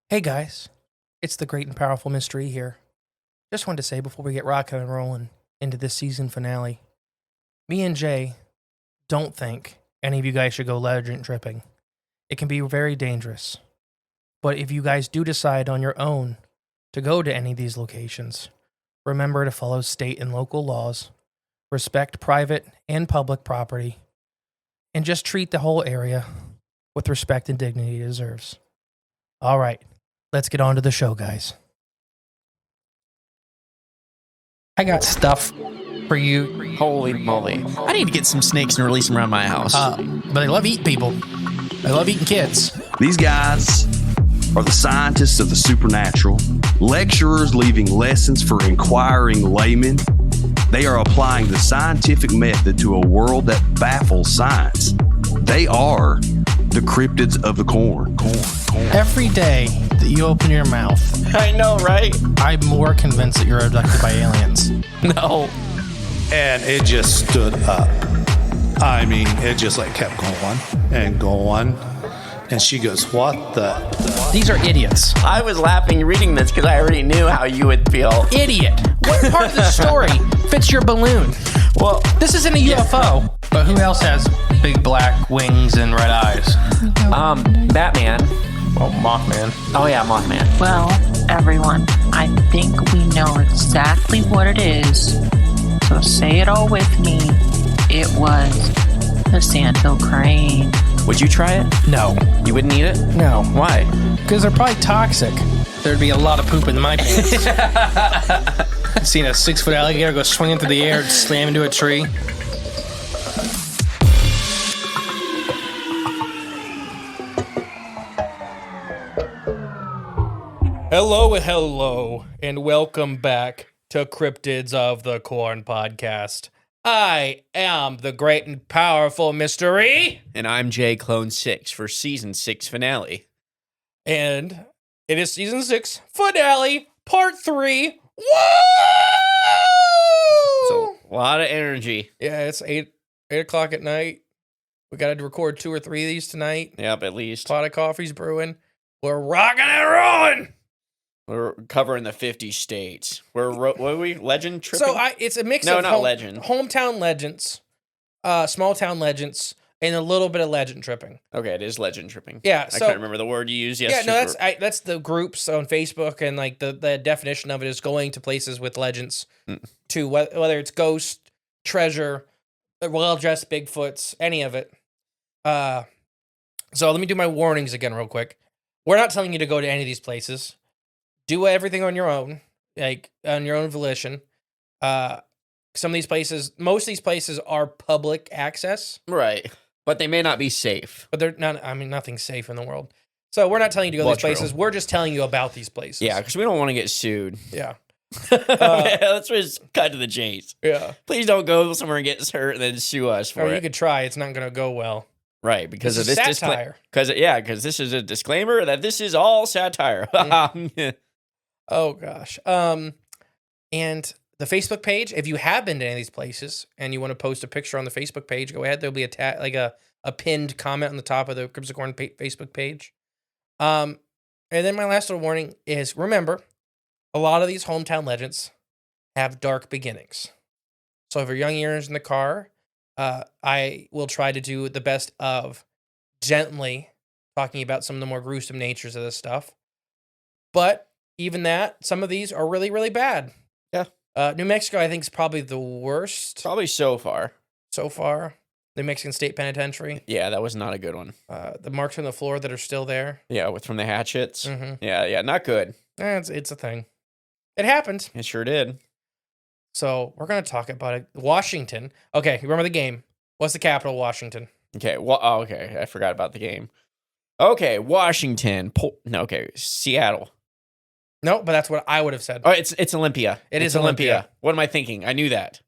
Hey guys, it's the great and powerful mystery here. Just wanted to say before we get rocking and rolling into this season finale, me and Jay don't think any of you guys should go legend tripping. It can be very dangerous. But if you guys do decide on your own to go to any of these locations, remember to follow state and local laws, respect private and public property, and just treat the whole area with respect and dignity it deserves. All right. Let's get on to the show, guys. I got stuff for you. Holy moly. I need to get some snakes and release them around my house. But they love eating people. They love eating kids. These guys are the scientists of the supernatural, lecturers leaving lessons for inquiring laymen. They are applying the scientific method to a world that baffles science. They are the cryptids of the corn. Every day that you open your mouth, I know, right? I'm more convinced that you're abducted by aliens. No. And it just stood up. I mean, it just like kept going and going. And she goes, what the? These are idiots. I was laughing reading this because I already knew how you would feel. Idiot. What part of the story fits your balloon? Well, This isn't a UFO. But who else has big black wings and red eyes? Batman. Well, Mothman. Oh, yeah, Mothman. Well, everyone, I think we know exactly what it is. So say it all with me. It was the sandhill crane. Would you try it? No. You wouldn't eat it? No. Why? Because they're probably toxic. There'd be a lot of poop in my pants. Seen a 6-foot alligator go swinging through the air and slam into a tree. Hello, and welcome back to Cryptids of the Corn podcast. I am the great and powerful mystery. And I'm Jay Clone 6 for season 6 finale. And it is season 6 finale, part 3. Woo! So, a lot of energy. Yeah, it's 8 o'clock at night. We got to record 2 or 3 of these tonight. Yep, at least. Pot of coffee's brewing. We're rocking and rolling. We're covering the 50 states. What are we? Legend tripping? So it's a mix No, of not legend. hometown legends, small town legends, and a little bit of legend tripping. Okay, it is legend tripping. Yeah, I so, can't remember the word you used. Yes, yeah, no, that's the groups on Facebook, and like the definition of it is going to places with legends, to whether it's ghost, treasure, well-dressed Bigfoots, any of it. So let me do my warnings again real quick. We're not telling you to go to any of these places. Do everything on your own, like on your own volition. Some of these places, most of these places are public access. Right. But they may not be safe. But they're not, I mean, nothing's safe in the world. So we're not telling you to go to these places. We're just telling you about these places. Yeah, because we don't want to get sued. Yeah. Okay, let's just cut to the chase. Yeah. Please don't go somewhere and get hurt and then sue us for Or it. you could try. It's not going to go well. Right, because This of is this satire. Because this is a disclaimer that this is all satire. Oh, gosh. And the Facebook page, if you have been to any of these places and you want to post a picture on the Facebook page, go ahead. There'll be a pinned comment on the top of the Cryptids of the Corn Facebook page. And then my last little warning is, remember, a lot of these hometown legends have dark beginnings. So if you're young ears in the car, I will try to do the best of gently talking about some of the more gruesome natures of this stuff. But even that, some of these are really, really bad. Yeah. New Mexico, I think, is probably the worst Probably so far. so far. The Mexican State Penitentiary. Yeah, that was not a good one. The marks on the floor that are still there. Yeah, from the hatchets. Mm-hmm. Yeah, not good. It's a thing. It happened. It sure did. So we're going to talk about it. Washington. Okay, you remember the game. What's the capital of Washington? Okay, okay, I forgot about the game. Okay, Washington. Seattle. No, but that's what I would have said. Oh, it's Olympia. It's Olympia. What am I thinking? I knew that.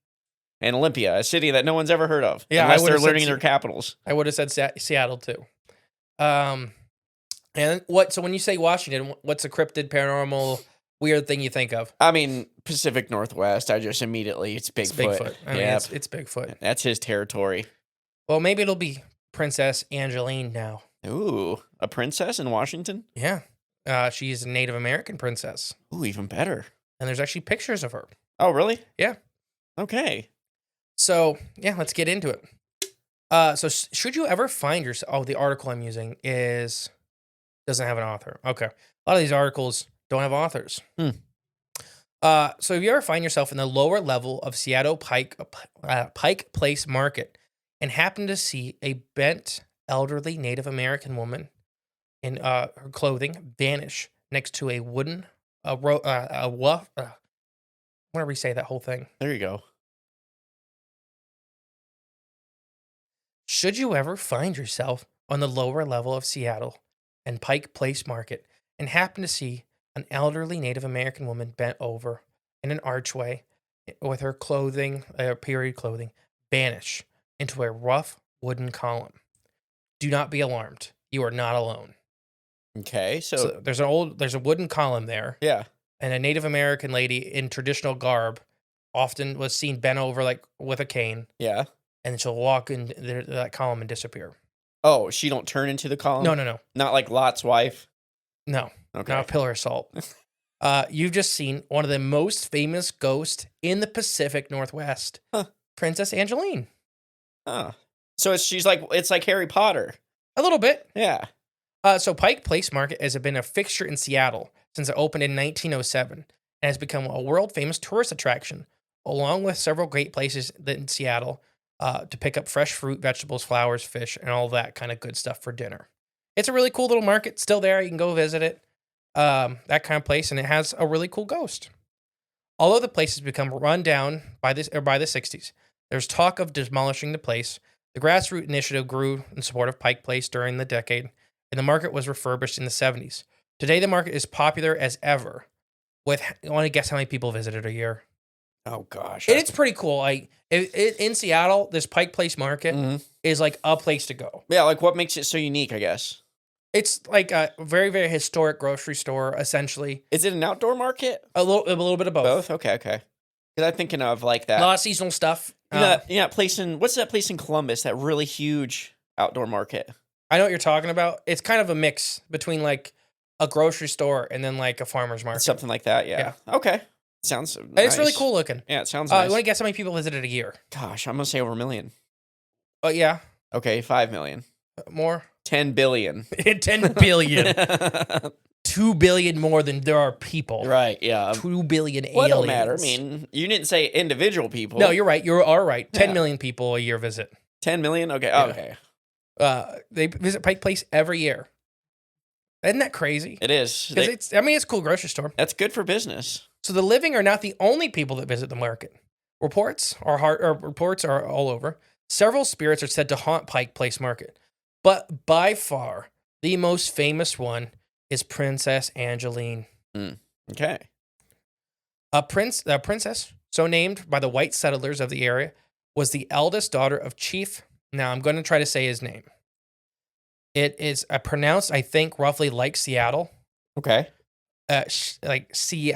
And Olympia, a city that no one's ever heard of. Yeah, unless I they're would've said learning their capitals. I would have said Seattle too. And what? So when you say Washington, what's a cryptid, paranormal, weird thing you think of? I mean, Pacific Northwest. I just immediately it's Bigfoot. It's Bigfoot. I mean, Yep. it's Bigfoot. That's his territory. Well, maybe it'll be Princess Angeline now. Ooh, a princess in Washington? Yeah. She's a Native American princess, Ooh, even better. and there's actually pictures of her. Oh, really? Yeah. Okay. So yeah, let's get into it. Should you ever find yourself? Oh, the article I'm using doesn't have an author. Okay, a lot of these articles don't have authors. So if you ever find yourself in the lower level of Seattle Pike Place Market and happen to see a bent, elderly Native American woman in her clothing vanish next to a wooden woof, I want to re-say that whole thing. There you go. Should you ever find yourself on the lower level of Seattle and Pike Place Market and happen to see an elderly Native American woman bent over in an archway with her clothing, period clothing, vanish into a rough wooden column, do not be alarmed. You are not alone. Okay, So there's a wooden column there, yeah. and a Native American lady in traditional garb often was seen bent over like with a cane, Yeah. and then she'll walk in that column and disappear. Oh, she don't turn into the column? No. Not like Lot's wife? No, Okay. not a pillar of salt. You've just seen one of the most famous ghosts in the Pacific Northwest, Huh. Princess Angeline. Oh. So it's like Harry Potter. A little bit. Yeah. So Pike Place Market has been a fixture in Seattle since it opened in 1907 and has become a world-famous tourist attraction, along with several great places in Seattle to pick up fresh fruit, vegetables, flowers, fish, and all that kind of good stuff for dinner. It's a really cool little market. Still there. You can go visit it. That kind of place, and it has a really cool ghost. Although the place has become run down by the 60s, there's talk of demolishing the place. The grassroots initiative grew in support of Pike Place during the decade, and the market was refurbished in the 70s. Today, the market is popular as ever. I want to guess how many people visit it a year. Oh, gosh. And it's pretty cool. Like in Seattle, this Pike Place Market is like a place to go. Yeah, like what makes it so unique, I guess? It's like a very, very historic grocery store, essentially. Is it an outdoor market? A little bit of both. Both? Okay. Because I'm thinking of like that. A lot of seasonal stuff. What's that place in Columbus? That really huge outdoor market. I know what you're talking about. It's kind of a mix between like a grocery store and then like a farmer's market. Something like that, yeah. Okay. Sounds nice. And it's really cool looking. Yeah, it sounds nice. You want to guess how many people visit it a year? Gosh, I'm going to say over 1 million. Oh, yeah. Okay, 5 million. More? 10 billion. 10 billion. 2 billion more than there are people. Right, yeah. 2 billion aliens. Well, it don't matter. I mean, you didn't say individual people. No, you're right. You are right. 10 Yeah. million people a year visit. 10 million? Okay, Yeah. okay. They visit Pike Place every year. Isn't that crazy? It is. Because it's a cool grocery store. That's good for business. So the living are not the only people that visit the market. Reports are all over. Several spirits are said to haunt Pike Place Market, but by far the most famous one is Princess Angeline. Okay. A princess, so named by the white settlers of the area, was the eldest daughter of Chief. Now I'm going to try to say his name. It is pronounced, I think, roughly like Seattle. Okay. Like sea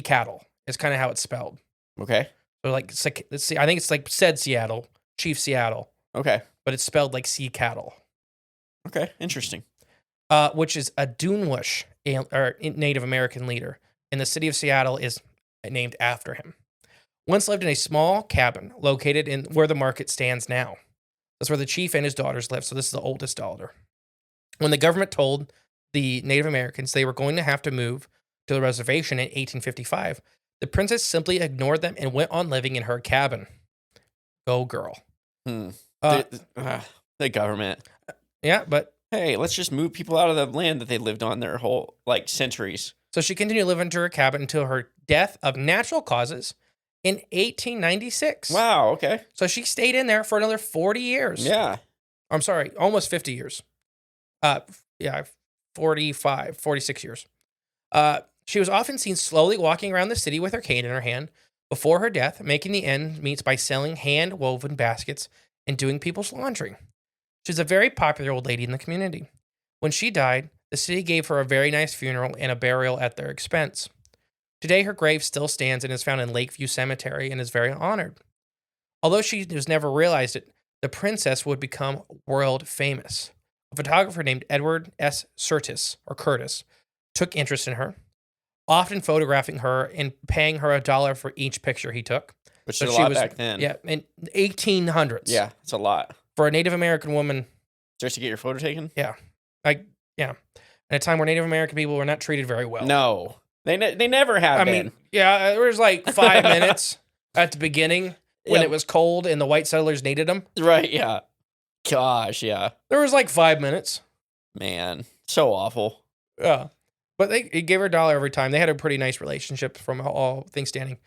cattle is kind of how it's spelled. Okay. So like, let's see, I think it's like said Seattle, Chief Seattle, Okay. but it's spelled like sea cattle. Okay. Interesting. Which is a Dunwush, or Native American leader, and the city of Seattle is named after him. Once lived in a small cabin located in where the market stands now. That's where the chief and his daughters live. So this is the oldest daughter. When the government told the Native Americans they were going to have to move to the reservation in 1855, the princess simply ignored them and went on living in her cabin. Go girl. The government. Yeah, but Hey, let's just move people out of the land that they lived on their whole, like, centuries. so she continued living in her cabin until her death of natural causes in 1896. Wow, okay. So she stayed in there for another 40 years. Yeah. I'm sorry, almost 50 years. 46 years. She was often seen slowly walking around the city with her cane in her hand before her death, making the ends meets by selling hand-woven baskets and doing people's laundry. She's a very popular old lady in the community. When she died, the city gave her a very nice funeral and a burial at their expense. Today, her grave still stands and is found in Lakeview Cemetery and is very honored. Although she has never realized it, the princess would become world famous. A photographer named Edward S. Curtis took interest in her, often photographing her and paying her $1 for each picture he took. Which So is a she lot was- back then. Yeah, in 1800s. Yeah, it's a lot. For a Native American woman, Just to get your photo taken? like, yeah, at a time where Native American people were not treated very well. No. They never have I been. mean, yeah, there was like 5 minutes at the beginning when Yeah. it was cold and the white settlers needed them. Right, yeah. Gosh, yeah. There was like 5 minutes. Man, so awful. Yeah. But they gave her $1 every time. They had a pretty nice relationship from all things standing.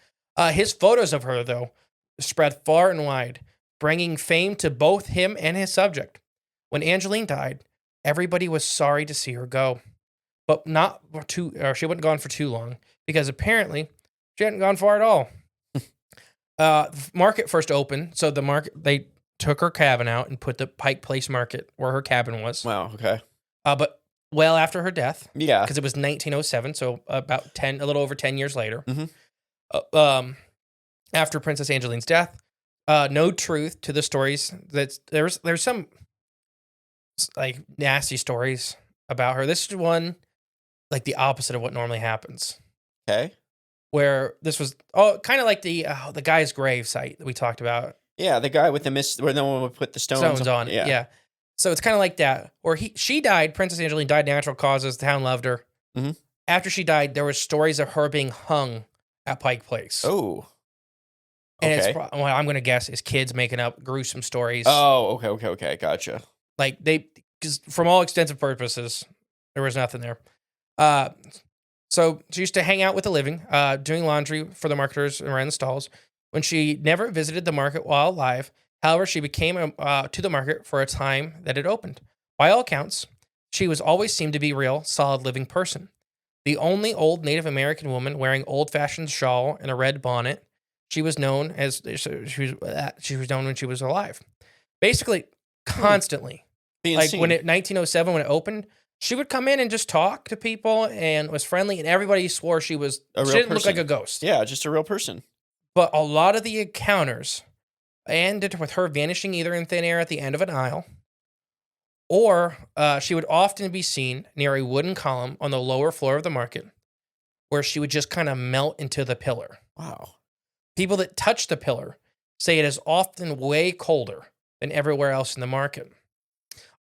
His photos of her, though, spread far and wide, bringing fame to both him and his subject. When Angeline died, everybody was sorry to see her go. But not for she wasn't gone for too long, because apparently she hadn't gone far at all. The market first opened, so they took her cabin out and put the Pike Place Market where her cabin was. Wow, okay. But well after her death, Yeah. because it was 1907, so about a little over 10 years later. Mhm. After Princess Angeline's death, no truth to the stories. That there's some like nasty stories about her. This is one like the opposite of what normally happens. Okay. Where this was kind of like the guy's grave site that we talked about. Yeah, the guy with the mist where no one would put the stones On it. Yeah. So it's kind of like that. Or she died. Princess Angeline died natural causes. The town loved her. Mhm. After she died, there were stories of her being hung at Pike Place. Oh. And Okay. it's what I'm going to guess is kids making up gruesome stories. Oh, okay. Gotcha. Like because from all extensive purposes, there was nothing there. So she used to hang out with the living, doing laundry for the marketers around the stalls. When she never visited the market while alive, however, she became to the market for a time that it opened. By all accounts, she was always seemed to be a real, solid living person. The only old Native American woman wearing old-fashioned shawl and a red bonnet. She was known as she was known when she was alive. Basically, constantly. Being Like seen. when 1907 when it opened, she would come in and just talk to people and was friendly, and everybody swore she was A real she didn't look person. like a ghost. Yeah, just a real person. But a lot of the encounters ended with her vanishing either in thin air at the end of an aisle, or she would often be seen near a wooden column on the lower floor of the market, where she would just kind of melt into the pillar. Wow. People that touch the pillar say it is often way colder than everywhere else in the market.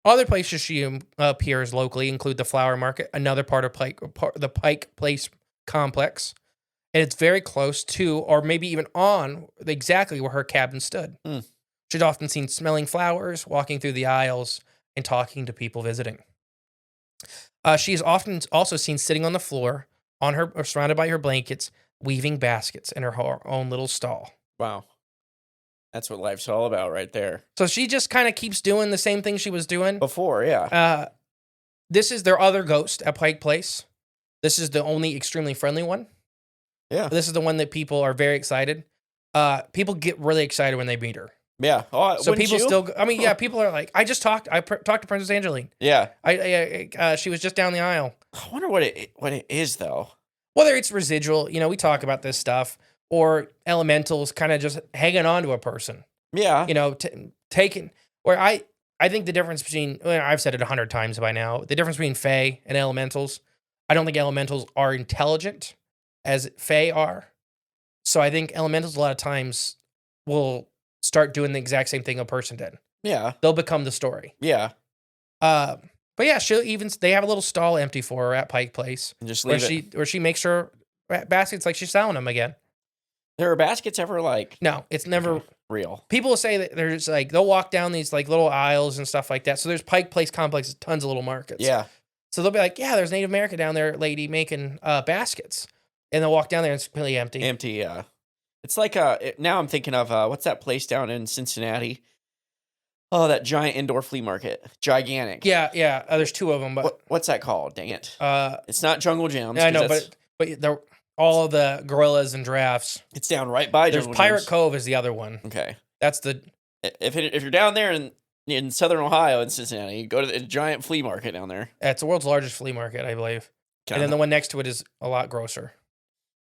Other places she appears locally include the Flower Market, another part of the Pike Place complex. And it's very close to, or maybe even on, exactly where her cabin stood. Mm. She's often seen smelling flowers, walking through the aisles, and talking to people visiting. She is often also seen sitting on the floor, or surrounded by her blankets, weaving baskets in her own little stall. Wow. That's what life's all about right there. So she just kind of keeps doing the same thing she was doing. Before, yeah. This is their other ghost at Pike Place. This is the only extremely friendly one. Yeah. This is the one that people are very excited. People get really excited when they meet her. Yeah. Oh, So wouldn't people you? still, I mean, yeah, people are like, I just talked to Princess Angeline. Yeah. She was just down the aisle. I wonder what it is though. Whether it's residual, we talk about this stuff, or elementals kind of just hanging on to a person. Yeah. Taking, where I think the difference between, I've said it 100 times by now, the difference between Fae and elementals, I don't think elementals are intelligent as Fae are. So I think elementals a lot of times will start doing the exact same thing a person did. Yeah. They'll become the story. Yeah. But yeah, they have a little stall empty for her at Pike Place And just where leave it. she makes her baskets like she's selling them again. There are baskets ever like No, it's never. real. People say that there's like, they'll walk down these like little aisles and stuff like that. So there's Pike Place complex, tons of little markets. Yeah. So they'll be like, yeah, there's Native American down there, lady making baskets. And they'll walk down there and it's completely empty. Empty, yeah. It's like now I'm thinking of what's that place down in Cincinnati? Oh, that giant indoor flea market. Gigantic. Yeah. There's two of them, but What's that called? Dang it. It's not Jungle Jams. I 'cause know, that's- but they're all of the gorillas and giraffes. it's down right by There's Jungle Pirate Jams. Cove is the other one. Okay. That's the If you're down there in southern Ohio in Cincinnati, you go to the giant flea market down there. it's the world's largest flea market, I believe. And then the one next to it is a lot grosser.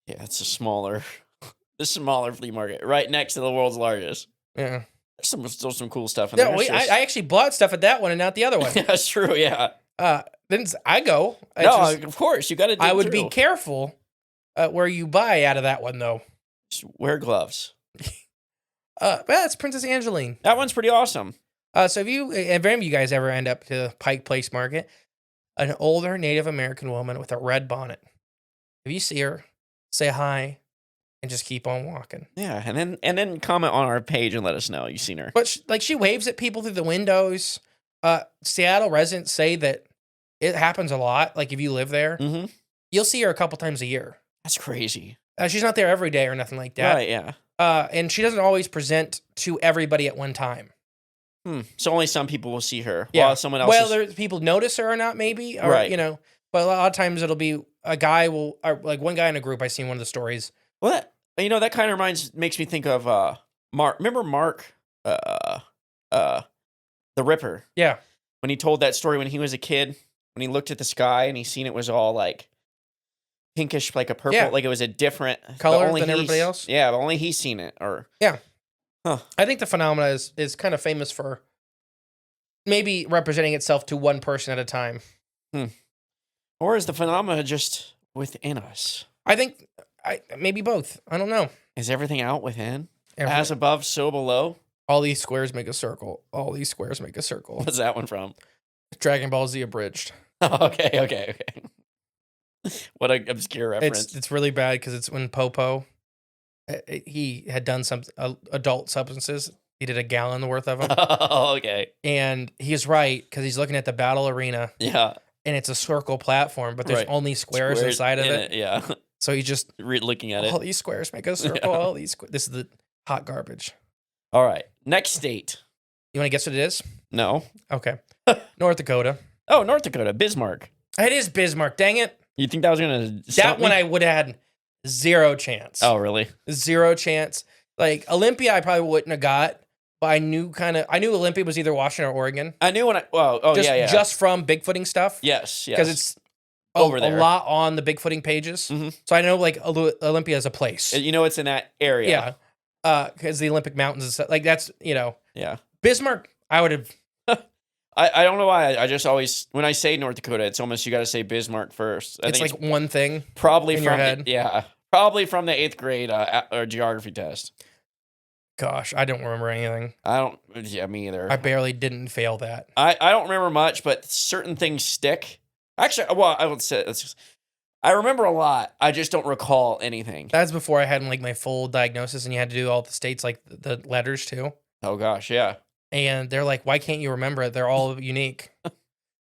Yeah, it's a smaller flea market right next to the world's largest. Yeah. There's still some cool stuff in Yeah, there. It's just- I actually bought stuff at that one and not the other one. Yeah, that's true. Yeah. then I go. It's No, just- of course you got to. I would be careful where you buy out of that one though. Just wear gloves. Well, it's Princess Angeline. That one's pretty awesome. So if any of you guys ever end up to the Pike Place Market, an older Native American woman with a red bonnet, if you see her, say hi, and just keep on walking. Yeah, and then comment on our page and let us know you've seen her. But she waves at people through the windows. Seattle residents say that it happens a lot. Like if you live there, Mm-hmm. you'll see her a couple times a year. That's crazy. She's not there every day or nothing like that. Right? Yeah. And she doesn't always present to everybody at one time. So only some people will see her. Yeah. While someone else. Well, there's people notice her or not, maybe, or Right. you know. But a lot of times it'll be a guy or like one guy in a group. I seen one of the stories. Well, that kind of makes me think of Mark. Remember Mark, the Ripper, Yeah, when he told that story when he was a kid, when he looked at the sky and he seen it was all like pinkish, like a purple, Yeah. like it was a different Color but only than he's- everybody else? Yeah, but only he's seen it. Or I think the phenomena is kind of famous for maybe representing itself to one person at a time. or is the phenomena just within us? I think maybe both. I don't know. Is everything out within? Every- As above, so below. all these squares make a circle. All these squares make a circle. What's that one from? Dragon Ball Z abridged. Okay. What an obscure reference. It's really bad because it's when Popo he had done some adult substances. He did a gallon worth of them, Okay. and he's right because he's looking at the battle arena, Yeah. and it's a circle platform, but there's Right. only squares inside of in it. Yeah. So he just Looking at all it. these squares make a circle. All these this is the hot garbage. All right. Next state. You want to guess what it is? No. Okay, North Dakota. Oh, North Dakota. Bismarck. It is Bismarck. Dang it! You think that was going to That one I would have had zero chance. Oh, really? Zero chance. Like Olympia, I probably wouldn't have got, but I knew Olympia was either Washington or Oregon. I knew when I... Oh, yeah. Just from Bigfooting stuff. Yes. Because it's Over a there. lot on the Bigfooting pages. Mhm. So I know like Olympia is a place. You know it's in that area. Yeah. Because the Olympic Mountains and stuff. Like that's, Yeah. Bismarck, I would have. I don't know why. I just always... When I say North Dakota, it's almost you got to say Bismarck first. I It's think like one thing. probably in your from... head. Yeah. Probably from the 8th grade geography test. Gosh, I don't remember anything. I don't... Yeah, me either. I barely didn't fail that. I don't remember much, but certain things stick. Actually, well, I would say I remember a lot. I just don't recall anything. That's before I had like my full diagnosis, and you had to do all the states like the letters too. Oh gosh, yeah. And they're like, "Why can't you remember it? They're all unique.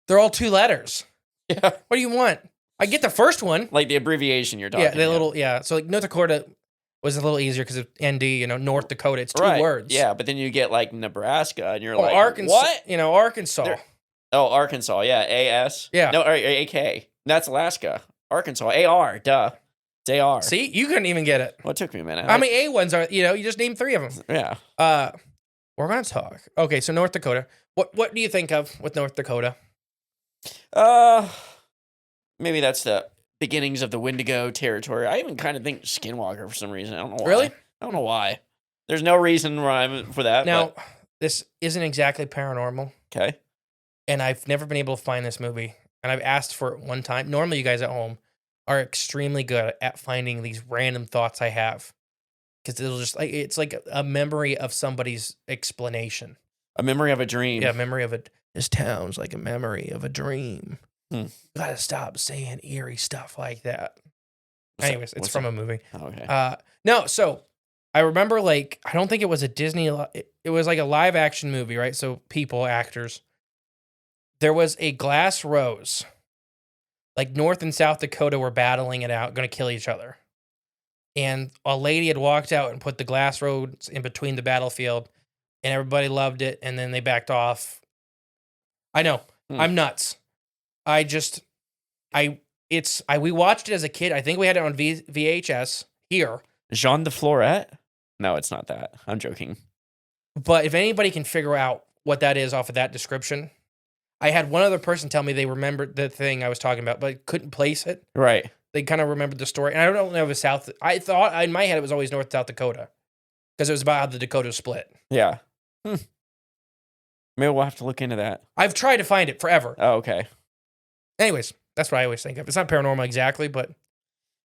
They're all 2 letters. Yeah. What do you want? I get the first one. Like the abbreviation you're talking. Yeah, the little So like North Dakota was a little easier because of ND. North Dakota. It's 2 right. words. Yeah, but then you get like Nebraska, and you're Oh, like, Arkansas. what? Arkansas. Oh, Arkansas. Yeah, AS. Yeah. No, or AK. That's Alaska. Arkansas. AR. Duh. It's AR. See, you couldn't even get it. Well, it took me a minute. How many A ones are? You just named 3 of them. Yeah. We're gonna talk. Okay, so North Dakota. What do you think of with North Dakota? Maybe that's the beginnings of the Wendigo territory. I even kind of think Skinwalker for some reason. I don't know why. Really? I don't know why. There's no reason rhyme for that. Now, this isn't exactly paranormal, Okay. and I've never been able to find this movie, and I've asked for it one time. Normally, you guys at home are extremely good at finding these random thoughts I have, because it'll just like it's like a memory of somebody's explanation. A memory of a dream. Yeah, memory of it. This town's like a memory of a dream. Gotta stop saying eerie stuff like that. Anyways, it's from a movie. Oh, okay. No, so I remember I don't think it was a Disney. It was like a live action movie, right? So actors. There was a glass rose. Like North and South Dakota were battling it out, going to kill each other. And a lady had walked out and put the glass rose in between the battlefield, and everybody loved it. And then they backed off. I know. I'm nuts. We watched it as a kid. I think we had it on VHS here. Jean de Florette? No, it's not that. I'm joking. But if anybody can figure out what that is off of that description, I had one other person tell me they remembered the thing I was talking about, but couldn't place it. Right. They kind of remembered the story. And I don't know if it was South. I thought in my head it was always North South Dakota because it was about how the Dakotas split. Yeah. Maybe we'll have to look into that. I've tried to find it forever. Oh, okay. Anyways, that's what I always think of. It's not paranormal exactly, but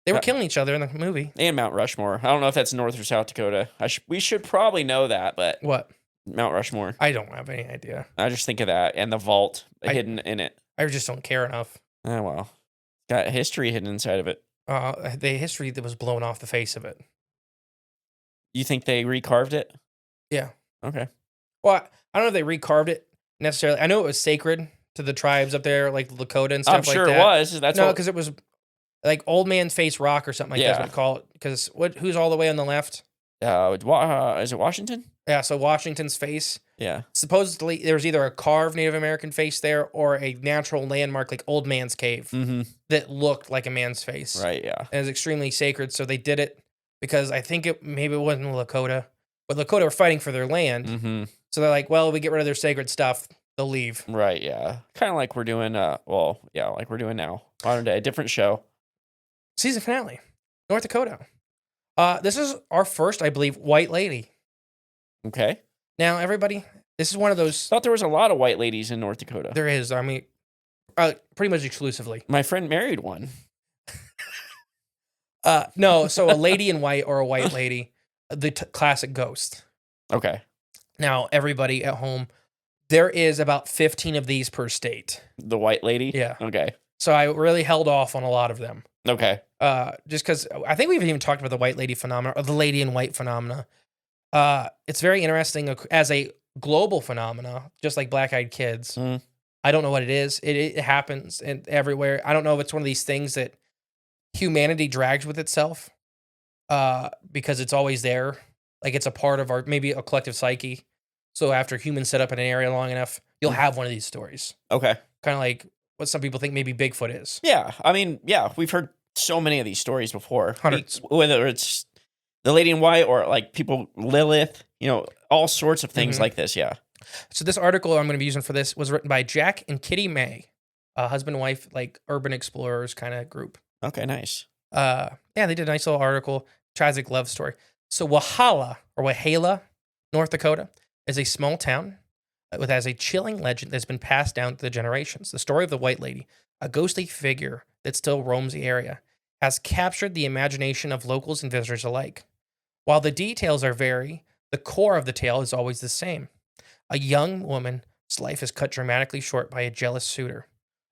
they were killing each other in the movie. And Mount Rushmore. I don't know if that's North or South Dakota. We should probably know that, but What? Mount Rushmore. I don't have any idea. I just think of that and the vault hidden in it. I just don't care enough. Oh, well. Got history hidden inside of it. The history that was blown off the face of it. You think they recarved it? Yeah. Okay. Well, I don't know if they recarved it necessarily. I know it was sacred to the tribes up there, like Dakota and stuff I'm sure like that. it was. That's no, what... because it was like Old Man Face Rock or something like that's what they call it. Because who's all the way on the left? Is it Washington? Yeah, so Washington's face. Yeah. Supposedly, there was either a carved Native American face there or a natural landmark like Old Man's Cave that looked like a man's face. Right, yeah. And it was extremely sacred, so they did it because I think maybe it wasn't Lakota, but Lakota were fighting for their land. So they're like, well, we get rid of their sacred stuff, they'll leave. Right, yeah. Kind of like we're doing, like we're doing now. Modern day, a different show. Season finale, North Dakota. This is our first, I believe, white lady. Okay. Now, everybody, this is one of those. Thought there was a lot of white ladies in North Dakota. There is. I mean, pretty much exclusively. My friend married one. No, so a lady in white or a white lady, the classic ghost. Okay. Now, everybody at home, there is about 15 of these per state. The white lady? Yeah. Okay. So I really held off on a lot of them. Okay. Just because I think we've even talked about the white lady phenomena or the lady in white phenomena. It's very interesting as a global phenomena, just like black-eyed kids. I don't know what it is. It happens everywhere. I don't know if it's one of these things that humanity drags with itself because it's always there. Like it's a part of maybe a collective psyche. So after humans set up in an area long enough, you'll have one of these stories. Okay. Kind of like what some people think maybe Bigfoot is. Yeah. I mean, yeah, we've heard so many of these stories before. Hundreds. Whether it's the lady in white or like people, Lilith, all sorts of things like this. Yeah. So this article I'm going to be using for this was written by Jack and Kitty May, a husband and wife, like urban explorers kind of group. Okay, nice. Yeah, they did a nice little article, tragic love story. So Wahala, North Dakota, is a small town that has a chilling legend that's been passed down to the generations. The story of the White Lady, a ghostly figure that still roams the area, has captured the imagination of locals and visitors alike. While the details are vary, the core of the tale is always the same. A young woman's life is cut dramatically short by a jealous suitor,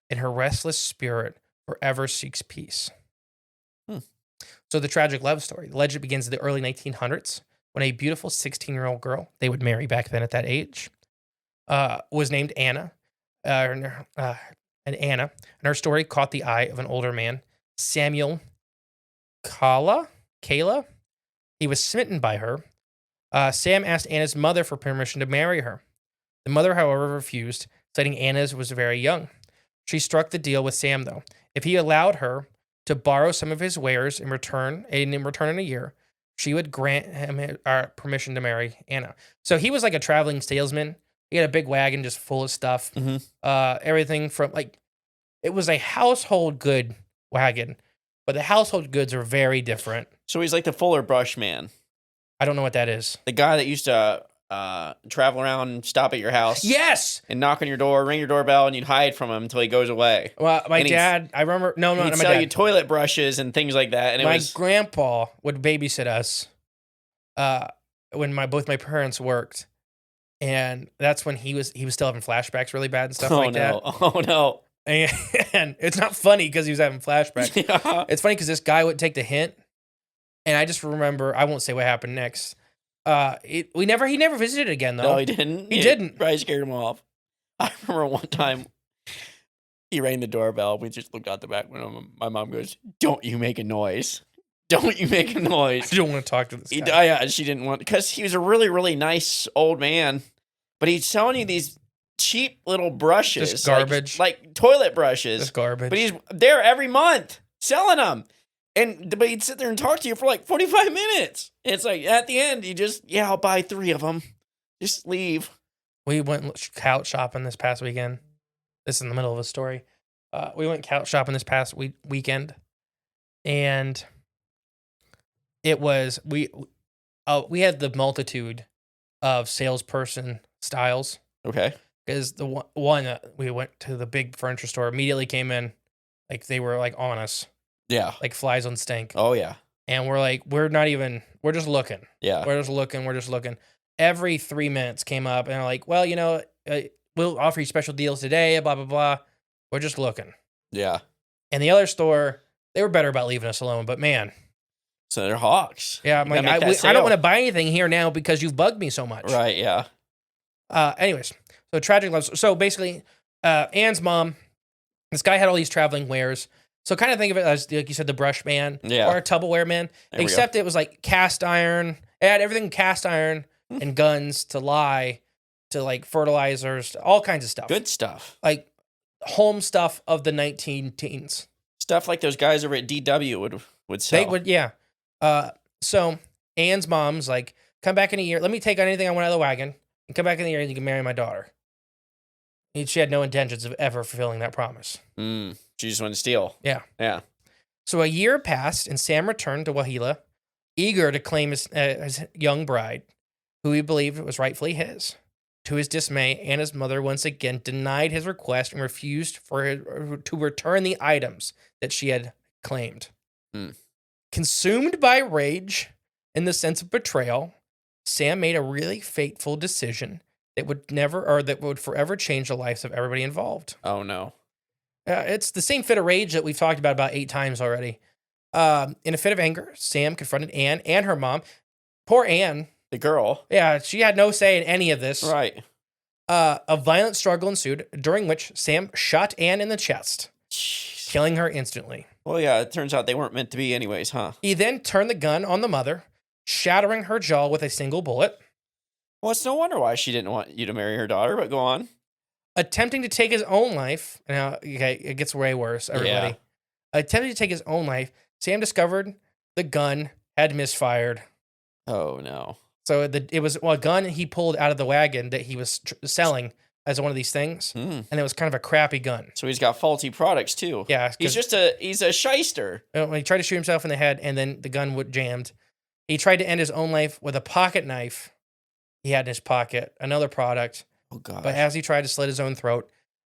and her restless spirit forever seeks peace. So the tragic love story. The legend begins in the early 1900s when a beautiful 16-year-old girl, they would marry back then at that age, was named Anna. And her story caught the eye of an older man, Samuel Kala. He was smitten by her. Sam asked Anna's mother for permission to marry her. The mother, however, refused, citing Anna's was very young. She struck the deal with Sam, though. If he allowed her to borrow some of his wares in return in a year, she would grant him permission to marry Anna. So he was like a traveling salesman. He had a big wagon just full of stuff. Everything from it was a household good wagon, but the household goods are very different. So he's like the Fuller Brush man. I don't know what that is. The guy that used to travel around and stop at your house. Yes! And knock on your door, ring your doorbell, and you'd hide from him until he goes away. Well, my dad, I remember, no, he'd not my sell dad. you toilet brushes and things like that. And my grandpa would babysit us when both my parents worked. And that's when he was still having flashbacks really bad and stuff that. Oh, no. And it's not funny because he was having flashbacks. Yeah. It's funny because this guy would take the hint. And I just remember, I won't say what happened next. He never visited again, though. No, he didn't. He didn't. Probably scared him off. I remember one time he rang the doorbell. We just looked out the back window. My mom goes, "Don't you make a noise. Don't you make a noise." I don't want to talk to this guy. Yeah, she didn't want, because he was a really, really nice old man. But he's selling you these cheap little brushes. Just garbage. Like toilet brushes. Just garbage. But he's there every month selling them. But he'd sit there and talk to you for like 45 minutes. And it's like, at the end, you just, I'll buy 3 of them. Just leave. We went couch shopping this past weekend. This is in the middle of a story. We went couch shopping this past weekend. And it was, we had the multitude of salesperson styles. Okay. because the one we went to the big furniture store, immediately came in, like they were like on us, Yeah. like flies on stink. Oh, yeah. And we're like, we're just looking. Yeah. We're just looking. Every 3 minutes came up and they're like, well, we'll offer you special deals today, blah, blah, blah. We're just looking. Yeah. And the other store, they were better about leaving us alone, but man. So they're hawks. Yeah, I'm You like, gotta make that I don't sale. want to buy anything here now because you've bugged me so much. Right, yeah. Anyways, so tragic love. So basically, Anne's mom, this guy had all these traveling wares. So kind of think of it as, like you said, the brush man Yeah. or a Tupperware man, There we go. except it was like cast iron. It had everything cast iron and guns to lie, to like fertilizers, to all kinds of stuff. Good stuff. Like home stuff of the 19 teens. Stuff like those guys over at DW would sell. They would, yeah. So Anne's mom's like, come back in a year. Let me take anything I want out of the wagon and come back in a year and you can marry my daughter. And she had no intentions of ever fulfilling that promise. She just wanted to steal. Yeah. Yeah. So a year passed and Sam returned to Wahila, eager to claim his young bride, who he believed was rightfully his. To his dismay, Anna's mother once again denied his request and refused for her to return the items that she had claimed. Consumed by rage and the sense of betrayal, Sam made a really fateful decision that would forever change the lives of everybody involved. Oh, no. It's the same fit of rage that we've talked about 8 times already. In a fit of anger, Sam confronted Anne and her mom. Poor Anne. The girl. Yeah, she had no say in any of this. Right. A violent struggle ensued, during which Sam shot Anne in the chest, Jeez. killing her instantly. Well, yeah, it turns out they weren't meant to be anyways, huh? He then turned the gun on the mother, shattering her jaw with a single bullet. Well, it's no wonder why she didn't want you to marry her daughter, but go on. Attempting to take his own life. Now, okay, it gets way worse, everybody. Yeah. Attempting to take his own life, Sam discovered the gun had misfired. Oh, no. So it was a gun he pulled out of the wagon that he was selling as one of these things, and it was kind of a crappy gun. So he's got faulty products, too. Yeah. He's a shyster. He tried to shoot himself in the head, and then the gun jammed. He tried to end his own life with a pocket knife he had in his pocket, another product. Oh, God. But as he tried to slit his own throat,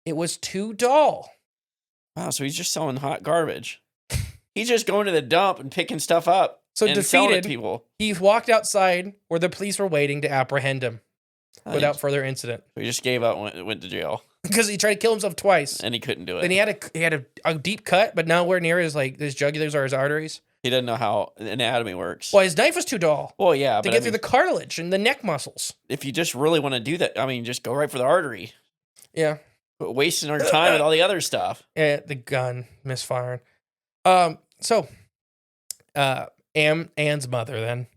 it was too dull. Wow, so he's just selling hot garbage. He's just going to the dump and picking stuff up. So and selling it to defeated, people. he walked outside where the police were waiting to apprehend him without further incident. He just gave up and went to jail. Because he tried to kill himself twice. And he couldn't do it. Then he had a deep cut, but nowhere near his jugulars or his arteries. He doesn't know how anatomy works. Well, his knife was too dull Well, yeah, to but get through the cartilage and the neck muscles. if you just really want to do that, I mean, just go right for the artery. Yeah. But wasting our time with all the other stuff. Yeah, the gun misfiring. So Anne's mother then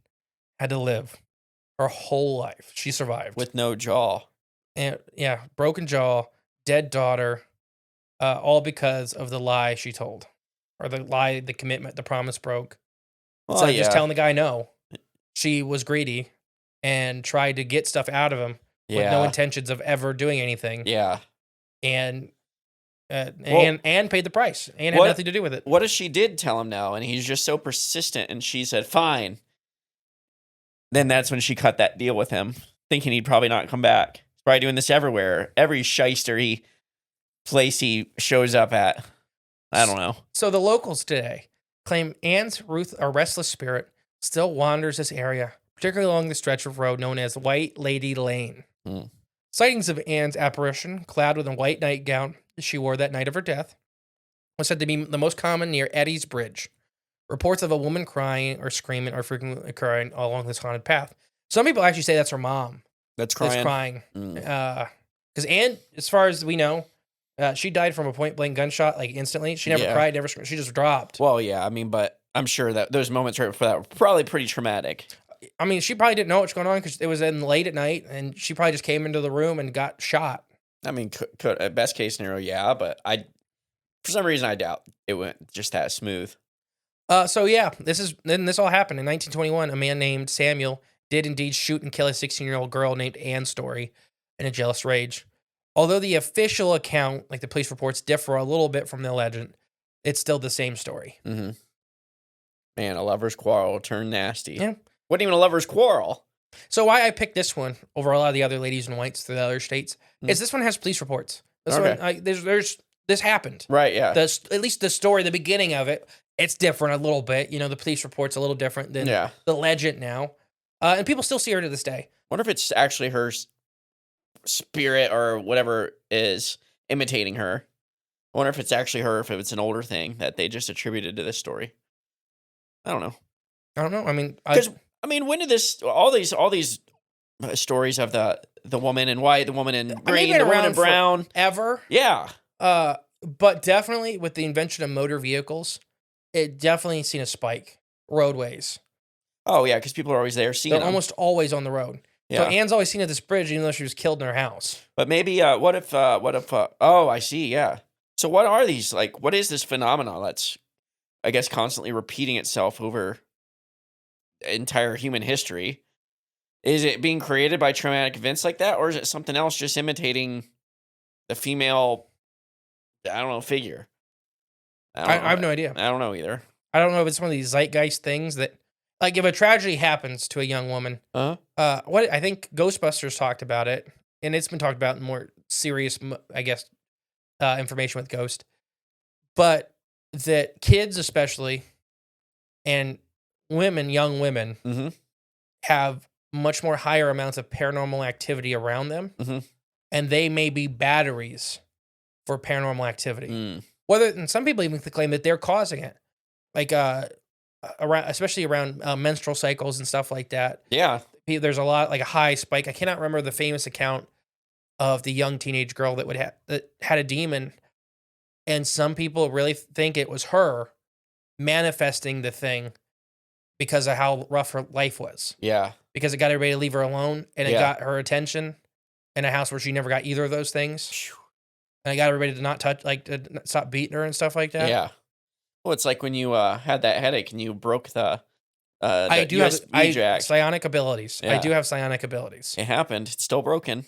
had to live her whole life. She survived. With no jaw. And yeah, broken jaw, dead daughter, all because of the lie she told. Or the commitment, the promise broke. Well, Instead of just telling the guy no, she was greedy and tried to get stuff out of him with no intentions of ever doing anything. Yeah. And Anne paid the price. Anne had nothing to do with it. What if she did tell him no, and he's just so persistent, and she said, fine. Then that's when she cut that deal with him, thinking he'd probably not come back. He's probably doing this everywhere. Every shyster place he shows up at. I don't know. So the locals today claim Anne's restless spirit still wanders this area, particularly along the stretch of road known as White Lady Lane. Sightings of Anne's apparition, clad with a white nightgown she wore that night of her death, was said to be the most common near Eddie's Bridge. Reports of a woman crying or screaming are frequently occurring along this haunted path. Some people actually say that's her mom. That's crying. Because Anne, as far as we know, she died from a point-blank gunshot, like instantly. She never cried, never screamed. She just dropped. Well, yeah, I mean, but I'm sure that those moments right before that were probably pretty traumatic. I mean, she probably didn't know what's going on because it was late at night, and she probably just came into the room and got shot. I mean, could at best case scenario, yeah, but for some reason I doubt it went just that smooth. So yeah, this all happened in 1921. A man named Samuel did indeed shoot and kill a 16-year-old girl named Anne Story in a jealous rage. Although the official account, like the police reports, differ a little bit from the legend, it's still the same story. Mm-hmm. Man, a lover's quarrel turned nasty. Yeah. Wasn't even a lover's quarrel. So why I picked this one over a lot of the other ladies in whites to the other states Mm. is this one has police reports. This Okay. one, there's this happened. Right, yeah. At least the story, the beginning of it, it's different a little bit. You know, the police report's a little different than Yeah. the legend now, and people still see her to this day. Wonder if it's actually her spirit or whatever is imitating her. I wonder if it's actually her, if it's an older thing that they just attributed to this story. I don't know. I don't know. I mean, Because when did all these stories of the woman in white, the woman in green, been the woman around in brown? ever. Yeah. But definitely with the invention of motor vehicles, it definitely seen a spike. Roadways. Oh yeah, because people are always there seeing They're them. almost always on the road. Yeah. So Anne's always seen at this bridge, even though she was killed in her house. But maybe what if oh, I see, yeah. So what are these, like, what is this phenomenon that's, I guess, constantly repeating itself over entire human history? Is it being created by traumatic events like that, or is it something else just imitating the female, I don't know, figure? I have no idea. I don't know either. I don't know if it's one of these zeitgeist things that, like, if a tragedy happens to a young woman, what I think Ghostbusters talked about it, and it's been talked about in more serious, I guess, information with Ghost, but that kids especially and women, young women, Mhm. have much more higher amounts of paranormal activity around them, Mhm. and they may be batteries for paranormal activity. Mm. And some people even claim that they're causing it, like especially around menstrual cycles and stuff like that. Yeah. There's a lot, like a high spike. I cannot remember the famous account of the young teenage girl that had a demon, and some people really think it was her manifesting the thing because of how rough her life was. Yeah. Because it got everybody to leave her alone, and it Yeah. got her attention in a house where she never got either of those things. And I got everybody to not touch, like, to stop beating her and stuff like that. Yeah. Well, it's like when you had that headache and you broke the I do have USB jack. psionic abilities. I Yeah. do have psionic abilities. It happened. It's still broken.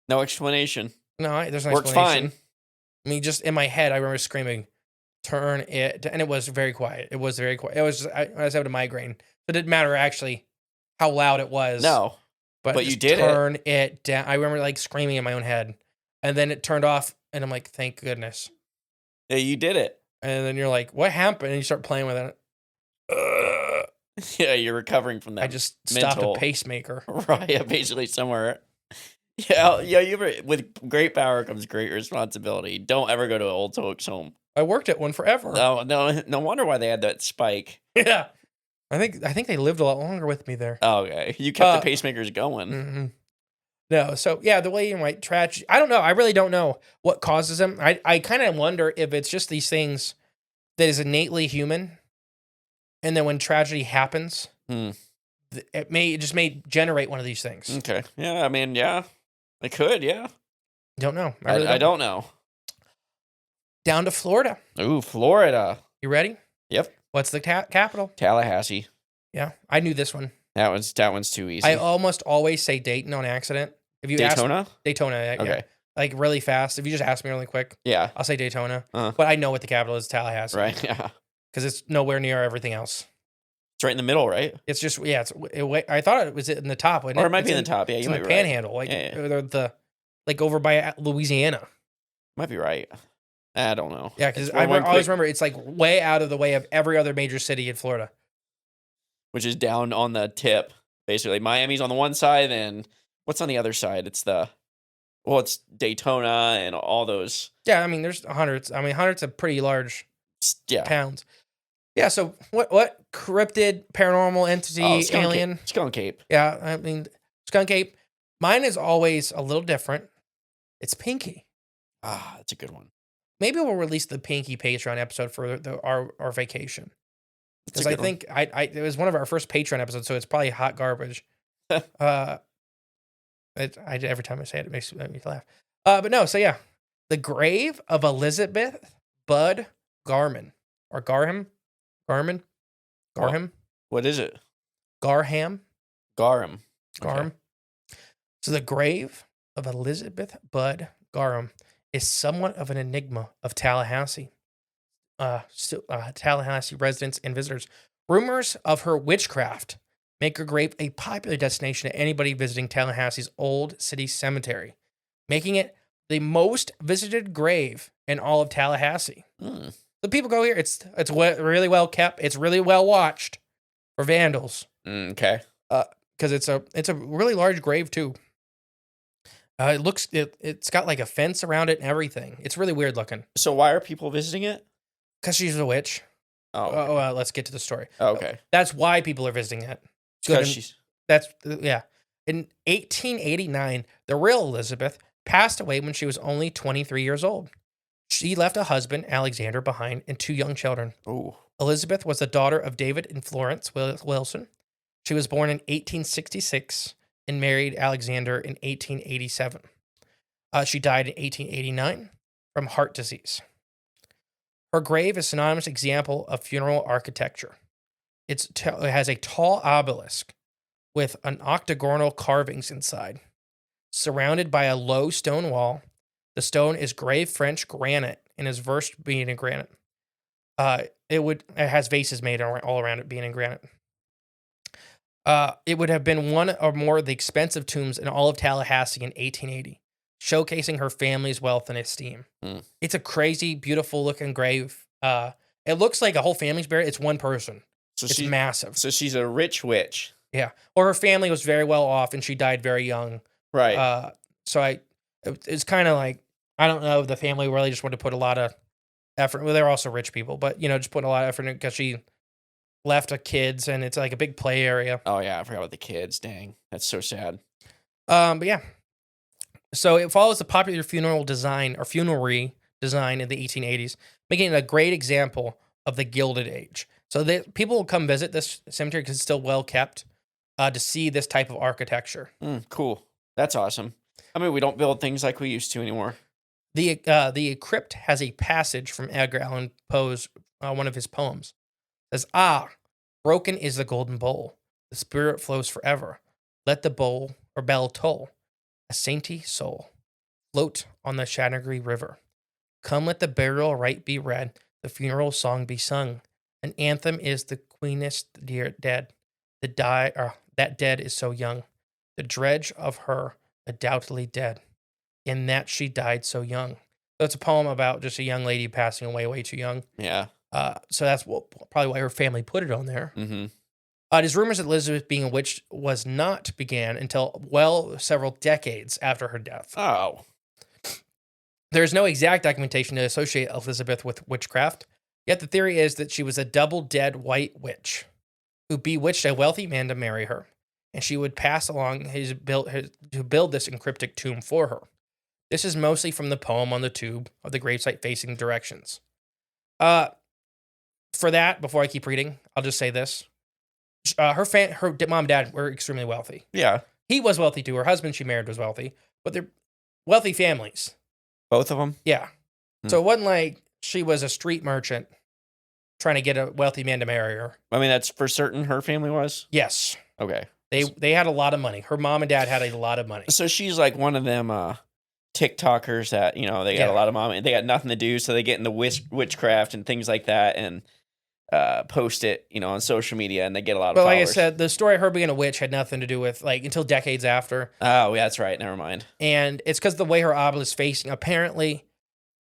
No explanation. No, there's no Works explanation. fine. I mean, just in my head, I remember screaming, "Turn it!" And it was very quiet. It was very quiet. It was I was having a migraine, so it didn't matter actually how loud it was. No. But you just did it. turn it down. I remember like screaming in my own head, and then it turned off, and I'm like, "Thank goodness." Yeah, you did it. And then you're like, "What happened?" And you start playing with it. Yeah, you're recovering from that. I just stopped mental- a pacemaker. Right, yeah, basically somewhere. Yeah, with great power comes great responsibility. Don't ever go to an old folks' home. I worked at one forever. No wonder why they had that spike. Yeah, I think they lived a lot longer with me there. Oh, okay, you kept the pacemakers going. Mm-hmm. No, so yeah, the lady in white tragedy. I don't know. I really don't know what causes them. I kind of wonder if it's just these things that is innately human, and then when tragedy happens, it may generate one of these things. Okay, yeah, I mean, yeah, it could, yeah. Don't know. I don't know. Down to Florida. Ooh, Florida. You ready? Yep. What's the capital? Tallahassee. Yeah, I knew this one. That one's too easy. I almost always say Dayton on accident. If you Daytona? Daytona, yeah, Okay. like really fast. If you just ask me really quick, Yeah. I'll say Daytona. Uh-huh. But I know what the capital is, Tallahassee. Right. Yeah. Because it's nowhere near everything else. It's right in the middle, right? It's just I thought it was in the top, wasn't Or it? it might It's be in the top. Yeah, It's you in might the be right. Panhandle, like Yeah. like over by Louisiana. Might be right. I don't know. Yeah, because It's I one always quick- remember it's like way out of the way of every other major city in Florida. which is down on the tip. Basically, Miami's on the one side, and what's on the other side? It's Daytona and all those. Yeah, I mean, there's hundreds. I mean, hundreds of pretty large Yeah. towns. Yeah. So what cryptid, paranormal entity, Skunk alien? Cape. Skunk Cape. Yeah, I mean, Skunk Ape. Mine is always a little different. It's Pinky. Ah, that's a good one. Maybe we'll release the Pinky Patreon episode for our vacation. That's Because a I good one. think it was one of our first Patreon episodes, so it's probably hot garbage. Every time I say it, it makes me laugh. But no, so yeah, the grave of Elizabeth Bud Garman or Garham. What is it? Garham. Garum. Garham. So the grave of Elizabeth Bud Garham is somewhat of an enigma of Tallahassee. Tallahassee residents and visitors. Rumors of her witchcraft make her grave a popular destination to anybody visiting Tallahassee's Old City Cemetery, making it the most visited grave in all of Tallahassee. The people go here. It's really well kept. It's really well watched for vandals. Okay. Because it's a really large grave too. It's got like a fence around it and everything. It's really weird looking. So why are people visiting it? Because she's a witch. Oh, okay. Let's get to the story. Okay. That's why people are visiting it. Because she's... Yeah. In 1889, the real Elizabeth passed away when she was only 23 years old. She left a husband, Alexander, behind and 2 young children. Ooh. Elizabeth was the daughter of David and Florence Wilson. She was born in 1866 and married Alexander in 1887. She died in 1889 from heart disease. Her grave is a synonymous example of funeral architecture. It has a tall obelisk with an octagonal carvings inside, surrounded by a low stone wall. The stone is gray French granite and is versed being in granite. It has vases made all around it being in granite. It would have been one or more of the expensive tombs in all of Tallahassee in 1880, showcasing her family's wealth and esteem. It's a crazy, beautiful looking grave. It looks like a whole family's buried. It's one person. So it's massive. So she's a rich witch. Yeah. Or her family was very well off and she died very young. Right. It's kind of like, I don't know, the family really just wanted to put a lot of effort. Well, they're also rich people, but, just putting a lot of effort in it because she left her kids and it's like a big play area. Oh, yeah. I forgot about the kids. Dang. That's so sad. But yeah. So it follows the popular funerary design in the 1880s, making it a great example of the Gilded Age. So people will come visit this cemetery because it's still well kept to see this type of architecture. Cool. That's awesome. I mean, we don't build things like we used to anymore. The crypt has a passage from Edgar Allan Poe's one of his poems. It says, broken is the golden bowl. The spirit flows forever. Let the bowl or bell toll. A sainty soul float on the Chanagri River. Come, let the burial rite be read. The funeral song be sung. An anthem is the queenest dead. That dead is so young. The dredge of her undoubtedly dead. In that she died so young. So it's a poem about just a young lady passing away way too young. Yeah. So that's probably why her family put it on there. Mm-hmm. It is rumors that Elizabeth being a witch was not began until several decades after her death. Oh. There is no exact documentation to associate Elizabeth with witchcraft, yet the theory is that she was a double-dead white witch who bewitched a wealthy man to marry her, and she would pass along to build this encryptic tomb for her. This is mostly from the poem on the tube of the gravesite facing directions. For that, before I keep reading, I'll just say this. Her mom and dad were extremely wealthy. Yeah. He was wealthy too. Her husband she married was wealthy, but they're wealthy families. Both of them? Yeah. So it wasn't like she was a street merchant trying to get a wealthy man to marry her. I mean, that's for certain her family was? Yes. Okay. They had a lot of money. Her mom and dad had a lot of money. So she's like one of them TikTokers that, they got a lot of money. They got nothing to do, so they get into witchcraft and things like that and post it, on social media, and they get a lot of followers. But like I said, the story of her being a witch had nothing to do with, until decades after. Oh, yeah, that's right. Never mind. And it's because the way her obelisk is facing, apparently,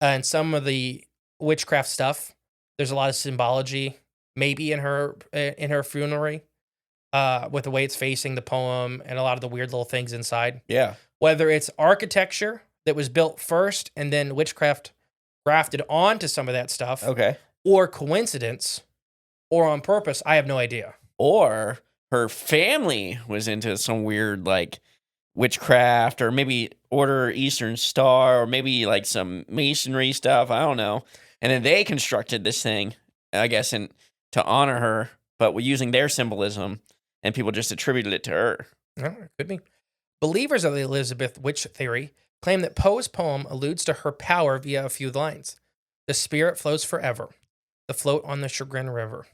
in some of the witchcraft stuff, there's a lot of symbology, maybe in her funerary, with the way it's facing the poem and a lot of the weird little things inside. Yeah. Whether it's architecture that was built first and then witchcraft grafted onto some of that stuff. Okay. Or coincidence, or on purpose, I have no idea. Or her family was into some weird, witchcraft, or maybe Order Eastern Star, or maybe, some masonry stuff. I don't know. And then they constructed this thing, I guess, to honor her, but using their symbolism, and people just attributed it to her. No, it could be. Believers of the Elizabeth witch theory claim that Poe's poem alludes to her power via a few lines. The spirit flows forever. The float on the Chagrin River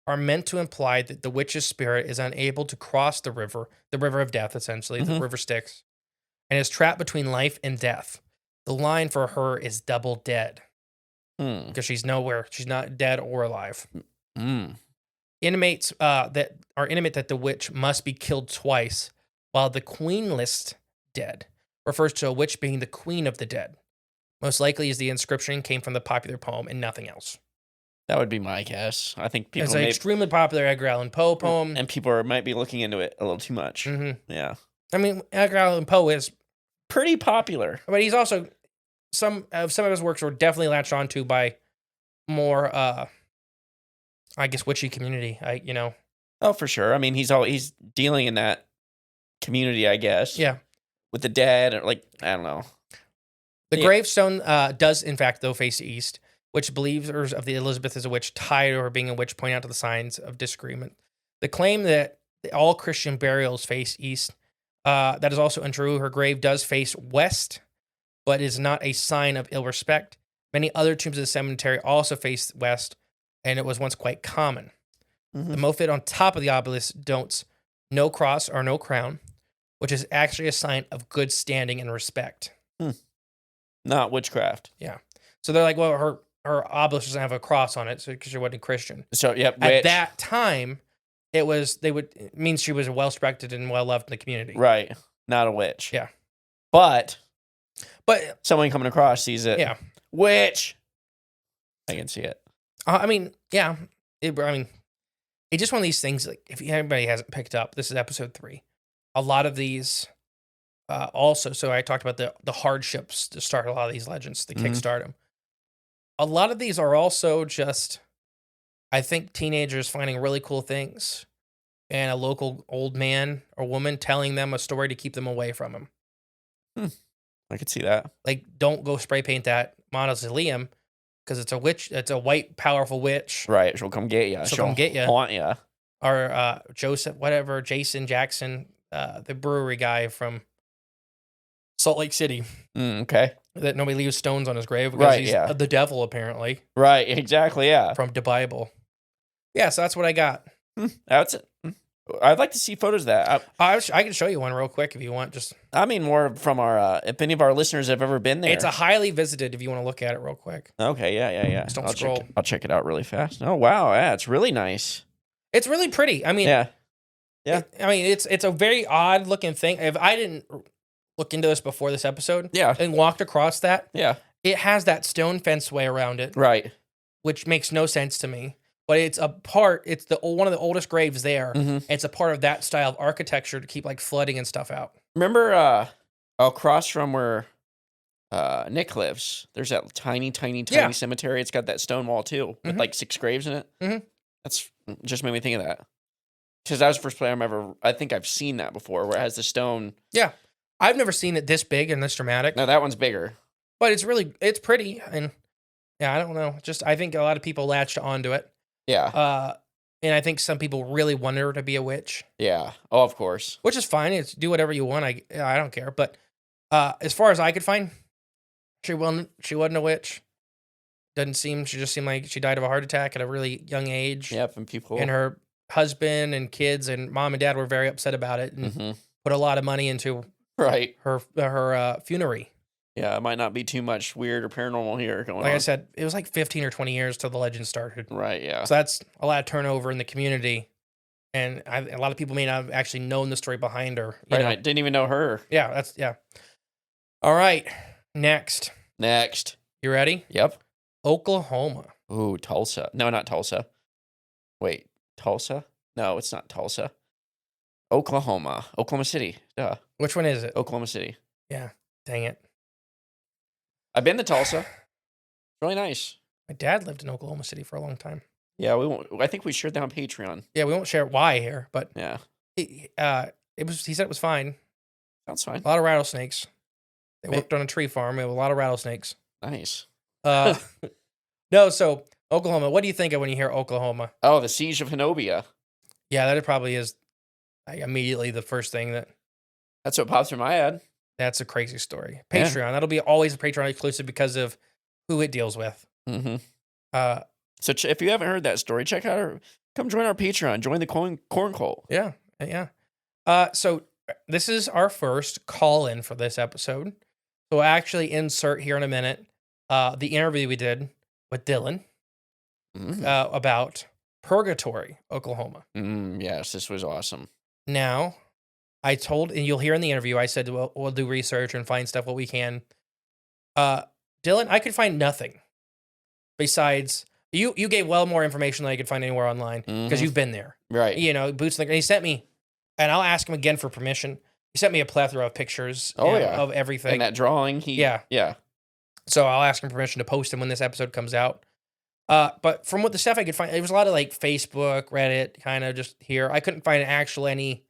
are meant to imply that the witch's spirit is unable to cross the river of death, essentially, the river Styx, and is trapped between life and death. The line for her is double dead because she's nowhere. She's not dead or alive. intimates that are intimate that the witch must be killed twice, while the queenless dead refers to a witch being the queen of the dead. Most likely, as the inscription came from the popular poem and nothing else. That would be my guess. I think people It's an extremely popular Edgar Allan Poe poem. and people might be looking into it a little too much. Yeah. I mean, Edgar Allan Poe is pretty popular, but he's also some of his works were definitely latched onto by more, I guess, witchy community. Oh, for sure. I mean, he's dealing in that community, I guess. Yeah. With the dead, or I don't know. The gravestone does, in fact, though, face east, which believers of the Elizabeth as a witch tied to her being a witch point out to the signs of disagreement. The claim that all Christian burials face east, that is also untrue. Her grave does face west, but is not a sign of ill respect. Many other tombs of the cemetery also face west, and it was once quite common. The motif on top of the obelisk denotes no cross or no crown, which is actually a sign of good standing and respect. Not witchcraft. Yeah. So they're like, well, her obelisk doesn't have a cross on it, so because she wasn't a Christian. So yeah, At that time, it means she was well respected and well loved in the community. Right. Not a witch. Yeah. But But someone coming across sees it. yeah, Witch. I can see it. I mean, yeah. It's just one of these things. Like, if anybody hasn't picked up, this is episode 3. A lot of these, also. So I talked about the hardships to start a lot of these legends, to kickstart them. A lot of these are also just, I think, teenagers finding really cool things, and a local old man or woman telling them a story to keep them away from him. I could see that. Like, don't go spray paint that mausoleum because it's a witch. It's a white, powerful witch. Right. She'll come get you. She'll come get ya. Haunt you. Or Jason Jackson, the brewery guy from Salt Lake City. Okay. That nobody leaves stones on his grave because Right, he's yeah. the devil, apparently. Right. Exactly. Yeah. From the Bible. Yeah, so that's what I got. That's it. I'd like to see photos of that. I can show you one real quick if you want. Just I mean, more from our, if any of our listeners have ever been there. It's a highly visited if you want to look at it real quick. Okay, yeah. Just don't I'll scroll. I'll check it out really fast. Oh, wow. Yeah, it's really nice. It's really pretty. I mean, Yeah. It's a very odd looking thing. If I didn't look into this before this episode, Yeah. and walked across that, Yeah. it has that stone fence way around it, Right. which makes no sense to me. But it's one of the oldest graves there. It's a part of that style of architecture to keep like flooding and stuff out. Remember across from where Nick lives, there's that tiny Yeah. cemetery. It's got that stone wall too, with like 6 graves in it. That's just made me think of that. Because that was the first place I think I've seen that before, where it has the stone. Yeah. I've never seen it this big and this dramatic. No, that one's bigger. But it's pretty. And yeah, I don't know. Just, I think a lot of people latched onto it. Yeah. And I think some people really want her to be a witch, Yeah. Oh, of course. which is fine. It's do whatever you want. I don't care. But as far as I could find, she wasn't a witch. She just seemed like she died of a heart attack at a really young age. Yep. And people. And her husband and kids and mom and dad were very upset about it and put a lot of money into Right. her funerary. Yeah. It might not be too much weird or paranormal here going on. Like I said, it was like 15 or 20 years till the legend started. Right. Yeah. So that's a lot of turnover in the community. And a lot of people may not have actually known the story behind her. You Right. know? I didn't even know her. Yeah. All right. Next. You ready? Yep. Oklahoma. Ooh, Tulsa. No, not Tulsa. Wait, Tulsa? No, it's not Tulsa. Oklahoma City. Duh. Which one is it? Oklahoma City. Yeah. Dang it. I've been to Tulsa. Really nice. My dad lived in Oklahoma City for a long time. Yeah, we won't. I think we shared that on Patreon. Yeah, we won't share why here, but Yeah, he said it was fine. sounds fine. A lot of rattlesnakes. They worked on a tree farm. We have a lot of rattlesnakes. Nice. No, so Oklahoma. What do you think of when you hear Oklahoma? Oh, the Siege of Zenobia. Yeah, that probably is like immediately the first thing That's what pops in my head. that's a crazy story. Yeah. Patreon. That'll be always a Patreon exclusive because of who it deals with. Mm-hmm. Uh, So if you haven't heard that story, check out come join our Patreon. Join the corn cult. yeah. So this is our first call-in for this episode. So we'll actually insert here in a minute the interview we did with Dylan about Purgatory, Oklahoma. Yes, this was awesome. Now, I told, and you'll hear in the interview, I said we'll do research and find stuff what we can. Dylan, I could find nothing besides you. You gave well more information than I could find anywhere online because you've been there, Right? You know, boots on the ground. He sent me, and I'll ask him again for permission. He sent me a plethora of pictures. Of everything. And that drawing, yeah. So I'll ask him permission to post them when this episode comes out. But from what the stuff I could find, it was a lot of like Facebook, Reddit, kind of just here. I couldn't find any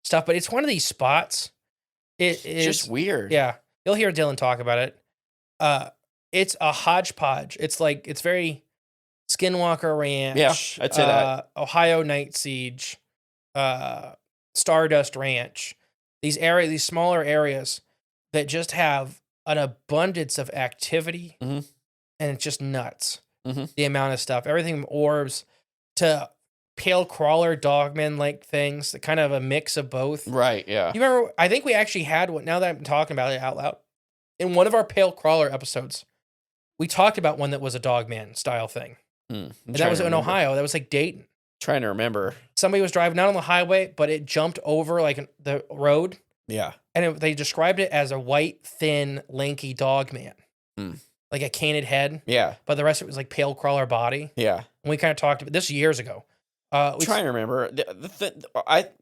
stuff, but it's one of these spots. It's just weird. Yeah. You'll hear Dylan talk about it. It's a hodgepodge. It's very Skinwalker Ranch. Yeah, I'd say that. Ohio Night Siege, Stardust Ranch. These smaller areas that just have an abundance of activity, and it's just nuts. The amount of stuff, everything from orbs to pale crawler dogmen like things, kind of a mix of both. Right, yeah. You remember, I think we actually had one, now that I'm talking about it out loud, in one of our pale crawler episodes, we talked about one that was a dogman style thing. And that was in Ohio. That was like Dayton. Trying to remember. Somebody was driving not on the highway, but it jumped over like the road. Yeah. And they described it as a white, thin, lanky dogman. Like a canid head. Yeah. But the rest of it was like pale crawler body. Yeah. And we kind of talked about this years ago. Trying to remember.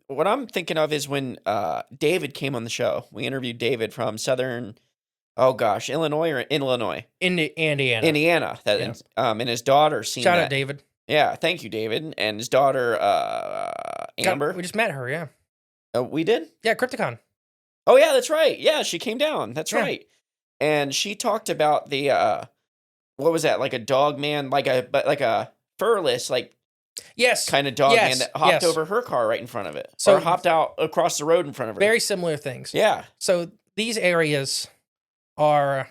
What I'm thinking of is when David came on the show. We interviewed David from Illinois or Illinois? Indiana. Indiana. And his daughter seen Shout that. out, David. Yeah, thank you, David. And his daughter, Amber. We just met her, yeah. We did? Yeah, Crypticon. Oh, yeah, that's right. Yeah, she came down. That's right. And she talked about the, what was that? Like a dog man, like a furless, kind of dog man that hopped over her car right in front of it. Or hopped out across the road in front of her. Very similar things. Yeah. So these areas are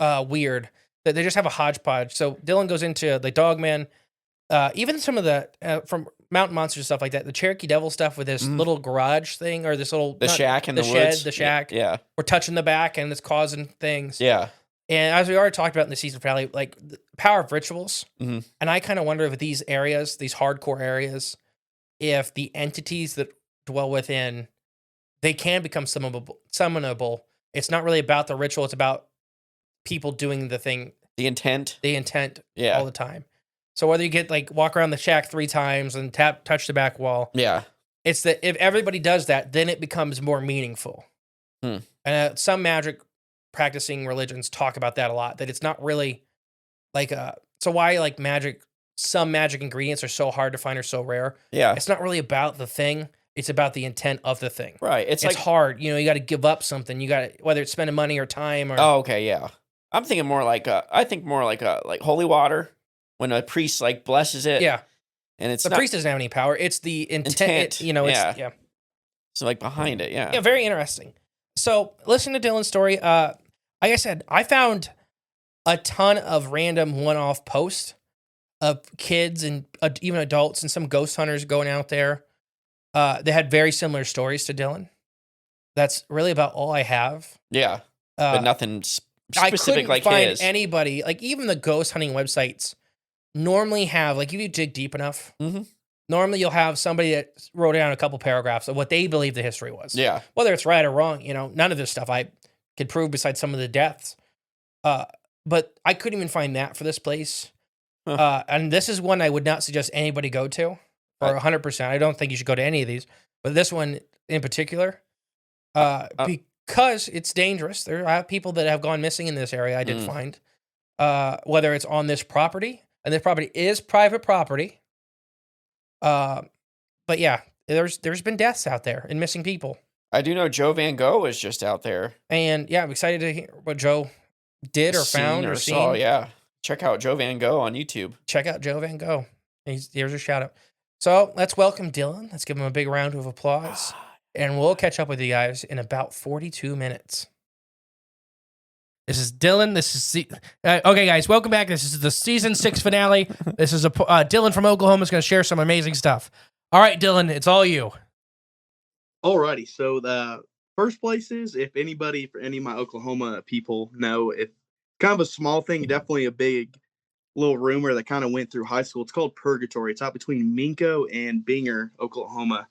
weird. That they just have a hodgepodge. So Dylan goes into the dogman, even some of the from Mountain Monsters stuff like that. The Cherokee Devil stuff with this little garage thing or this little shack in the shed, woods. The shack. Yeah. We're touching the back and it's causing things. Yeah. And as we already talked about in the season finale, like the power of rituals. And I kind of wonder if these areas, these hardcore areas, if the entities that dwell within, they can become summonable. It's not really about the ritual. It's about people doing the thing. The intent all the time. So whether you get walk around the shack 3 times and touch the back wall. Yeah. It's that if everybody does that, then it becomes more meaningful. And some magic practicing religions talk about that a lot, that it's not really so why some magic ingredients are so hard to find or so rare. Yeah. It's not really about the thing. It's about the intent of the thing. Right. It's hard. You got to give up something. You got whether it's spending money or time or. Oh, okay. Yeah. I'm thinking more like holy water when a priest blesses it. Yeah. And it's the priest doesn't have any power. It's the intent. Yeah. So behind it. Yeah. Yeah. Very interesting. So listen to Dylan's story. Like I said, I found a ton of random one-off posts of kids and even adults and some ghost hunters going out there. They had very similar stories to Dylan. That's really about all I have. Yeah. But nothing specific I couldn't find his. Anybody, even the ghost hunting websites normally have, if you dig deep enough, normally you'll have somebody that wrote down a couple paragraphs of what they believe the history was. Yeah. Whether it's right or wrong, none of this stuff I could prove besides some of the deaths. But I couldn't even find that for this place. And this is one I would not suggest anybody go to for 100%. I don't think you should go to any of these, but this one in particular, because it's dangerous. There are people that have gone missing in this area. I did find, whether it's on this property, and this property is private property. But yeah, there's been deaths out there and missing people. I do know Joe Van Gogh is just out there. And yeah, I'm excited to hear what Joe did or found or seen. Saw, yeah. Check out Joe Van Gogh on YouTube. Check out Joe Van Gogh. Here's a shout out. So let's welcome Dylan. Let's give him a big round of applause. And we'll catch up with you guys in about 42 minutes. This is Dylan. This is okay, guys. Welcome back. This is the season 6 finale. This is Dylan from Oklahoma is going to share some amazing stuff. All right, Dylan, it's all you. Alrighty. So the first place is, if any of my Oklahoma people know, it's kind of a small thing, definitely a big little rumor that kind of went through high school. It's called Purgatory. It's out between Minko and Binger, Oklahoma.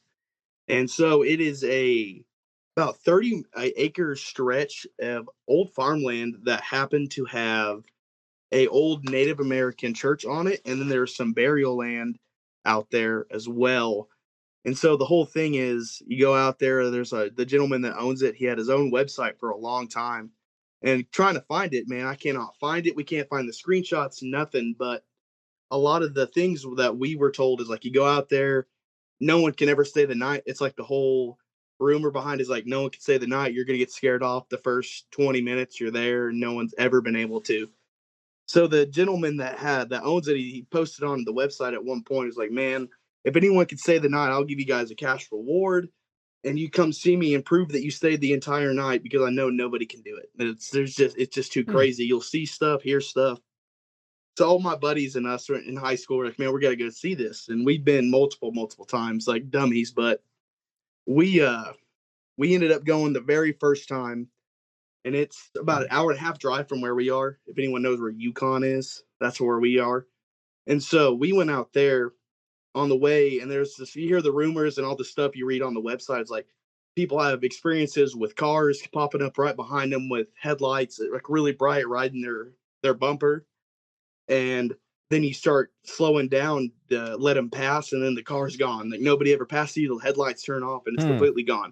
And so it is a about 30 acre stretch of old farmland that happened to have a old Native American church on it, and then there's some burial land out there as well. And so the whole thing is, you go out there. There's the gentleman that owns it. He had his own website for a long time, and trying to find it, man, I cannot find it. We can't find the screenshots, nothing. But a lot of the things that we were told is like, you go out there, no one can ever stay the night. It's like the whole rumor behind is like, no one can stay the night. You're gonna get scared off the first 20 minutes you're there. No one's ever been able to. So the gentleman that owns it, he posted on the website at one point. He's like, "Man, if anyone could stay the night, I'll give you guys a cash reward, and you come see me and prove that you stayed the entire night because I know nobody can do it. It's just too Hmm. crazy. You'll see stuff, hear stuff." So all my buddies and us in high school were like, "Man, we got to go see this," and we've been multiple times like dummies, but we uh we ended up going the very first time, and it's about an hour and a half drive from where we are. If anyone knows where Yukon is, that's where we are. And so we went out there on the way, and there's this, you hear the rumors and all the stuff you read on the websites, like people have experiences with cars popping up right behind them with headlights like really bright right in their bumper. And then you start slowing down to let them pass, and then the car's gone. Like nobody ever passed you, the headlights turn off and it's Hmm. completely gone.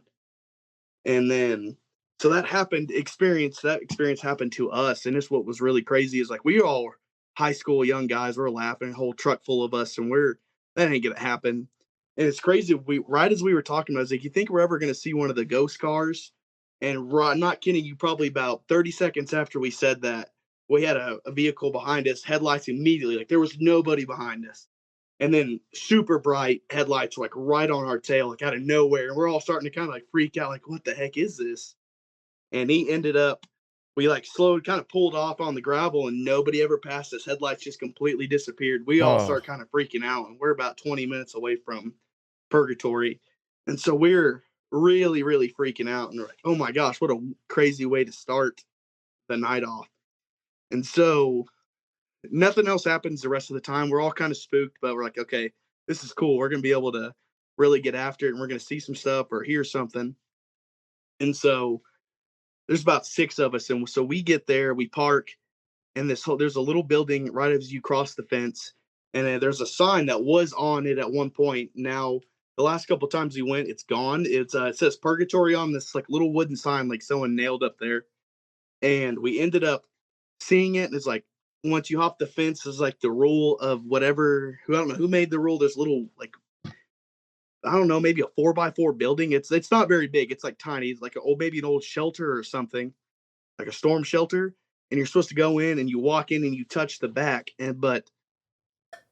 And then so that experience happened to us. And it's what was really crazy is like we all high school young guys, we're laughing, a whole truck full of us, and we're that ain't gonna happen. And it's crazy. We right as we were talking, I was like, you think we're ever gonna see one of the ghost cars? And not kidding you, probably about 30 seconds after we said that, we had a vehicle behind us, headlights immediately, like there was nobody behind us. And then super bright headlights like right on our tail, like out of nowhere. And we're all starting to kind of like freak out, like, what the heck is this? And he ended up, we like slowed, kind of pulled off on the gravel, and nobody ever passed us. Headlights just completely disappeared. We all Oh. start kind of freaking out, and we're about 20 minutes away from Purgatory. And so we're really, really freaking out. And we're like, oh my gosh, what a crazy way to start the night off. And so nothing else happens the rest of the time. We're all kind of spooked, but we're like, okay, this is cool. We're going to be able to really get after it, and we're going to see some stuff or hear something. And so there's about six of us. And so we get there, we park, and there's a little building right as you cross the fence. And then there's a sign that was on it at one point. Now, the last couple times we went, it's gone. It says Purgatory on this like little wooden sign, like someone nailed up there. And we ended up seeing it, and it's like once you hop the fence is like the rule of whatever, who I don't know who made the rule. There's little like, I don't know, maybe a 4x4 building. It's not very big. It's like tiny. It's like maybe an old shelter or something, like a storm shelter. And you're supposed to go in and you walk in and you touch the back. And but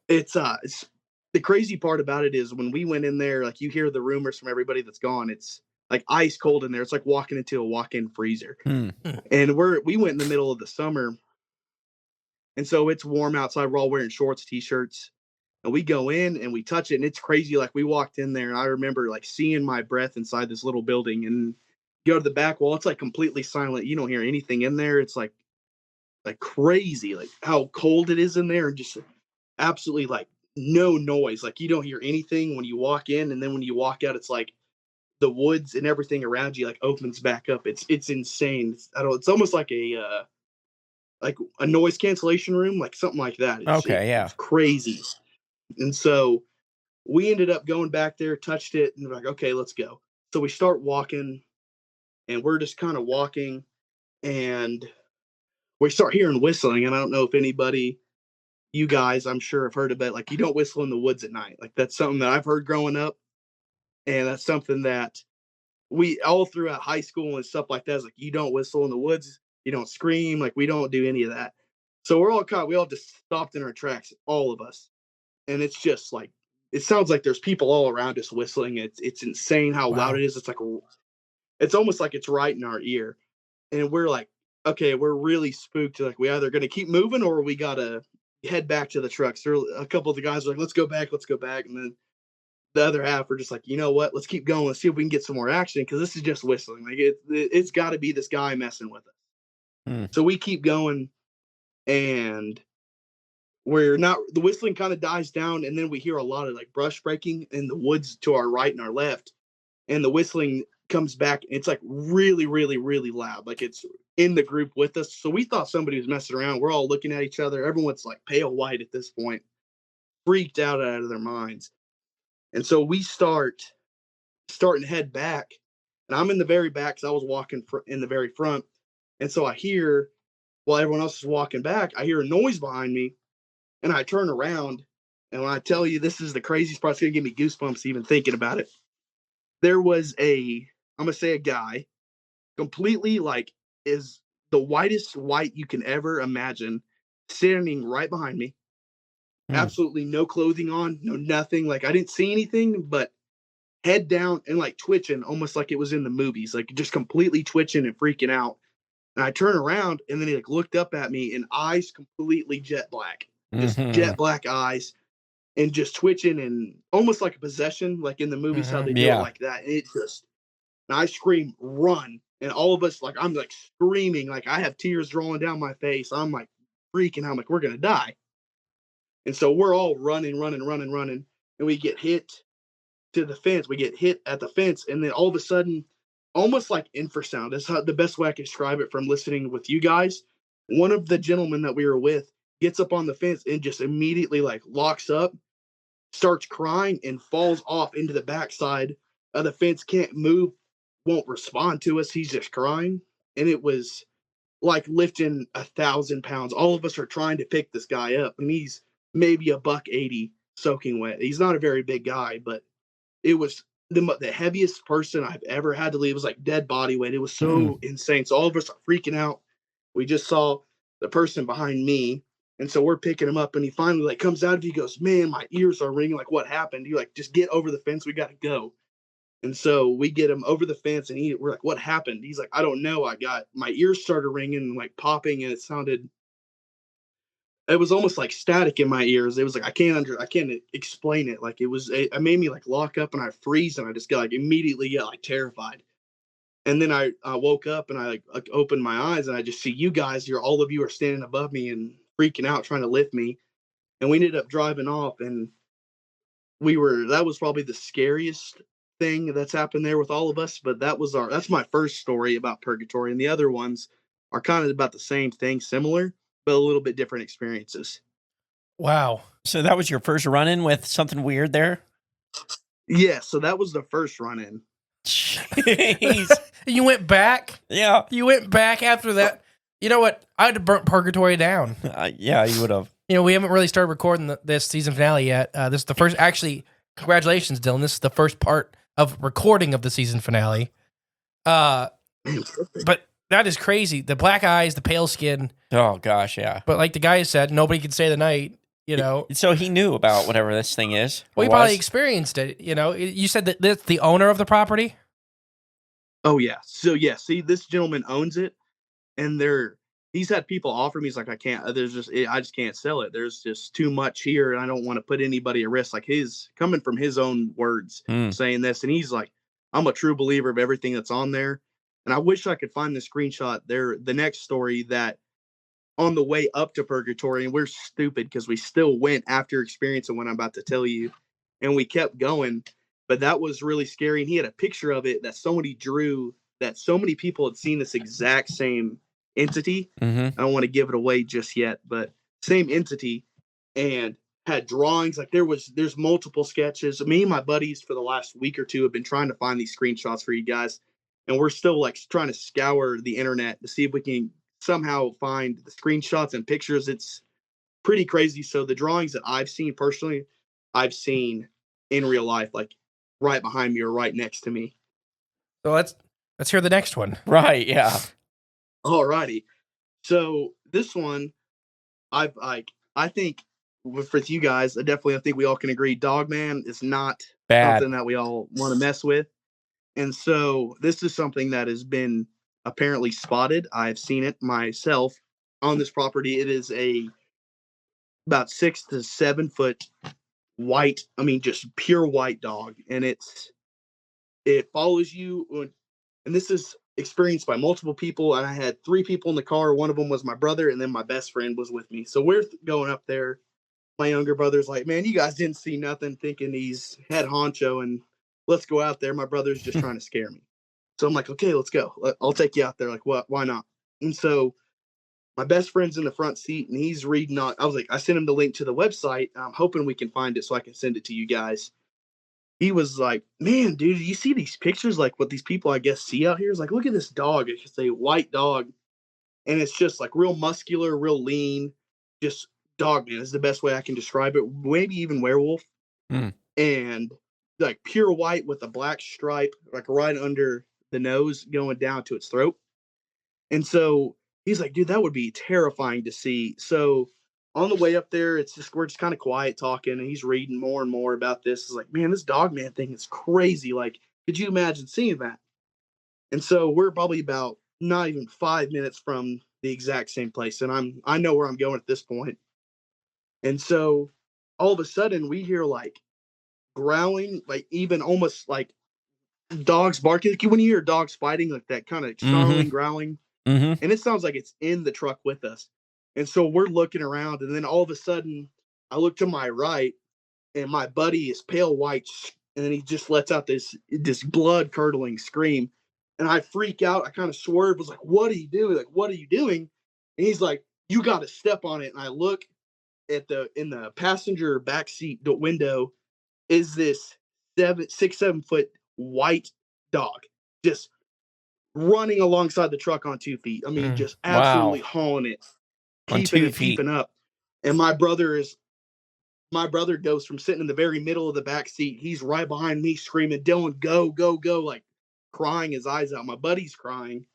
it's the crazy part about it is when we went in there, like you hear the rumors from everybody that's gone. It's like ice cold in there. It's like walking into a walk-in freezer. Hmm. And we went in the middle of the summer, and so it's warm outside. We're all wearing shorts, t-shirts, and we go in and we touch it, and it's crazy. Like we walked in there, and I remember like seeing my breath inside this little building, and go to the back wall. It's like completely silent. You don't hear anything in there. It's like crazy, like how cold it is in there, and just absolutely like no noise. Like you don't hear anything when you walk in, and then when you walk out, it's like the woods and everything around you like opens back up. It's insane. It's almost like a noise cancellation room, like something like that. Okay, yeah. It's crazy. And so we ended up going back there, touched it, and we're like, okay, let's go. So we start walking, and we're just kind of walking, and we start hearing whistling. And I don't know if anybody, you guys, I'm sure have heard of it. Like you don't whistle in the woods at night. Like that's something that I've heard growing up, and that's something that we all throughout high school and stuff like that is like, you don't whistle in the woods, you don't scream, like we don't do any of that. So we all just stopped in our tracks, all of us. And it's just like, it sounds like there's people all around us whistling. It's insane how loud Wow. it is. It's almost like it's right in our ear. And we're like, okay, we're really spooked. Like we either gonna keep moving or we gotta head back to the trucks. A couple of the guys are like, let's go back. And then the other half are just like, you know what? Let's keep going. Let's see if we can get some more action because this is just whistling. Like it's got to be this guy messing with us. Hmm. So we keep going, and We're not the whistling kind of dies down, and then we hear a lot of like brush breaking in the woods to our right and our left, and the whistling comes back. It's like really, really, really loud. Like it's in the group with us. So we thought somebody was messing around. We're all looking at each other. Everyone's like pale white at this point, freaked out of their minds. And so we starting to head back, and I'm in the very back because I was walking in the very front. And so I hear, while everyone else is walking back, I hear a noise behind me, and I turn around. And when I tell you this is the craziest part, it's gonna give me goosebumps even thinking about it. There was I'm gonna say a guy, completely like is the whitest white you can ever imagine, standing right behind me. Absolutely no clothing on, no nothing. Like I didn't see anything, but head down and like twitching, almost like it was in the movies, like just completely twitching and freaking out. And I turn around, and then he like looked up at me, and eyes completely jet black, just jet black eyes, and just twitching and almost like a possession, like in the movies how they do it like that. And it just, and I scream, run. And all of us, like, I'm like screaming, like I have tears rolling down my face. I'm like freaking out, I'm like, we're gonna die. And so we're all running. And we get hit to the fence. We get hit at the fence. And then all of a sudden, almost like infrasound, that's how the best way I can describe it from listening with you guys. One of the gentlemen that we were with gets up on the fence and just immediately like locks up, starts crying, and falls off into the backside of the fence, can't move, won't respond to us. He's just crying. And it was like lifting 1,000 pounds. All of us are trying to pick this guy up, and he's maybe $180 soaking wet. He's not a very big guy, but it was the heaviest person I've ever had to leave. It was like dead body weight. It was so insane. So all of us are freaking out. We just saw the person behind me, and so we're picking him up, and he finally like comes out of it. He goes, "Man, my ears are ringing. Like, what happened?" He like, "Just get over the fence. We got to go." And so we get him over the fence, and we're like, "What happened?" He's like, "I don't know. I got my ears started ringing and like popping, and it was almost like static in my ears. It was like I can't explain it. Like it made me like lock up and I freeze, and I just got like immediately got like terrified. And then I woke up, and I like opened my eyes, and I just see you guys. All of you are standing above me and freaking out, trying to lift me. And we ended up driving off, and that was probably the scariest thing that's happened there with all of us. But that's my first story about purgatory, and the other ones are kind of about the same thing, similar, but a little bit different experiences. Wow. So that was your first run-in with something weird there? Yeah, so that was the first run-in. Jeez. You went back? Yeah. You went back after that? You know what? I had to burn Purgatory down. Yeah, you would have. You know, we haven't really started recording this season finale yet. This is the first, actually, congratulations, Dylan. This is the first part of recording of the season finale. But that is crazy. The black eyes, the pale skin. Oh, gosh, yeah. But like the guy said, nobody could stay the night, you know. So he knew about whatever this thing is? Well, he probably experienced it, you know. You said that that's the owner of the property? Oh, yeah. So, yeah, see, this gentleman owns it, and he's had people offer me. He's like, I just can't sell it. There's just too much here, and I don't want to put anybody at risk. Like coming from his own words, saying this, and he's like, I'm a true believer of everything that's on there. And I wish I could find the screenshot there. The next story that on the way up to Purgatory, and we're stupid because we still went after experiencing what I'm about to tell you, and we kept going. But that was really scary. And he had a picture of it that somebody drew, that so many people had seen this exact same entity. I don't want to give it away just yet, but same entity, and had drawings. Like there's multiple sketches. Me and my buddies for the last week or two have been trying to find these screenshots for you guys, and we're still like trying to scour the internet to see if we can somehow find the screenshots and pictures. It's pretty crazy. So the drawings that I've seen personally, I've seen in real life, like right behind me or right next to me. So let's hear the next one. Right, yeah. Alrighty. So this one, I think with you guys, I think we all can agree, Dogman is not bad. Something that we all want to mess with. And so this is something that has been apparently spotted. I've seen it myself on this property. It is about 6 to 7 foot white. I mean, just pure white dog. And it follows you. And this is experienced by multiple people. And I had 3 people in the car. One of them was my brother. And then my best friend was with me. So we're going up there. my younger brother's like, man, you guys didn't see nothing, thinking he's head honcho, and let's go out there. My brother's just trying to scare me. So I'm like, okay, let's go. I'll take you out there. Like, what? Why not? And so my best friend's in the front seat, and he's reading on. I was like, I sent him the link to the website. I'm hoping we can find it so I can send it to you guys. He was like, man, dude, you see these pictures? Like what these people, I guess, see out here? Is like, look at this dog. It's just a white dog, and it's just like real muscular, real lean, just dog, man. Is the best way I can describe it. Maybe even werewolf. Mm. And like pure white with a black stripe, like right under the nose going down to its throat. And so he's like, dude, that would be terrifying to see. So on the way up there, we're just kind of quiet talking, and he's reading more and more about this. It's like, man, this dog man thing is crazy. Like, could you imagine seeing that? And so we're probably about not even 5 minutes from the exact same place. And I know where I'm going at this point. And so all of a sudden we hear like growling, like even almost like dogs barking. Like when you hear dogs fighting, like that kind of snarling, growling, Mm-hmm. and it sounds like it's in the truck with us. And so we're looking around, and then all of a sudden, I look to my right, and my buddy is pale white, and then he just lets out this blood curdling scream, and I freak out. I kind of swerve. Was like, "What are you doing? Like, what are you doing?" And he's like, "You got to step on it." And I look at in the passenger backseat window is this 7 foot white dog just running alongside the truck on 2 feet. I mean, just absolutely hauling it, On keeping 2 it, feet. keeping up. And my brother goes from sitting in the very middle of the back seat. He's right behind me screaming, Dylan, go, go, go, like crying his eyes out. My buddy's crying.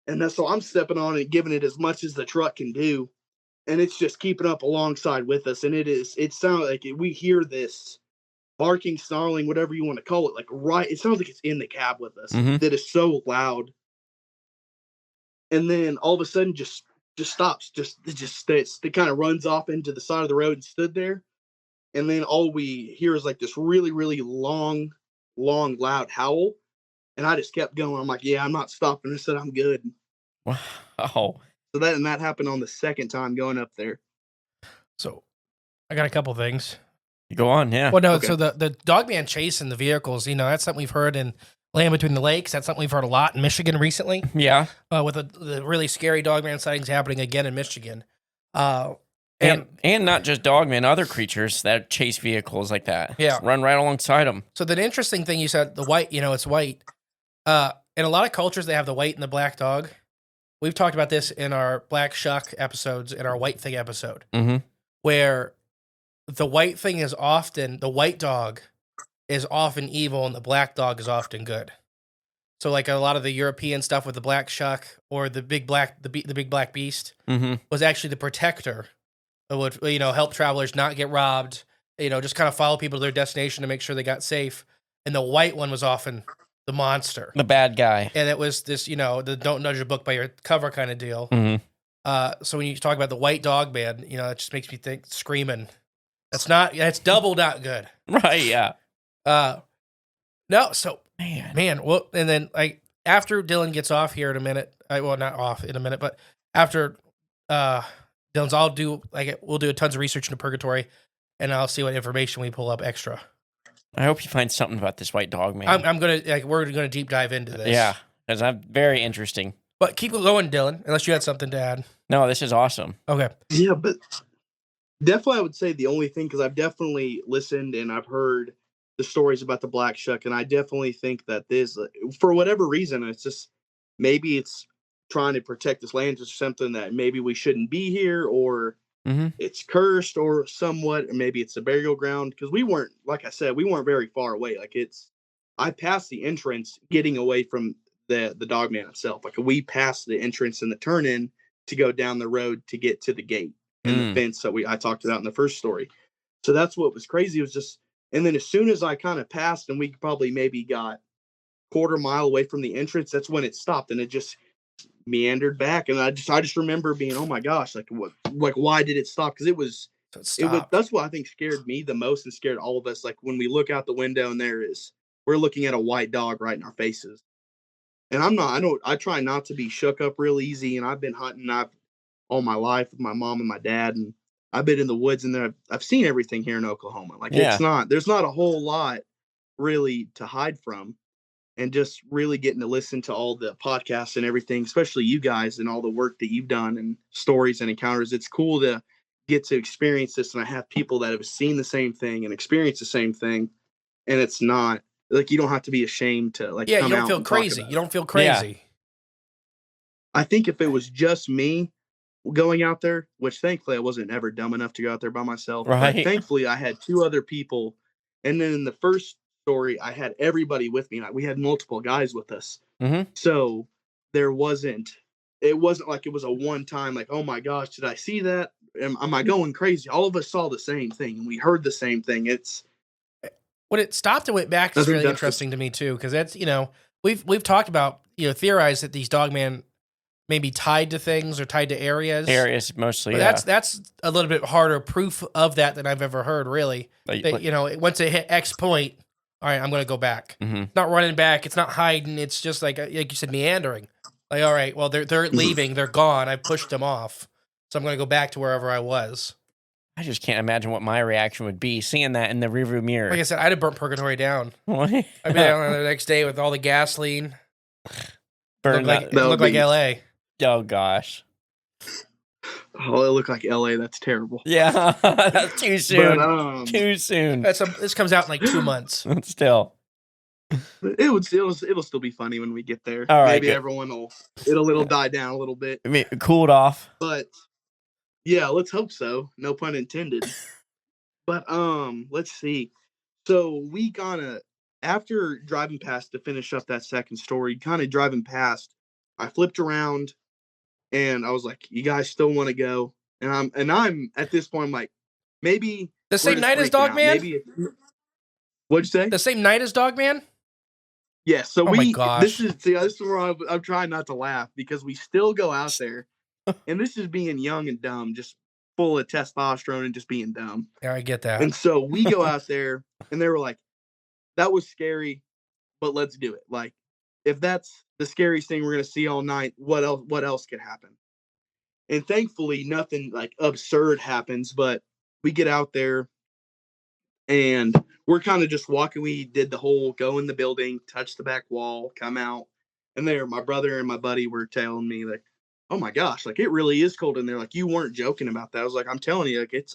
And that's so I'm stepping on it, giving it as much as the truck can do. And it's just keeping up alongside with us. And it sounds like we hear this barking, snarling, whatever you want to call it, like right. It sounds like it's in the cab with us. Mhm. That is so loud. And then all of a sudden, just stops. It just stays. It kind of runs off into the side of the road and stood there. And then all we hear is like this really, really long, loud howl. And I just kept going. I'm like, yeah, I'm not stopping. I said, I'm good. Wow. So that happened on the second time going up there. So I got a couple things. Go on, yeah. Well, no, Okay. so the dogman chasing the vehicles, that's something we've heard in Land Between the Lakes. That's something we've heard a lot in Michigan recently, Yeah. with the really scary dogman sightings happening again in Michigan. And not just dogmen, other creatures that chase vehicles like that. Yeah. Just run right alongside them. So the interesting thing you said, the white, it's white. In a lot of cultures, they have the white and the black dog. We've talked about this in our Black Shuck episodes, in our White Thing episode, Mm-hmm. where the white dog is often evil and the black dog is often good. So like a lot of the European stuff with the black shuck or the big black beast Mm-hmm. was actually the protector that would help travelers not get robbed, just kind of follow people to their destination to make sure they got safe. And the white one was often the monster. The bad guy. And it was this, the don't nudge a book by your cover kind of deal. Mm-hmm. So when you talk about the white dog man, it just makes me think screaming. That's double not good. Right, yeah. No, so Man. well, and then like after Dylan gets off here in a minute, not off in a minute, but after Dylan's, we'll do tons of research into purgatory, and I'll see what information we pull up extra. I hope you find something about this white dog, man. I'm gonna we're gonna deep dive into this. Yeah, because I'm very interesting. But keep going, Dylan, unless you had something to add. No, this is awesome. Okay. Yeah, but definitely I would say the only thing, because I've definitely listened and I've heard the stories about the black shuck, and I definitely think that this, for whatever reason, it's just maybe it's trying to protect this land or something, that maybe we shouldn't be here, or Mm-hmm. it's cursed or somewhat, or maybe it's a burial ground, because we weren't, like I said, we weren't very far away. Like I passed the entrance getting away from the dogman itself. Like we passed the entrance and the turn in to go down the road to get to the gate and the fence that I talked about in the first story. So that's what was crazy. It was just, and then as soon as I kind of passed and we probably maybe got quarter mile away from the entrance, that's when it stopped, and it just meandered back. And I just remember being, oh my gosh, like what, like why did it stop? Because it was that's what I think scared me the most and scared all of us. Like when we look out the window and we're looking at a white dog right in our faces. And I try not to be shook up real easy, and I've been hunting all my life with my mom and my dad, and I've been in the woods and I've seen everything here in Oklahoma. Like Yeah. there's not a whole lot really to hide from. And just really getting to listen to all the podcasts and everything, especially you guys and all the work that you've done and stories and encounters. It's cool to get to experience this. And I have people that have seen the same thing and experienced the same thing. And it's not like, you don't have to be ashamed to like Yeah, come you don't out feel and talk crazy. about You it. don't feel crazy. I think if it was just me going out there, which thankfully I wasn't ever dumb enough to go out there by myself, Right. but thankfully I had 2 other people. And then in the first story, I had everybody with me. We had multiple guys with us. Mm-hmm. So it wasn't like it was a one time, like, oh my gosh, did I see that? Am I going crazy? All of us saw the same thing and we heard the same thing. When it stopped and went back, I it's think really that's interesting to me too, because that's, we've talked about, theorized that these dogman may be tied to things or tied to areas. Areas mostly, But yeah. that's a little bit harder proof of that than I've ever heard, really. Like- That, once it hit X point, all right, I'm going to go back. Mhm. It's not running back. It's not hiding. It's just like you said, meandering. Like, all right, well, they're leaving. They're gone. I pushed them off. So I'm going to go back to wherever I was. I just can't imagine what my reaction would be seeing that in the rearview mirror. Like I said, I'd have burnt Purgatory down. What? I'd be there the next day with all the gasoline. Burn Look that. like LA. Oh gosh. Oh, it looked like LA. That's terrible. Yeah, that's too soon. But Too soon. This comes out in like 2 months. Still. it'll still be funny when we get there. All right, Maybe good. everyone it'll die down a little bit. I mean, cooled off. But yeah, let's hope so. No pun intended. But let's see. So we after driving past to finish up that second story, kind of driving past, I flipped around and I was like, "You guys still want to go?" And I'm at this point, I'm like, maybe The we're same just night as freaking out. Dogman? Maybe what'd you say? The same night as Dogman? Yeah, so Oh my gosh. this is where I'm trying not to laugh because we still go out there, and this is being young and dumb, just full of testosterone and just being dumb. Yeah, I get that. And so we go out there, and they were like, "That was scary, but let's do it." Like, if that's the scariest thing we're gonna see all night, what else could happen? And thankfully, nothing like absurd happens. But we get out there, and we're kind of just walking. We did the whole go in the building, touch the back wall, come out. And there, my brother and my buddy were telling me, like, oh my gosh, like, it really is cold in there. Like, you weren't joking about that. I was like, I'm telling you, like,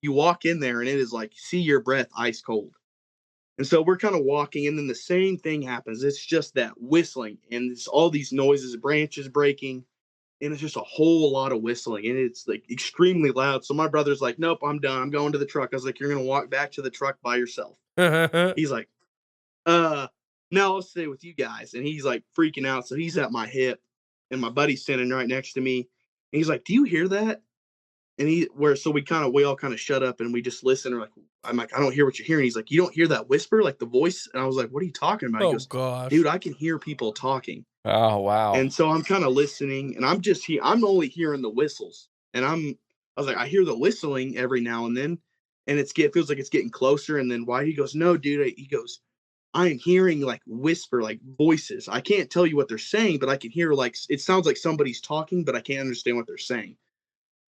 you walk in there and it is like, see your breath ice cold. And so we're kind of walking, and then the same thing happens. It's just that whistling, and it's all these noises, branches breaking, and it's just a whole lot of whistling, and it's like extremely loud. So my brother's like, nope, I'm done. I'm going to the truck. I was like, you're going to walk back to the truck by yourself. He's like, no, I'll stay with you guys. And he's like freaking out. So he's at my hip, and my buddy's standing right next to me. And he's like, do you hear that? And we all kind of shut up and we just listen. I'm like, I don't hear what you're hearing. He's like, you don't hear that whisper, like the voice? And I was like, what are you talking about? He Oh goes, gosh. dude, I can hear people talking. Oh wow. And so I'm kind of listening, and I'm only hearing the whistles. And I was like, I hear the whistling every now and then, and it feels like it's getting closer. And then he goes, no, dude, he goes, I am hearing like whisper, like voices. I can't tell you what they're saying, but I can hear like, it sounds like somebody's talking, but I can't understand what they're saying.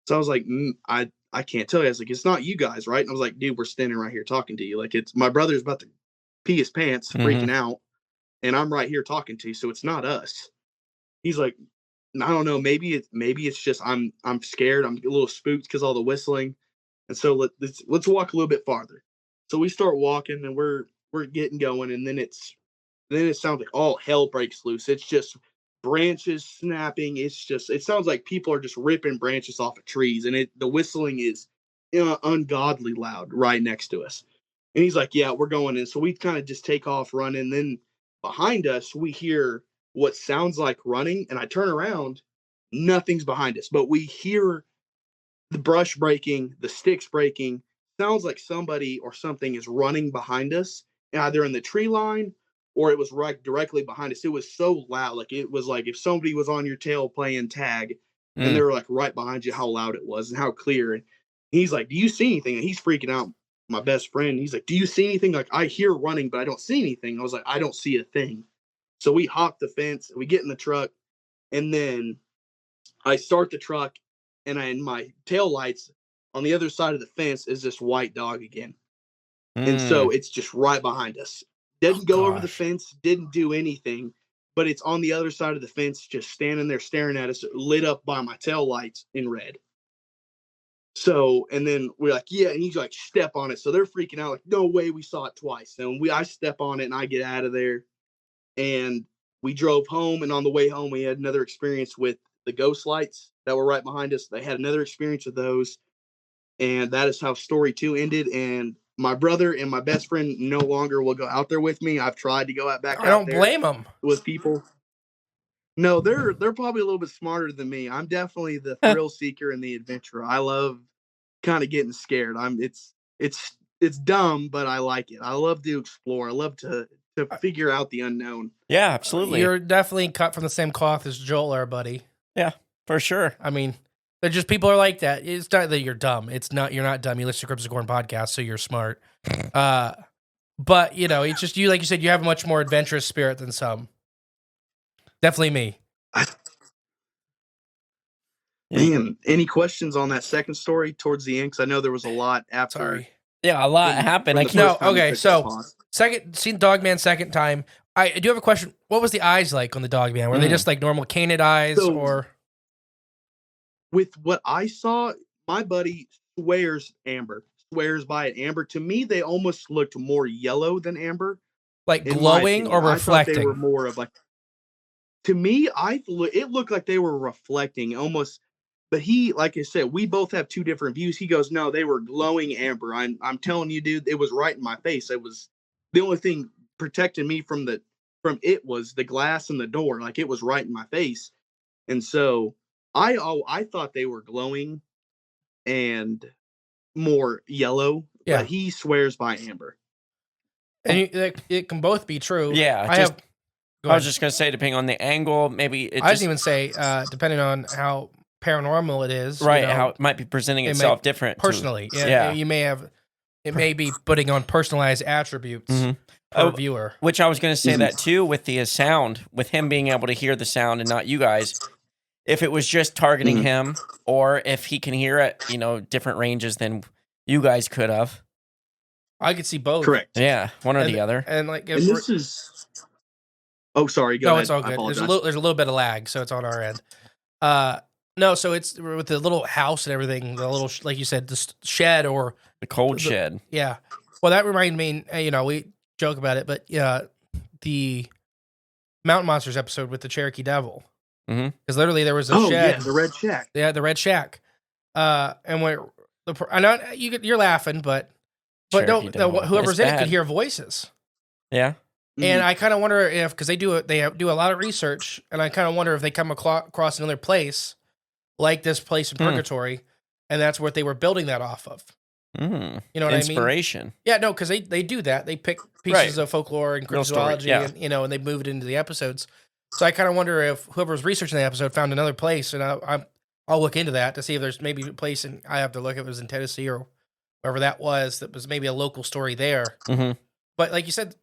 So I was like, I can't tell you. I was like, it's not you guys, right? And I was like, dude, we're standing right here talking to you. Like, it's my brother's about to pee his pants, freaking out, and I'm right here talking to you. So it's not us. He's like, I don't know. Maybe it's just I'm scared. I'm a little spooked because all the whistling. And so let's walk a little bit farther. So we start walking, and we're getting going, and then it sounds like all hell breaks loose. It's just branches snapping. It sounds like people are just ripping branches off of trees, and the whistling is ungodly loud right next to us. And he's like, yeah, we're going in. So we kind of just take off running. Then behind us, we hear what sounds like running, and I turn around, nothing's behind us, but we hear the brush breaking, the sticks breaking. Sounds like somebody or something is running behind us, either in the tree line or it was right directly behind us. It was so loud. Like, it was like if somebody was on your tail playing tag and they were like right behind you, how loud it was and how clear. And he's like, do you see anything? And he's freaking out. My best friend, he's like, do you see anything? Like, I hear running, but I don't see anything. I was like, I don't see a thing. So we hop the fence, we get in the truck, and then I start the truck, and my tail lights, on the other side of the fence is this white dog again. And Mm. so it's just right behind us. Didn't go over the fence, didn't do anything, but it's on the other side of the fence, just standing there staring at us, lit up by my tail lights in red. So, and then we're like, yeah, and he's like, step on it. So they're freaking out, like, no way, we saw it twice. And I step on it and I get out of there. And we drove home. And on the way home, we had another experience with the ghost lights that were right behind us. They had another experience with those. And that is how story 2 ended. And my brother and my best friend no longer will go out there with me. I've tried to go back I out don't there blame them. with people. No, they're probably a little bit smarter than me. I'm definitely the thrill seeker and the adventurer. I love kind of getting scared. It's dumb, but I like it. I love to explore. I love to figure out the unknown. Yeah, absolutely. You're definitely cut from the same cloth as Joel, our buddy. Yeah, for sure. I mean, they're just people are like that. It's not that you're dumb. It's not you're not dumb. You listen to Cryptids podcast, so you're smart. But you know, it's just you. Like you said, you have a much more adventurous spirit than some. Definitely me. Man, any questions on that second story towards the end? Because I know there was a lot after. Sorry. Yeah, a lot happened. I the can't. first time we okay, took so- this pod. Seen Dogman second time. I do have a question. What was the eyes like on the Dogman? Were they just like normal canid eyes, So- or With what I saw, my buddy swears by it amber. To me, they almost looked more yellow than amber. like in my glowing opinion. or I thought reflecting? they were more of like. To me, it looked like they were reflecting almost. But he, like I said, we both have two different views. He goes, no, they were glowing amber. I'm telling you, dude, it was right in my face. It was the only thing protecting me from it was the glass and the door. Like it was right in my face. And so I thought they were glowing and more yellow. Yeah. But he swears by amber. And it can both be true. Yeah, I just- have. I was just gonna say, depending on the angle, maybe it I just didn't even say depending on how paranormal it is, right you know, how it might be presenting it may- itself different to- personally. yeah. You may have. It may be putting on personalized attributes Mhm. per Oh, viewer. Which I was going to say Mhm. that too with the sound, with him being able to hear the sound and not you guys. If it was just targeting Mhm. him, or if he can hear at different ranges than you guys could have. I could see both. Correct. Yeah, one or And- the other. And like, And this is. Oh, sorry. Go no, ahead. it's all I good. apologize. There's a little bit of lag, so it's on our end. No, so it's with the little house and everything, the little like you said, the shed or The cold the- shed. yeah. Well, that reminded me. We joke about it, but the Mountain Monsters episode with the Cherokee Devil, Mhm. because literally there was a Oh, shed. yeah, the red shack. Yeah, the Red Shack. And when I know you're laughing, but Cherokee no, Devil. whoever's It's in it could bad. hear voices. Yeah. And I kind of wonder if, because they do a lot of research, and I kind of wonder if they come across another place like this place in Purgatory, and that's what they were building that off of. Mm. You know what I mean? Inspiration. Yeah, no, because they do that. They pick pieces Right. of folklore and Real story, cryptozoology, yeah. and they move it into the episodes. So I kind of wonder if whoever was researching the episode found another place, and I'll look into that to see if there's maybe a place, and I have to look if it was in Tennessee or wherever that was maybe a local story there. Mhm. But like you said,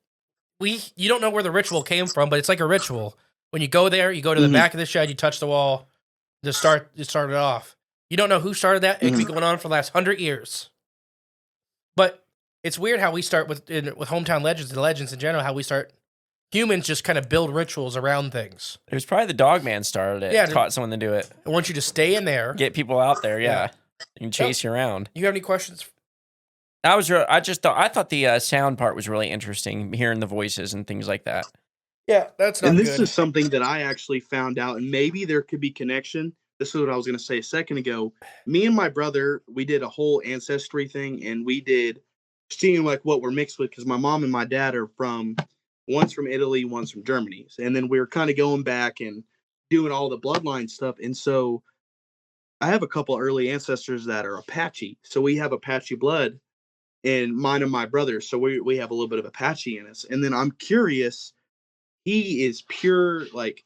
you don't know where the ritual came from, but it's like a ritual. When you go there, you go to the Mhm. back of the shed, you touch the wall, to start it off. You don't know who started that. It could be going on for the last 100 years. But it's weird how we start with hometown legends and legends in general, how we start humans just kind of build rituals around things. It was probably the dog man started it. Yeah, Taught someone to do it. I want you to stay in there. Get people out there. Yeah. Yeah. You can chase you around. You have any questions? I thought the sound part was really interesting, hearing the voices and things like that. Yeah, that's not And this good. is something that I actually found out, and maybe there could be connection. This is what I was going to say a second ago. Me and my brother, we did a whole ancestry thing, and we did seeing like what we're mixed with, because my mom and my dad are one's from Italy, one's from Germany. And then we were kind of going back and doing all the bloodline stuff. And so I have a couple early ancestors that are Apache. So we have Apache blood in mine and my brother. So we have a little bit of Apache in us. And then I'm curious, he is pure, like,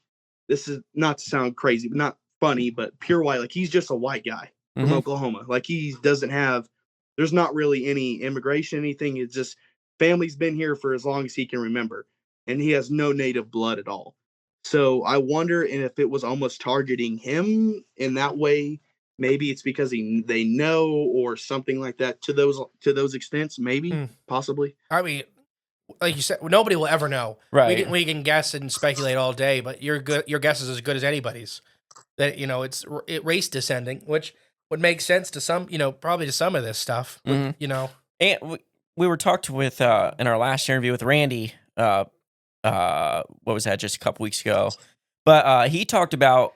this is not to sound crazy, but not funny, but pure white. Like, he's just a white guy from Mhm. Oklahoma. Like, he doesn't have, there's not really any immigration, anything. It's just family's been here for as long as he can remember. And he has no native blood at all. So I wonder if it was almost targeting him in that way, maybe it's because they know or something like that to those extents. Maybe, possibly. I mean, like you said, nobody will ever know. Right. We can guess and speculate all day, but your guess is as good as anybody's. That it's race descending, which would make sense to some, probably to some of this stuff. But, And we were talked with in our last interview with Randy. What was that? Just a couple weeks ago, but he talked about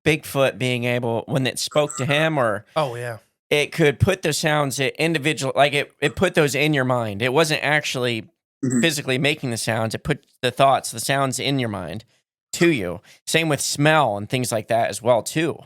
Bigfoot being able, when it spoke to him, or oh yeah, it could put the sounds at individual, like it put those in your mind. It wasn't actually physically making the sounds. It put the thoughts, the sounds in your mind to you. Same with smell and things like that as well too.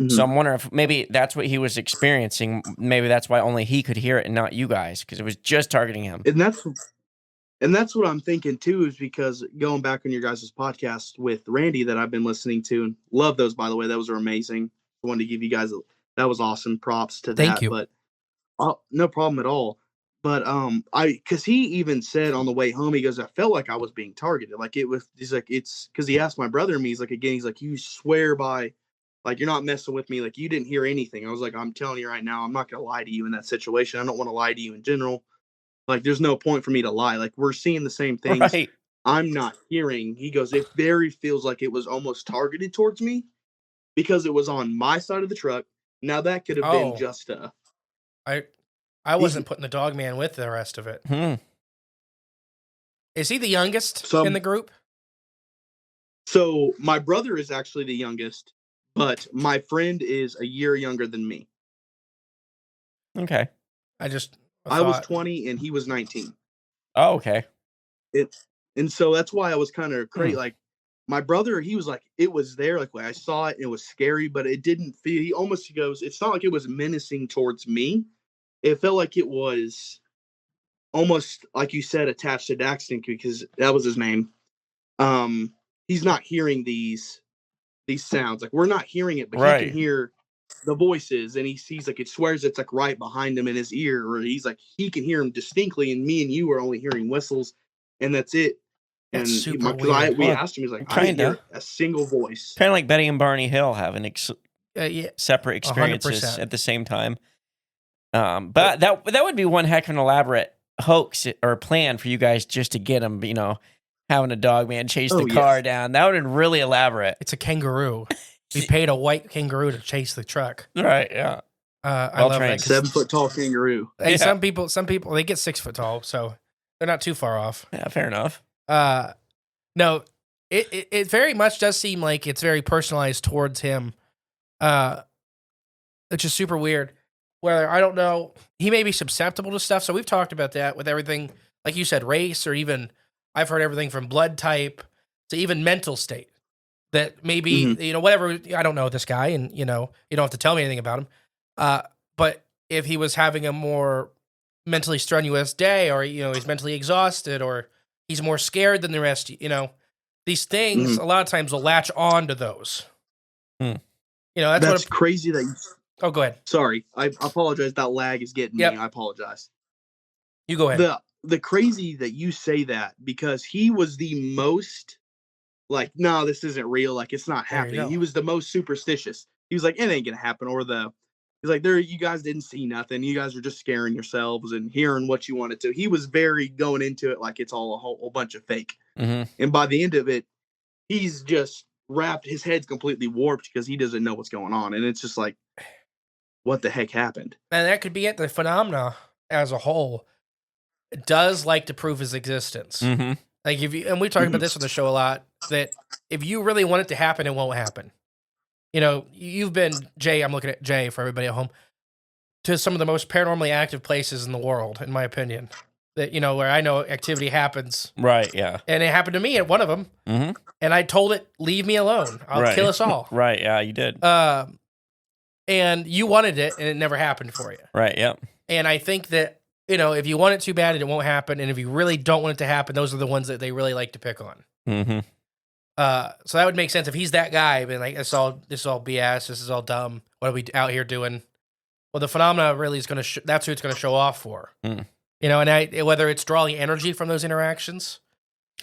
So I'm wondering if maybe that's what he was experiencing. Maybe that's why only he could hear it and not you guys, because it was just targeting him. And that's what I'm thinking too, is because going back on your guys' podcast with Randy that I've been listening to, and love those, by the way, those are amazing. I wanted to give you guys that was awesome. Props to that. Thank you. But no problem at all. But because he even said on the way home, he goes, I felt like I was being targeted. Like he's like, it's because he asked my brother and me, he's like, again, he's like, you swear by, like, you're not messing with me. Like, you didn't hear anything. I was like, I'm telling you right now, I'm not going to lie to you in that situation. I don't want to lie to you in general. Like, there's no point for me to lie. Like, we're seeing the same things. Right. I'm not hearing. He goes, it very feels like it was almost targeted towards me because it was on my side of the truck. Now that could have been just I wasn't putting the dog man with the rest of it. Is he the youngest in the group? So my brother is actually the youngest, but my friend is a year younger than me. Okay. I was 20 and he was 19. Oh, okay. And so that's why I was kind of crazy. Like, my brother, he was like, it was there. Like, when I saw it, it was scary, but it didn't feel, he goes, it's not like it was menacing towards me. It felt like it was almost, like you said, attached to Daxton, because that was his name. He's not hearing these sounds. Like, we're not hearing it, but he can hear the voices, and he's like, it swears it's like right behind him in his ear, or he's like, he can hear him distinctly, and me and you are only hearing whistles, and that's it. That's and super weird. We asked him, he's like, I didn't hear a single voice. Kind of like Betty and Barney Hill having separate experiences 100%. at the same time. But that would be one heck of an elaborate hoax or plan for you guys just to get him, having a dog man chase the car down. That would have been really elaborate. It's a kangaroo. We paid a white kangaroo to chase the truck. Right, yeah. I love that. 7 foot tall kangaroo. Hey, some people, they get 6 foot tall, so they're not too far off. Yeah, fair enough. No, it very much does seem like it's very personalized towards him, which is super weird. Where I don't know, he may be susceptible to stuff. So we've talked about that with everything, like you said, race, or even I've heard everything from blood type to even mental state. That maybe, whatever, I don't know this guy, and, you don't have to tell me anything about him. But if he was having a more mentally strenuous day, or, he's mentally exhausted, or he's more scared than the rest, these things, a lot of times will latch on to those. That's crazy that you... Oh, go ahead. Sorry. I apologize. That lag is getting me. I apologize. You go ahead. The crazy that you say that, because he was the most... like, no, this isn't real. Like, it's not happening. He was the most superstitious. He was like, it ain't gonna happen. Or he's like, you guys didn't see nothing. You guys were just scaring yourselves and hearing what you wanted to. He was very going into it like it's all a whole bunch of fake. And by the end of it, he's just wrapped, his head's completely warped because he doesn't know what's going on. And it's just like, what the heck happened? And that could be it. The phenomena as a whole does like to prove his existence. Like, and we talked about this on the show a lot, that if you really want it to happen, it won't happen. You've been, Jay, I'm looking at Jay for everybody at home, to some of the most paranormally active places in the world, in my opinion. That, where I know activity happens. Right, yeah. And it happened to me at one of them. And I told it, leave me alone. I'll kill us all. Right, yeah, you did. And you wanted it, and it never happened for you. Right, yep. And I think that, if you want it too bad, it won't happen. And if you really don't want it to happen, those are the ones that they really like to pick on. So that would make sense if he's that guy, being like, this is all BS. This is all dumb. What are we out here doing? Well, the phenomena really is going to. That's who it's going to show off for. And whether it's drawing energy from those interactions,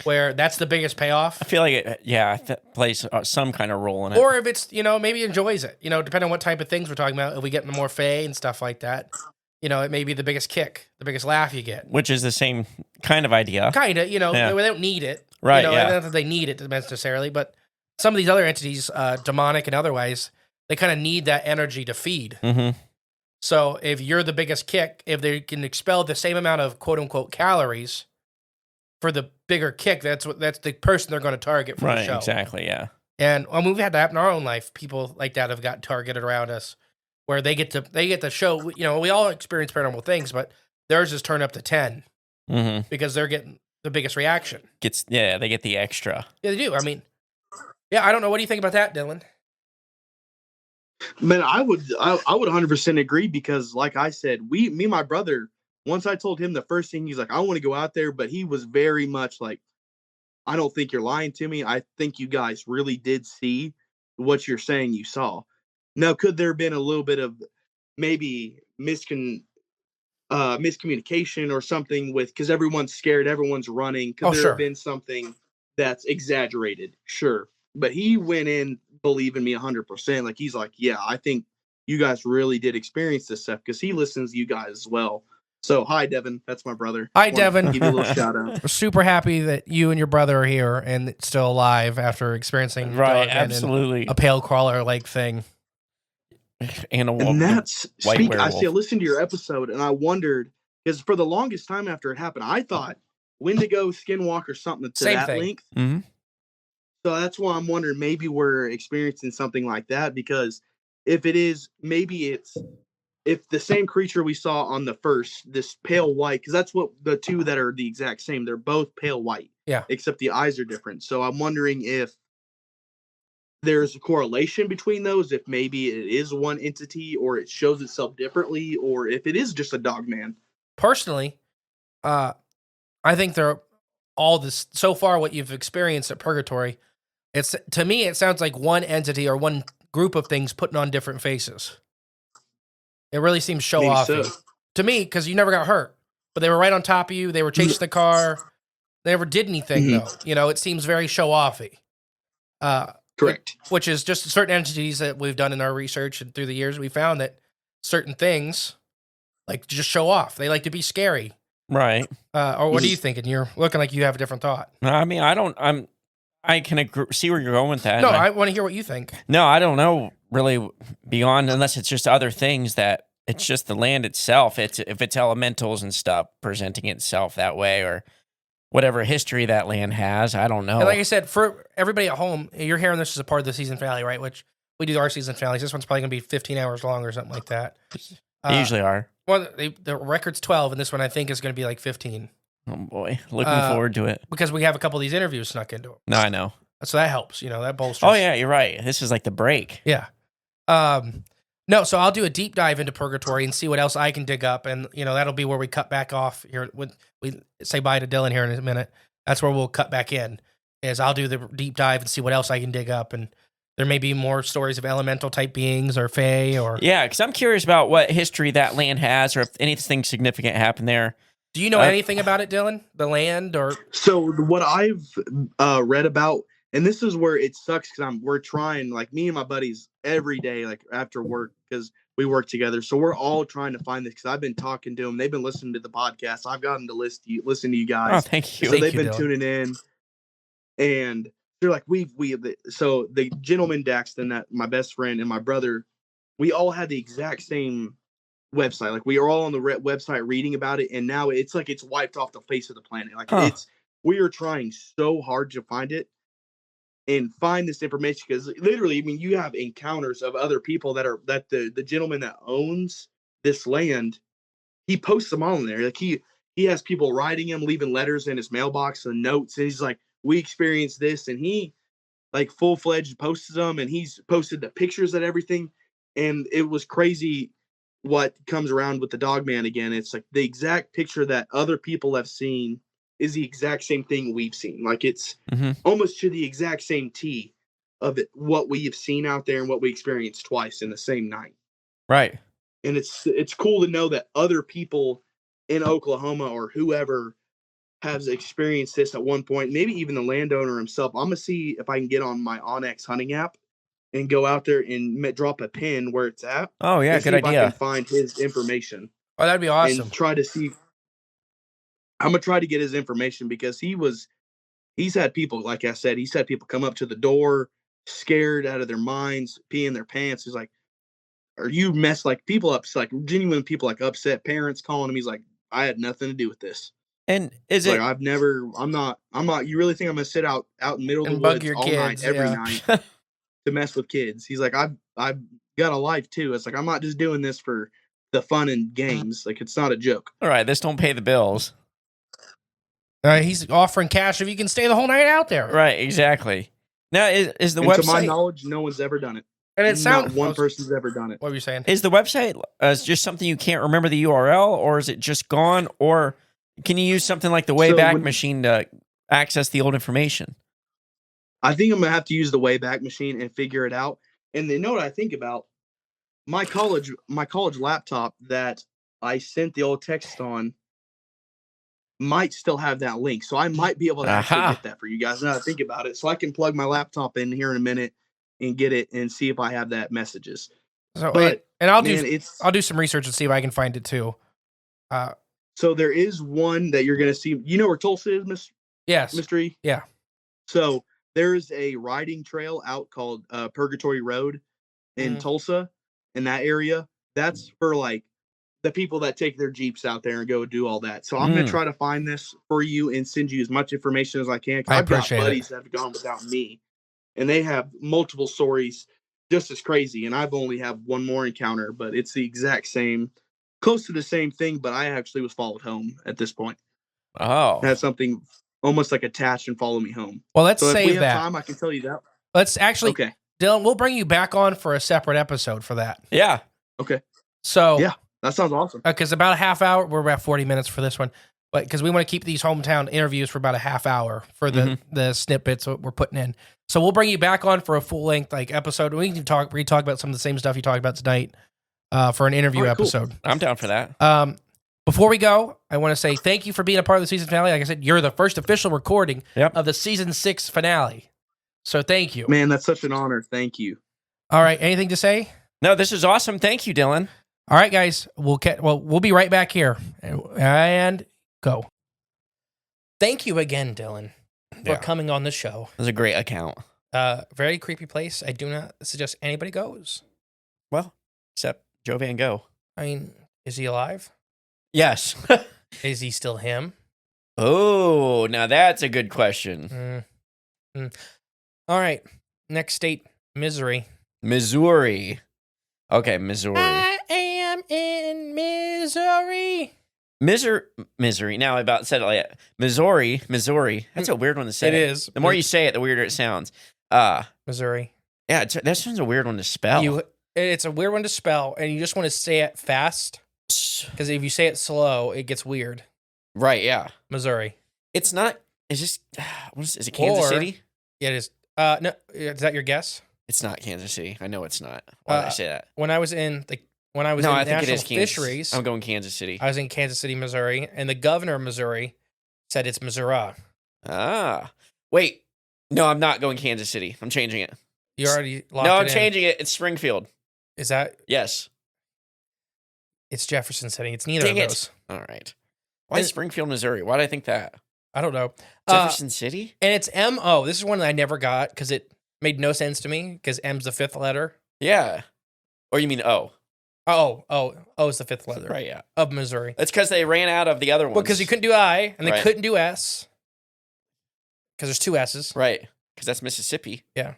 where that's the biggest payoff. I feel like it plays some kind of role in it. Or if it's, maybe enjoys it, depending on what type of things we're talking about. If we get into more Fae and stuff like that, it may be the biggest kick, the biggest laugh you get. Which is the same kind of idea. Kind of, Yeah. they don't need it. Right, Not yeah. that they need it necessarily, but some of these other entities, demonic and otherwise, they kind of need that energy to feed. Mm-hmm. So if you're the biggest kick, if they can expel the same amount of quote unquote calories for the bigger kick, that's the person they're going to target for the show. Exactly, yeah. And we've had that happen in our own life. People like that have got targeted around us, where they get to show. We all experience paranormal things, but theirs is turned up to 10 because they're getting the biggest reaction. They get the extra. Yeah, they do. I mean, yeah, I don't know. What do you think about that, Dylan? Man, I would 100% agree because, like I said, me and my brother. Once I told him the first thing, he's like, I want to go out there, but he was very much like, I don't think you're lying to me. I think you guys really did see what you're saying you saw. Now, could there have been a little bit of maybe miscommunication or something because everyone's scared, everyone's running? Could there have been something that's exaggerated? Sure. But he went in believing me 100%. Like, he's like, yeah, I think you guys really did experience this stuff because he listens to you guys as well. So, hi, Devin. That's my brother. Hi, Devin. Give you a little shout out. We're super happy that you and your brother are here and still alive after experiencing absolutely a pale crawler like thing. And that's white werewolf. I listened to your episode and I wondered because for the longest time after it happened, I thought Wendigo, Skinwalker, something to that length. Mm-hmm. So that's why I'm wondering maybe we're experiencing something like that because if it is, maybe if the same creature we saw on the first, this pale white, because that's what the two that are the exact same, they're both pale white. Yeah. Except the eyes are different. So I'm wondering if there's a correlation between those, if maybe it is one entity or it shows itself differently, or if it is just a dog man. Personally, I think they're all this so far what you've experienced at Purgatory. To me, it sounds like one entity or one group of things putting on different faces. It really seems show-offy to me because you never got hurt, but they were right on top of you. They were chasing the car. They never did anything though. It seems very show-offy. Correct. Which is just certain entities that we've done in our research and through the years, we found that certain things like to just show off. They like to be scary. Right. Or what are you thinking? You're looking like you have a different thought. No, I mean, I can see where you're going with that. No, I want to hear what you think. No, I don't know really beyond, unless it's just other things that it's just the land itself. If it's elementals and stuff presenting itself that way or whatever history that land has, I don't know. And like I said, for everybody at home, you're hearing this as a part of the season finale, right? Which we do our season finales. This one's probably going to be 15 hours long or something like that. They usually are. Well, the record's 12, and this one I think is going to be like 15. Oh boy, looking forward to it. Because we have a couple of these interviews snuck into it. No, I know. So that helps, that bolsters. Oh yeah, you're right. This is like the break. Yeah. No, so I'll do a deep dive into Purgatory and see what else I can dig up, and that'll be where we cut back off here. When we say bye to Dylan here in a minute, that's where we'll cut back in. Is I'll do the deep dive and see what else I can dig up, and there may be more stories of elemental type beings or fae or because I'm curious about what history that land has, or if anything significant happened there. Do you know anything about it, Dylan? The land or so what I've read about. And this is where it sucks because we're trying, like me and my buddies every day, like after work, because we work together. So we're all trying to find this because I've been talking to them. They've been listening to the podcast. I've gotten to listen to you guys. Oh, thank you. So they've been tuning in, and they're like, so the gentleman Daxton, that my best friend and my brother, we all had the exact same website. Like we are all on the website reading about it, and now it's like it's wiped off the face of the planet. Like we are trying so hard to find it. And find this information because literally, I mean, you have encounters of other people that the gentleman that owns this land, he posts them all in there. Like he has people writing him, leaving letters in his mailbox and notes. And he's like, we experienced this, and he like full-fledged posts them, and he's posted the pictures and everything. And it was crazy what comes around with the dog man again. It's like the exact picture that other people have seen is the exact same thing we've seen. Like it's almost to the exact same T of what we have seen out there and what we experienced twice in the same night. Right. And it's cool to know that other people in Oklahoma or whoever has experienced this at one point, maybe even the landowner himself. I'm gonna see if I can get on my Onyx hunting app and go out there and drop a pin where it's at. Oh, yeah, And good see if I can idea. find his information Oh, that'd be awesome. and try to see. I'm gonna try to get his information because he's had people, like I said, he's had people come up to the door scared out of their minds, peeing their pants. He's like, "Are you mess like people up like genuine people like upset parents calling him?" He's like, "I had nothing to do with this." And is Like it I'm not. You really think I'm gonna sit out in the middle of the And bug woods your all night, kids, every yeah. night to mess with kids? He's like, I've got a life too. It's like I'm not just doing this for the fun and games. Like it's not a joke. all right? This don't pay the bills, He's offering cash if you can stay the whole night out there. right? Exactly. Now, is the And to my website knowledge, no one's ever done it. And it Not sounds. one person's ever done it. What were you saying? is the website just something you can't remember the URL, or is it just gone, or can you use something like the Wayback Machine to access the old information? I think I'm gonna have to use the Wayback Machine and figure it out. And then, you know what I think about? My college laptop that I sent the old text on might still have that link, so I might be able to actually get that for you guys. Now that I think about it, so I can plug my laptop in here in a minute and get it and see if I have that messages. So, But and I'll man, I'll do some research and see if I can find it too. So there is one that you're gonna see. You know where Tulsa is, Yes. Mystery? Yeah. So there's a riding trail out called Purgatory Road in Tulsa, in that area. That's for like the people that take their Jeeps out there and go do all that. So I'm gonna try to find this for you and send you as much information as I can. I I've got appreciate buddies that have gone without me, and they have multiple stories just as crazy. And I've only have one more encounter, but it's the exact same, close to the same thing. But I actually was followed home at this point. Oh, I had something almost like attached and follow me home. Well, let's So if we save have that. time, I can tell you that. Let's actually, Okay. Dylan, we'll bring you back on for a separate episode for that. yeah. Okay. So, Yeah. That sounds awesome. Because about a half hour, we're about 40 minutes for this one, but because we want to keep these hometown interviews for about a half hour for the snippets that we're putting in. So we'll bring you back on for a full length like episode. We can talk about some of the same stuff you talked about tonight for an interview episode. I'm down for that. Before we go, I want to say thank you for being a part of the season finale. Like I said, you're the first official recording of the season 6 finale. So thank you. Man, that's such an honor. Thank you. All right. Anything to say? No, this is awesome. Thank you, Dylan. All right, guys. We'll be right back here and go. Thank you again, Dylan, for coming on the show. It was a great account. Very creepy place. I do not suggest anybody goes. Well, except Joe Van Gogh. I mean, is he alive? Yes. Is he still him? Oh, now that's a good question. All right. Next state, Missouri. Missouri. Okay, Missouri. I am in Missouri. Missouri. Now, I about said it like that. Missouri. That's a weird one to say. It is. The more you say it, the weirder it sounds. Missouri. Yeah, that sounds a weird one to spell. It's a weird one to spell, and you just want to say it fast. Because if you say it slow, it gets weird. Right, yeah. Missouri. It's not, it's just, is it Kansas City? Yeah, it is. No, is that your guess? It's not Kansas City. I know it's not. Why did I say that? When I was in I think National it is Kansas. Fisheries, I'm going Kansas City. I was in Kansas City, Missouri, and the governor of Missouri said it's Missouri. Ah. Wait. No, I'm not going Kansas City. I'm changing it. You already locked No, it I'm in. changing it. It's Springfield. Is that? Yes. It's Jefferson City. It's neither Dang of it. those. All right. Why is Springfield, Missouri? Why did I think that? I don't know. Jefferson City? And it's M-O. This is one that I never got because it made no sense to me because M's the 5th letter. Yeah. Or you mean O? O is the 5th letter. Right, yeah. Of Missouri. That's because they ran out of the other ones. Because you couldn't do I, and they Right. couldn't do S. Because there's 2 S's. Right. Because that's Mississippi. Yeah.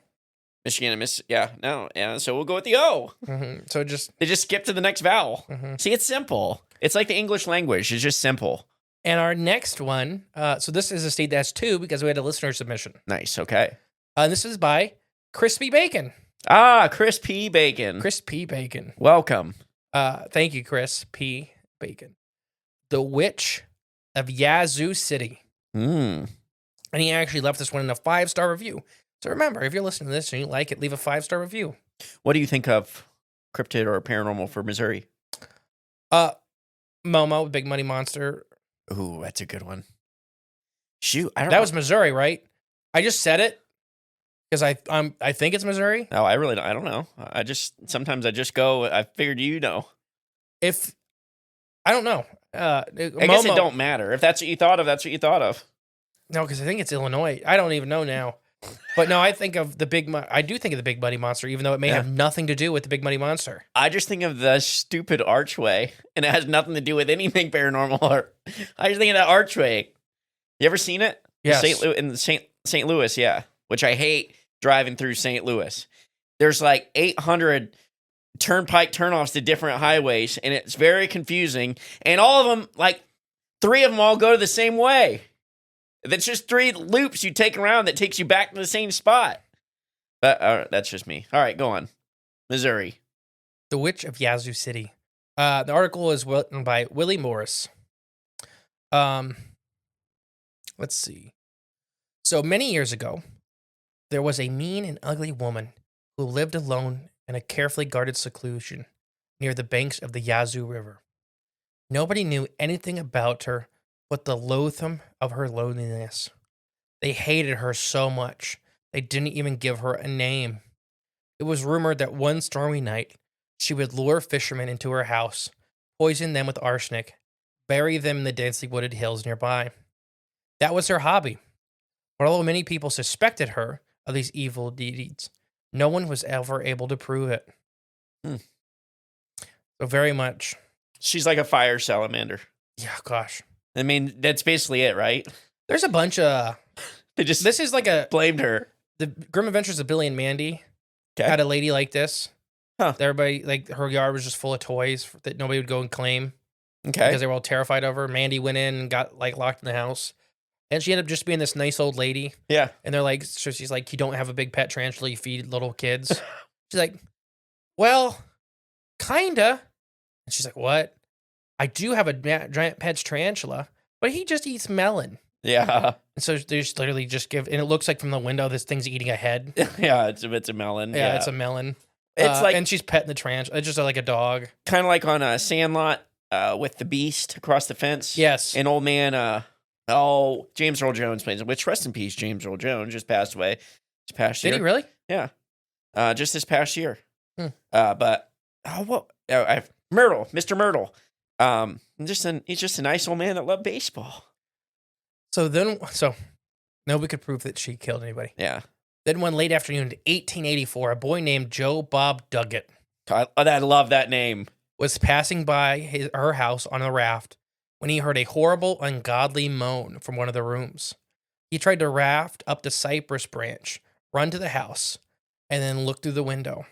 Michigan and Mississippi. Yeah. No. Yeah. So we'll go with the O. Mm-hmm. So They just skip to the next vowel. Mm-hmm. See, it's simple. It's like the English language. It's just simple. And our next one, so this is a state that has 2 because we had a listener submission. Nice. Okay. This is by Crispy Bacon. Ah, Chris P. Bacon. Crispy Bacon. Welcome. Thank you, Chris P. Bacon. The Witch of Yazoo City. Mm. And he actually left this one in a 5-star review. So remember, if you're listening to this and you like it, leave a 5-star review. What do you think of cryptid or paranormal for Missouri? Momo, Big Money Monster. Ooh, that's a good one. Shoot, I don't That know. was Missouri, right? I just said it because I think it's Missouri. No, I really don't. I don't know. Sometimes I just go. I figured you know. If I don't know, I guess it don't matter. If that's what you thought of, that's what you thought of. No, because I think it's Illinois. I don't even know now. But no, I think of the I do think of the Big Muddy Monster, even though it may have nothing to do with the Big Muddy Monster. I just think of the stupid archway, and it has nothing to do with anything paranormal. I just think of that archway. You ever seen it? Yes. In St. Louis, yeah. Which I hate driving through St. Louis. There's like 800 turnpike turnoffs to different highways, and it's very confusing. And all of them, like 3 of them all go to the same way. That's just 3 loops you take around that takes you back to the same spot. But that's just me. All right, go on. Missouri. The Witch of Yazoo City. The article is written by Willie Morris. Let's see. So many years ago, there was a mean and ugly woman who lived alone in a carefully guarded seclusion near the banks of the Yazoo River. Nobody knew anything about her but the loathsome of her loneliness. They hated her so much, they didn't even give her a name. It was rumored that one stormy night, she would lure fishermen into her house, poison them with arsenic, bury them in the densely wooded hills nearby. That was her hobby. But although many people suspected her of these evil deeds, no one was ever able to prove it. So very much. She's like a fire salamander. Yeah, gosh. I mean, that's basically it, right? There's a bunch of... This is like a... blamed her. The Grim Adventures of Billy and Mandy Okay. had a lady like this. Huh. Everybody, like, her yard was just full of toys that nobody would go and claim. Okay. Because they were all terrified of her. Mandy went in and got, like, locked in the house. And she ended up just being this nice old lady. Yeah. And they're like, so she's like, you don't have a big pet tarantula, you feed little kids. She's like, well, kinda. And she's like, what? I do have a giant pet tarantula, but he just eats melon. Yeah. And so they just literally just give, and it looks like from the window, this thing's eating a head. Yeah, it's a melon. Yeah, it's a melon. It's like, and she's petting the tarantula. It's just like a dog. kind of like on a Sandlot with the beast across the fence. Yes. An old man, James Earl Jones plays it, which rest in peace, James Earl Jones just passed away this past year. Did he really? Yeah. Just this past year. Hmm. Myrtle, Mr. Myrtle. He's just a nice old man that loved baseball. So nobody could prove that she killed anybody. Yeah. Then one late afternoon in 1884, a boy named Joe Bob Duggett I love that name. was passing by her house on a raft when he heard a horrible, ungodly moan from one of the rooms. He tried to raft up the cypress branch, run to the house, and then look through the window.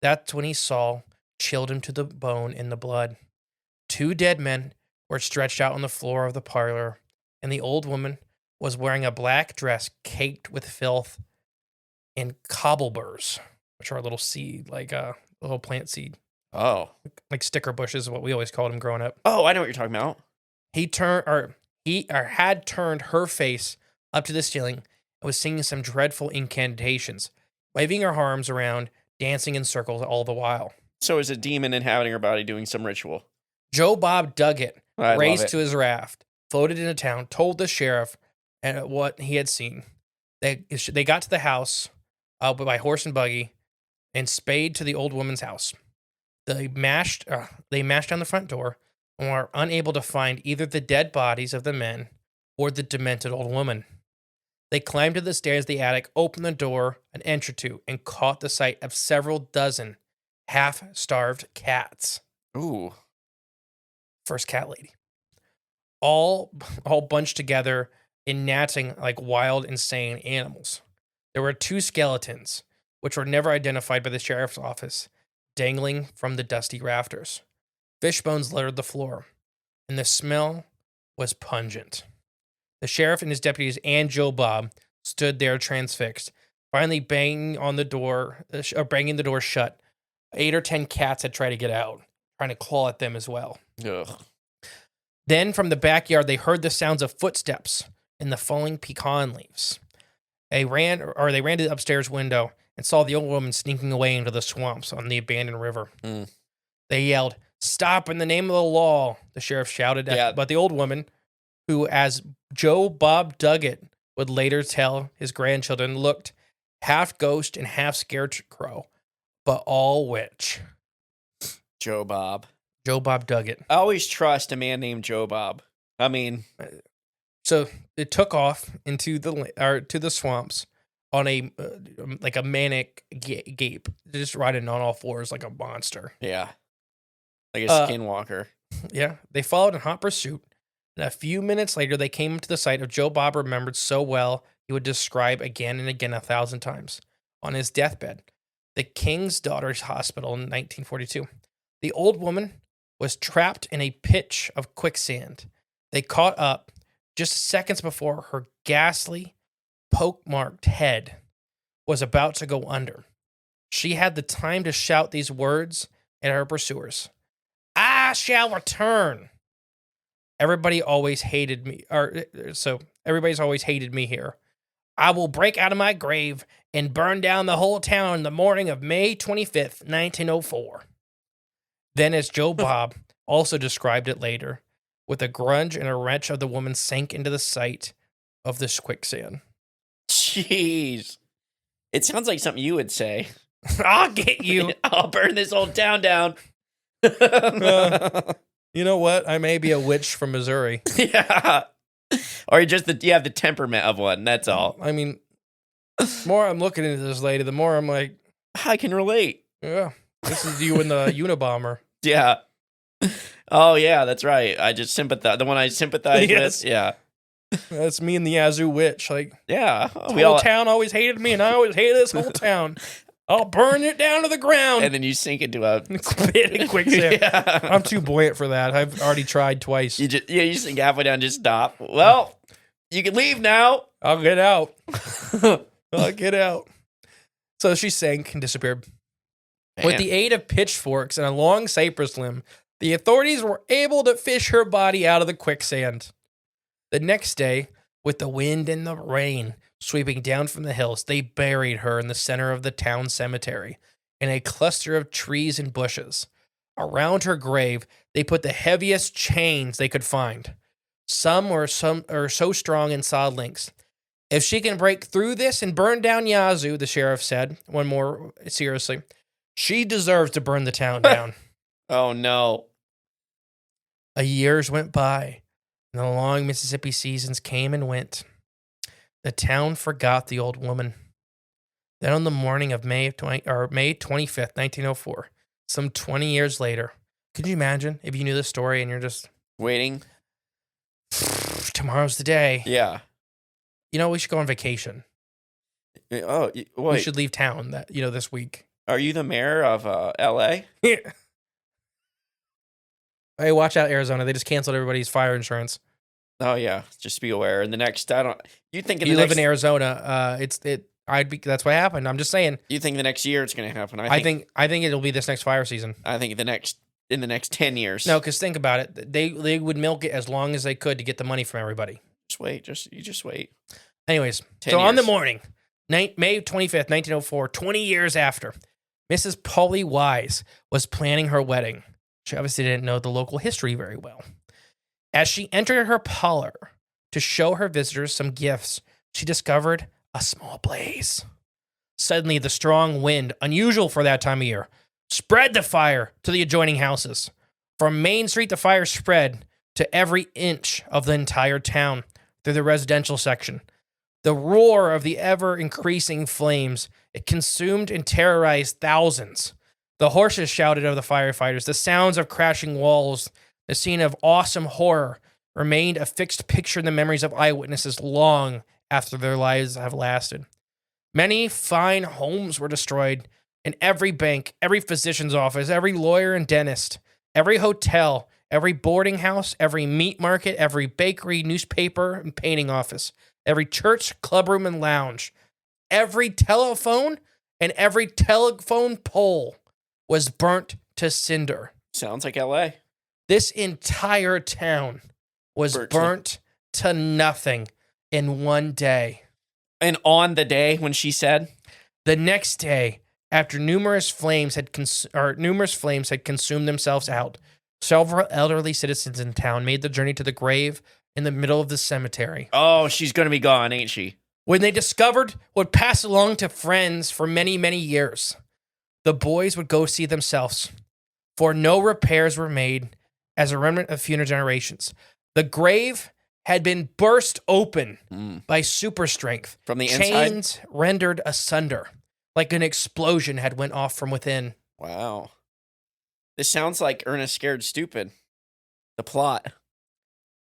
That's when he saw, chilled him to the bone in the blood. 2 dead men were stretched out on the floor of the parlor, and the old woman was wearing a black dress caked with filth and cobbleburs, which are a little seed, like a little plant seed. Oh. Like sticker bushes is what we always called them growing up. Oh, I know what you're talking about. He had turned her face up to the ceiling and was singing some dreadful incantations, waving her arms around, dancing in circles all the while. So is a demon inhabiting her body doing some ritual. Joe Bob Duggett I love raced it. to his raft, floated into town, told the sheriff what he had seen. They got to the house by horse and buggy and spade to the old woman's house. They mashed down the front door and were unable to find either the dead bodies of the men or the demented old woman. They climbed to the stairs of the attic, opened the door an inch or two, and caught the sight of several dozen half-starved cats. Ooh. First cat lady. All bunched together in natting like wild, insane animals. There were 2 skeletons, which were never identified by the sheriff's office, dangling from the dusty rafters. Fish bones littered the floor, and the smell was pungent. The sheriff and his deputies and Joe Bob stood there transfixed, finally banging the door shut. 8 or 10 cats had tried to get out, trying to claw at them as well. Ugh. Then from the backyard, they heard the sounds of footsteps in the falling pecan leaves. They ran to the upstairs window and saw the old woman sneaking away into the swamps on the abandoned river. Mm. They yelled, "Stop in the name of the law," the sheriff shouted. Yeah. But the old woman, who, as Joe Bob Duggett would later tell his grandchildren looked half ghost and half scarecrow, but all witch. Joe Bob. Joe Bob Duggett. I always trust a man named Joe Bob. I mean, So it took off into to the swamps on a like a manic gape, just riding on all fours like a monster. yeah. Like a skinwalker. Yeah, they followed in hot pursuit, and a few minutes later, they came to the site of Joe Bob remembered so well he would describe again and again 1,000 times on his deathbed, the King's Daughters Hospital in 1942. The old woman was trapped in a pitch of quicksand. They caught up just seconds before her ghastly, poke-marked head was about to go under. She had the time to shout these words at her pursuers. I shall return. Everybody's always hated me here. I will break out of my grave and burn down the whole town the morning of May 25th, 1904. Then, as Joe Bob also described it later, with a grunge and a wrench of the woman sank into the sight of this quicksand. Jeez. It sounds like something you would say. I'll get you. I'll burn this whole town down. You know what? I may be a witch from Missouri. Yeah. Or you have the temperament of one. That's all. I mean, the more I'm looking into this lady, the more I'm like, I can relate. yeah, this is you and the Unabomber. Yeah. Oh, yeah, that's right. I just sympathize. The one I sympathize Yes. with. Yeah. That's me and the Yazoo witch. Like, Yeah. the whole town always hated me, and I always hated this whole town. I'll burn it down to the ground. And then you sink into a Pit of quicksand. Yeah. I'm too buoyant for that. I've already tried twice. You sink halfway down, just stop. Well, you can leave now. I'll get out. I'll get out. So she sank and disappeared. With Man. the aid of pitchforks and a long cypress limb, the authorities were able to fish her body out of the quicksand. The next day, with the wind and the rain sweeping down from the hills, they buried her in the center of the town cemetery in a cluster of trees and bushes. Around her grave, they put the heaviest chains they could find. Some are so strong and solid links. If she can break through this and burn down Yazoo, the sheriff said, one more seriously, she deserves to burn the town down. Oh, no. A years went by, and the long Mississippi seasons came and went. The town forgot the old woman. Then on the morning of May 25th, 1904, some 20 years later, could you imagine if you knew the story and you're just, Waiting. tomorrow's the day. Yeah. You know, we should go on vacation. Oh, We wait. should leave town this week. Are you the mayor of L.A.? Hey, watch out, Arizona. They just canceled everybody's fire insurance. Oh, yeah. Just be aware. In the next, you think If you live in Arizona, that's what happened. I'm just saying. You think the next year it's going to happen? I think it'll be this next fire season. I think in the next 10 years. No, because think about it. They would milk it as long as they could to get the money from everybody. Just wait. You just wait. Anyways, 10 so on the years. morning, May 25th, 1904, 20 years after, Mrs. Polly Wise was planning her wedding. She obviously didn't know the local history very well. As she entered her parlor to show her visitors some gifts, she discovered a small blaze. Suddenly, the strong wind, unusual for that time of year, spread the fire to the adjoining houses. From Main Street, the fire spread to every inch of the entire town through the residential section. The roar of the ever-increasing flames, it consumed and terrorized thousands. The horses shouted of the firefighters. The sounds of crashing walls, the scene of awesome horror, remained a fixed picture in the memories of eyewitnesses long after their lives have lasted. Many fine homes were destroyed, and every bank, every physician's office, every lawyer and dentist, every hotel, every boarding house, every meat market, every bakery, newspaper, and painting office, every church, clubroom, and lounge, every telephone and every telephone pole was burnt to cinder. Sounds like L.A. This entire town was burnt to nothing in one day. And on the day when she said, The next day, after numerous flames had consumed themselves out, several elderly citizens in town made the journey to the grave in the middle of the cemetery. Oh, she's going to be gone, ain't she? When they discovered what passed along to friends for many, many years, the boys would go see themselves, for no repairs were made as a remnant of future generations. The grave had been burst open by super strength. From the chains inside? rendered asunder, like an explosion had went off from within. Wow. This sounds like Ernest Scared Stupid. The plot.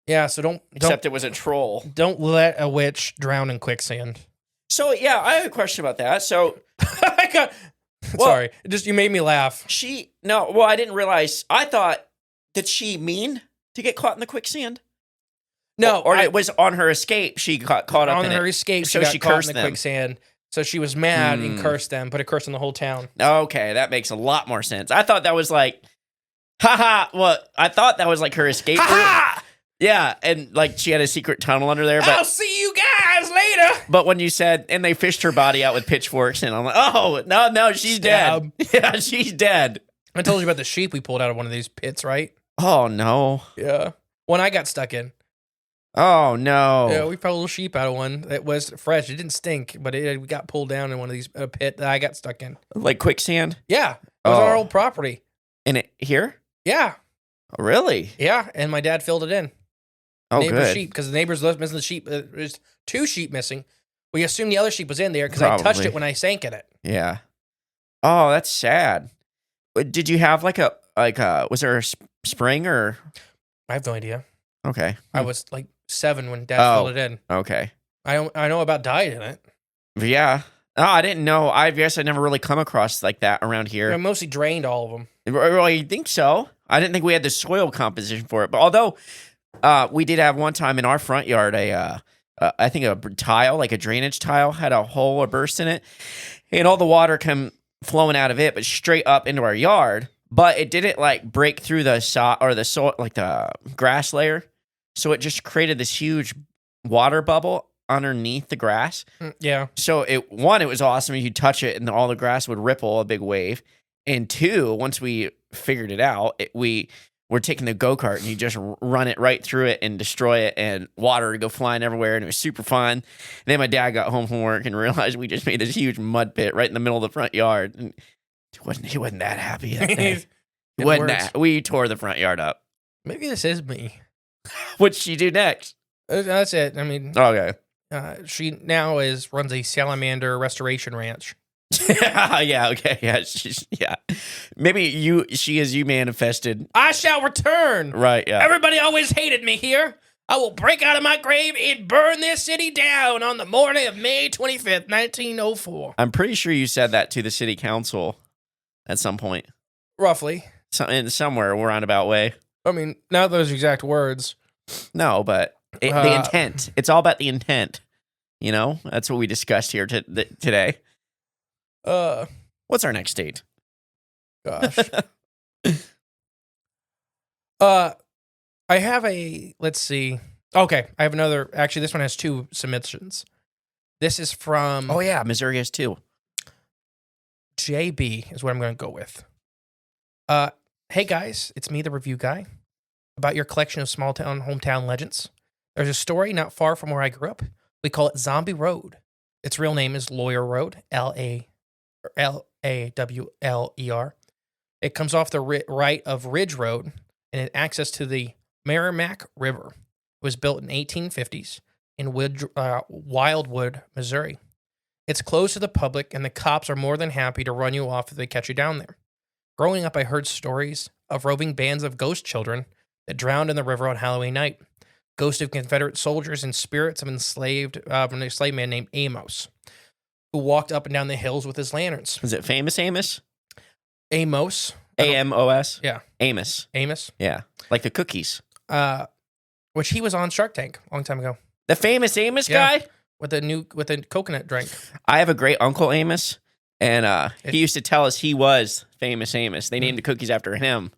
Yeah, so Except it was a troll. don't let a witch drown in quicksand. So, yeah, I have a question about that. So, Sorry, you made me laugh. I didn't realize. I thought, did she mean to get caught in the quicksand? No, Or it was on her escape, she got caught up on in her it. escape. So She she got caught cursed in the them. quicksand. So she was mad and cursed them, put a curse on the whole town. Okay, that makes a lot more sense. I thought that was like, I thought that was like her escape route. Yeah, and like she had a secret tunnel under there. But, I'll see you guys later. But when you said, and they fished her body out with pitchforks, and I'm like, oh, no, she's dead. Yeah, she's dead. I told you about the sheep we pulled out of one of these pits, right? Oh, no. Yeah. One I got stuck in. Oh, no. Yeah, we pulled a little sheep out of one. It was fresh. It didn't stink, but we got pulled down in one of these pit that I got stuck in. Like quicksand? Yeah. It was on our old property. In it here? Yeah. Oh, really? Yeah, and my dad filled it in. Oh, Neighbor's good. sheep, because the neighbors left missing the sheep. There's 2 sheep missing. We assumed the other sheep was in there because I touched Probably. it when I sank in it. Yeah. Oh, that's sad. Did you have was there a spring or? I have no idea. Okay. I was like 7 when Dad filled it in. Okay. I know about died in it. Yeah. Oh, I didn't know. I guess I never really come across like that around here. I mostly drained all of them. Well, you think so? I didn't think we had the soil composition for it. But although we did have one time in our front yard, I think a tile, like a drainage tile, had a hole or burst in it, and all the water come flowing out of it, but straight up into our yard. But it didn't like break through the soil, like the grass layer. So it just created this huge water bubble underneath the grass. Yeah. So it was awesome. You touch it and all the grass would ripple a big wave. And 2, once we figured it out, we were taking the go-kart and you just run it right through it and destroy it, and water would go flying everywhere, and it was super fun. And then my dad got home from work and realized we just made this huge mud pit right in the middle of the front yard. And he wasn't that happy. We tore the front yard up. Maybe this is me. What'd she do next? That's it. I mean, Okay. she now runs a salamander restoration ranch. Yeah, okay. Yeah. Maybe she is you manifested. I shall return. Right, yeah. Everybody always hated me here. I will break out of my grave and burn this city down on the morning of May 25th, 1904. I'm pretty sure you said that to the city council at some point. Roughly. Somewhere roundabout way. I mean, not those exact words. No, but the intent. It's all about the intent. You know? That's what we discussed here today. What's our next date? Gosh. I have let's see. Okay, I have another. Actually, this one has 2 submissions. This is from. Oh, yeah, Missouri has 2. JB is what I'm going to go with. Hey guys, it's me, the review guy, about your collection of small town hometown legends. There's a story not far from where I grew up. We call it Zombie Road. Its real name is Lawyer Road, Lawler. It comes off the right of Ridge Road and it access to the Merrimack River. It was built in 1850s in Wildwood, Missouri. It's closed to the public, and the cops are more than happy to run you off if they catch you down there. Growing up, I heard stories of roving bands of ghost children that drowned in the river on Halloween night. Ghosts of Confederate soldiers and spirits of an enslaved man named Amos, who walked up and down the hills with his lanterns. Is it Famous Amos? Amos. Amos? Yeah. Amos. Yeah. Like the cookies. Which he was on Shark Tank a long time ago. The Famous Amos guy? With a coconut drink. I have a great uncle Amos, and he used to tell us he was Famous Amos. They named the cookies after him.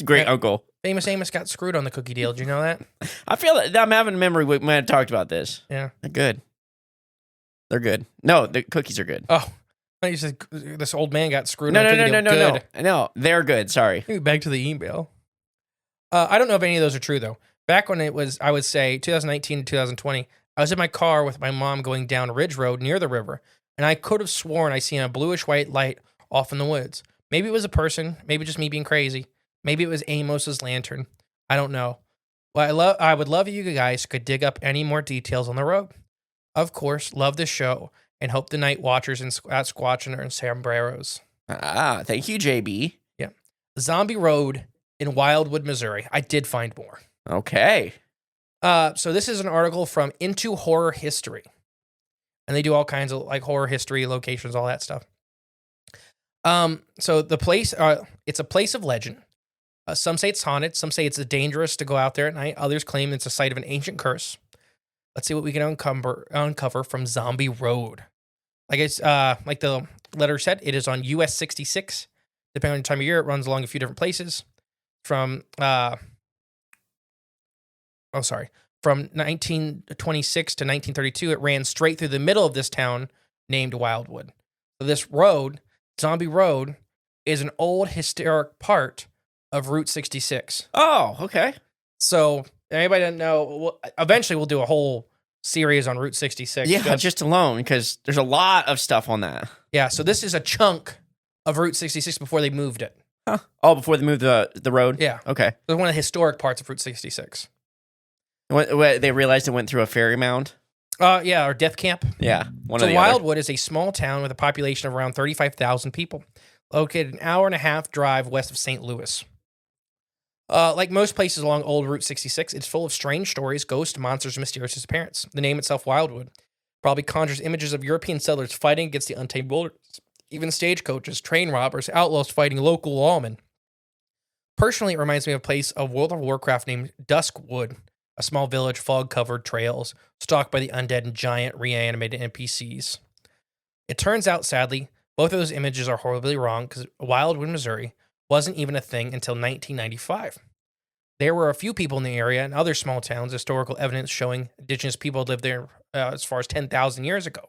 Great uncle. Famous Amos got screwed on the cookie deal. Did you know that? I feel that I'm having a memory we might have talked about this. Yeah. They're good. They're good. No, the cookies are good. Oh. You said this old man got screwed No, on the cookie deal. No, they're good. Sorry. Maybe back to the email. I don't know if any of those are true, though. Back when it was, I would say 2019 to 2020, I was in my car with my mom going down Ridge Road near the river, and I could have sworn I seen a bluish-white light off in the woods. Maybe it was a person, maybe just me being crazy. Maybe it was Amos's lantern. I don't know. Well, I would love if you guys could dig up any more details on the road. Of course, love the show and hope the night watchers at Squatching are in sombreros. Thank you, JB. Yeah. Zombie Road in Wildwood, Missouri. I did find more. Okay. So this is an article from Into Horror History. And they do all kinds of like horror history, locations, all that stuff. So the place, it's a place of legend. Some say it's haunted. Some say it's dangerous to go out there at night. Others claim it's a site of an ancient curse. Let's see what we can uncover from Zombie Road. Like like the letter said, it is on US 66. Depending on the time of year, it runs along a few different places. From 1926 to 1932, it ran straight through the middle of this town named Wildwood. So this road, Zombie Road, is an old historic part of Route 66. Oh, okay. So anybody doesn't know, eventually we'll do a whole series on Route 66. Yeah, just alone, because there's a lot of stuff on that. Yeah, so this is a chunk of Route 66 before they moved it. Huh. Oh, before they moved the road? Yeah. Okay. It's one of the historic parts of Route 66. What, they realized it went through a ferry mound? Yeah, or death camp. Yeah. So Wildwood is a small town with a population of around 35,000 people, located an hour and a half drive west of St. Louis. Like most places along old Route 66, it's full of strange stories, ghosts, monsters, and mysterious disappearance. The name itself, Wildwood, probably conjures images of European settlers fighting against the untamed wilderness, even stagecoaches, train robbers, outlaws fighting local lawmen. Personally, it reminds me of a place of World of Warcraft named Duskwood, a small village, fog-covered trails, stalked by the undead and giant reanimated NPCs. It turns out, sadly, both of those images are horribly wrong because Wildwood, Missouri, wasn't even a thing until 1995. There were a few people in the area and other small towns, historical evidence showing indigenous people lived there as far as 10,000 years ago.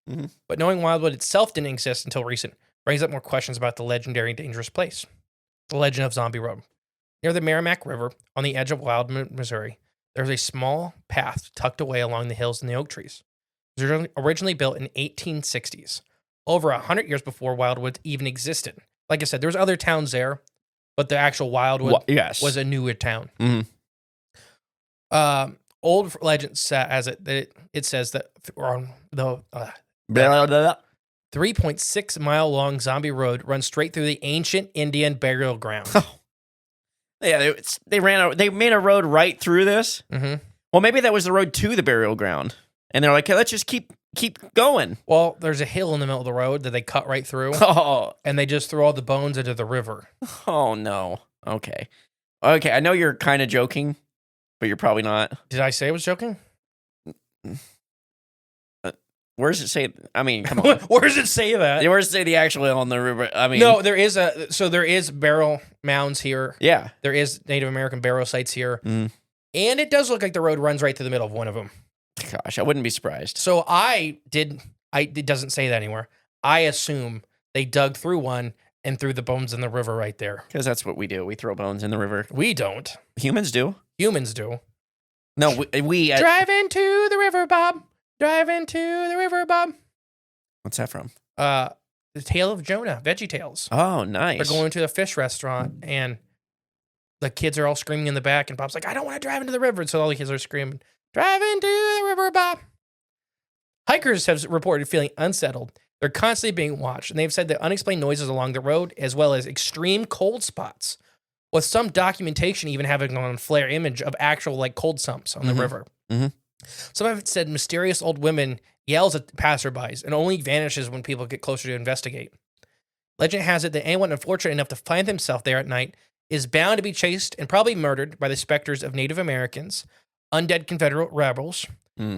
Mm-hmm. But knowing Wildwood itself didn't exist until recent brings up more questions about the legendary and dangerous place. The legend of Zombie Road. Near the Merrimack River, on the edge of Wildwood, Missouri, there's a small path tucked away along the hills and the oak trees. It was originally built in 1860s, over 100 years before Wildwood even existed. Like I said, there was other towns there, but the actual Wildwood was a newer town. Mm-hmm. Old legend says it says that on the 3.6 mile long Zombie Road runs straight through the ancient Indian burial ground. Yeah, they made a road right through this. Mm-hmm. Well, maybe that was the road to the burial ground, and they're like, hey, let's just keep going. Well, there's a hill in the middle of the road that they cut right through, and they just threw all the bones into the river. Oh no. Okay. I know you're kind of joking, but you're probably not. Did I say I was joking? Where does it say? I mean, come on. Where does it say that? Where does it say the actual on the river? I mean, no, there is burial mounds here. Yeah, there is Native American burial sites here, and it does look like the road runs right through the middle of one of them. Gosh, I wouldn't be surprised. So it doesn't say that anywhere. I assume they dug through one and threw the bones in the river right there. Because that's what we do. We throw bones in the river. We don't. Humans do. Humans do. No, we drive into the river, Bob. Drive into the river, Bob. What's that from? The Tale of Jonah, Veggie Tales. Oh, nice. They're going to the fish restaurant, and the kids are all screaming in the back, and Bob's like, I don't want to drive into the river. And so all the kids are screaming, drive into the river, Bob. Hikers have reported feeling unsettled. They're constantly being watched, and they've said that unexplained noises along the road, as well as extreme cold spots, with some documentation even having on flare image of actual like cold sumps on the river. Mm-hmm. Some have said mysterious old women yells at passerbys and only vanishes when people get closer to investigate. Legend has it that anyone unfortunate enough to find himself there at night is bound to be chased and probably murdered by the specters of Native Americans, undead Confederate rebels,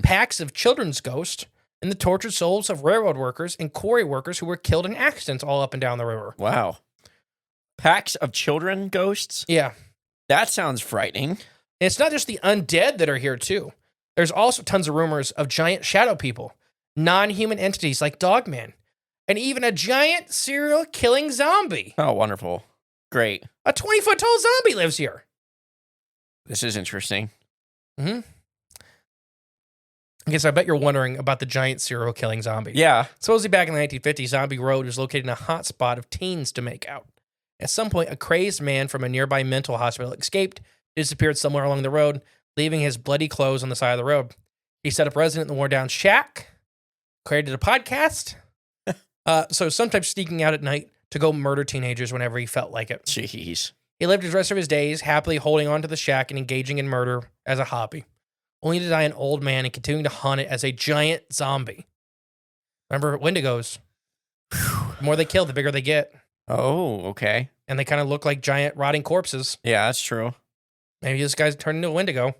packs of children's ghosts, and the tortured souls of railroad workers and quarry workers who were killed in accidents all up and down the river. Wow. Packs of children ghosts? Yeah. That sounds frightening. And it's not just the undead that are here, too. There's also tons of rumors of giant shadow people, non-human entities like Dogman, and even a giant serial killing zombie. Oh, wonderful. Great. A 20-foot tall zombie lives here. This is interesting. Mm-hmm. Okay, so I bet you're wondering about the giant serial killing zombie. Yeah. Supposedly back in the 1950s, Zombie Road was located in a hot spot of teens to make out. At some point, a crazed man from a nearby mental hospital escaped, disappeared somewhere along the road, leaving his bloody clothes on the side of the road. He set up resident in the worn-down shack, created a podcast, so sometimes sneaking out at night to go murder teenagers whenever he felt like it. Jeez. He lived the rest of his days happily holding on to the shack and engaging in murder as a hobby, only to die an old man and continuing to haunt it as a giant zombie. Remember Wendigos? The more they kill, the bigger they get. Oh, okay. And they kind of look like giant rotting corpses. Yeah, that's true. Maybe this guy's turned into a Wendigo.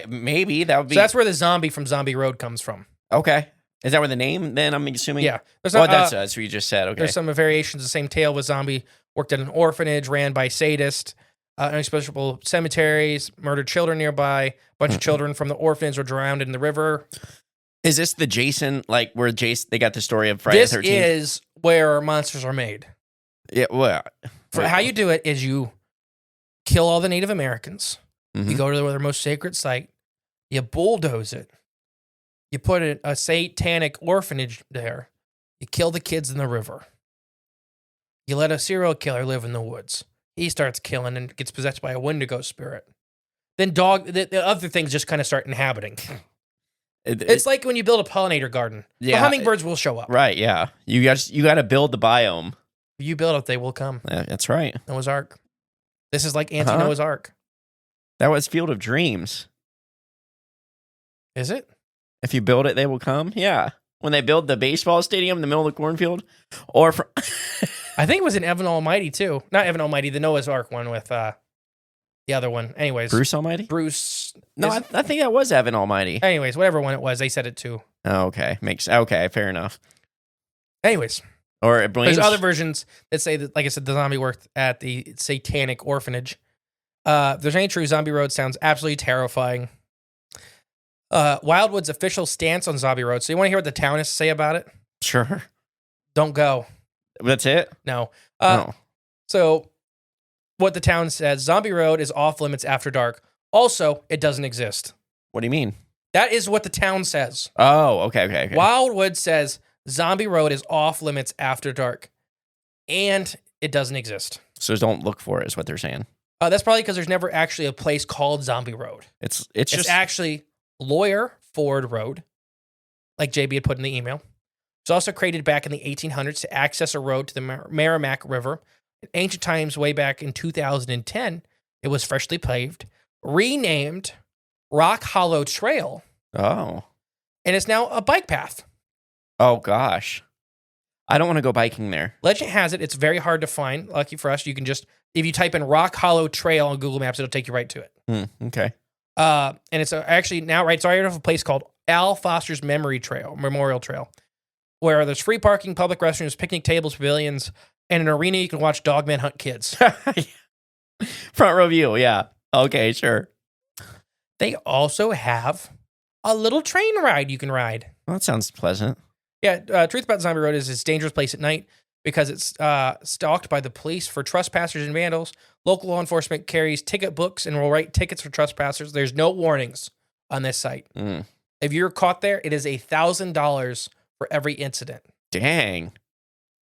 Maybe that would be. So that's where the zombie from Zombie Road comes from. Okay. Is that where the name then, I'm assuming? Yeah. There's Well, not, that's what you just said. Okay. There's some variations of the same tale with zombie. Worked at an orphanage, ran by sadists, inexplicable cemeteries, murdered children nearby. A bunch of children from the orphanage were drowned in the river. Is this the Jason, like where Jason, they got the story of Friday the 13th? This is where monsters are made. Yeah, well. How you do it is you kill all the Native Americans. Mhm. You go to their most sacred site. You bulldoze it. You put a satanic orphanage there. You kill the kids in the river. You let a serial killer live in the woods. He starts killing and gets possessed by a Wendigo spirit. Then the other things just kind of start inhabiting. It's like when you build a pollinator garden. Yeah, the hummingbirds will show up. Right, yeah. You got to build the biome. If you build it, they will come. Yeah, that's right. Noah's Ark. This is like anti-Noah's Ark. That was Field of Dreams. Is it? If you build it, they will come. Yeah. When they build the baseball stadium in the middle of the cornfield. Or for I think it was in Evan Almighty, too. Not Evan Almighty, the Noah's Ark one with the other one. Anyways. Bruce Almighty? Bruce. No, I think that was Evan Almighty. Anyways, whatever one it was, they said it too. Oh, okay. Okay, fair enough. Anyways. Or it blames... There's other versions that say that, like I said, the zombie worked at the satanic orphanage. If there's any true, Zombie Road sounds absolutely terrifying. Wildwood's official stance on Zombie Road. So you want to hear what the town has to say about it? Sure. Don't go. That's it? No. No. So what the town says, Zombie Road is off limits after dark. Also, it doesn't exist. What do you mean? That is what the town says. Oh, okay. Wildwood says Zombie Road is off limits after dark. And it doesn't exist. So don't look for it is what they're saying. That's probably because there's never actually a place called Zombie Road. It's It's actually Lawyer Ford Road, like JB had put in the email. It's also created back in the 1800s to access a road to the Merrimack River. In ancient times, way back in 2010, it was freshly paved, renamed Rock Hollow Trail, Oh. and it's now a bike path. Oh, gosh. I don't want to go biking there. Legend has it, it's very hard to find. Lucky for us, you can just, if you type in Rock Hollow Trail on Google Maps, it'll take you right to it. Okay. And it's actually now right started off a place called Al Foster's Memorial Trail, where there's free parking, public restrooms, picnic tables, pavilions, and an arena you can watch dogmen hunt kids. Front row view, yeah. Okay, sure. They also have a little train ride you can ride. Well, that sounds pleasant. Yeah, truth about Zombie Road is it's a dangerous place at night because it's stalked by the police for trespassers and vandals. Local law enforcement carries ticket books and will write tickets for trespassers. There's no warnings on this site. If you're caught there, it is $1,000 for every incident. Dang.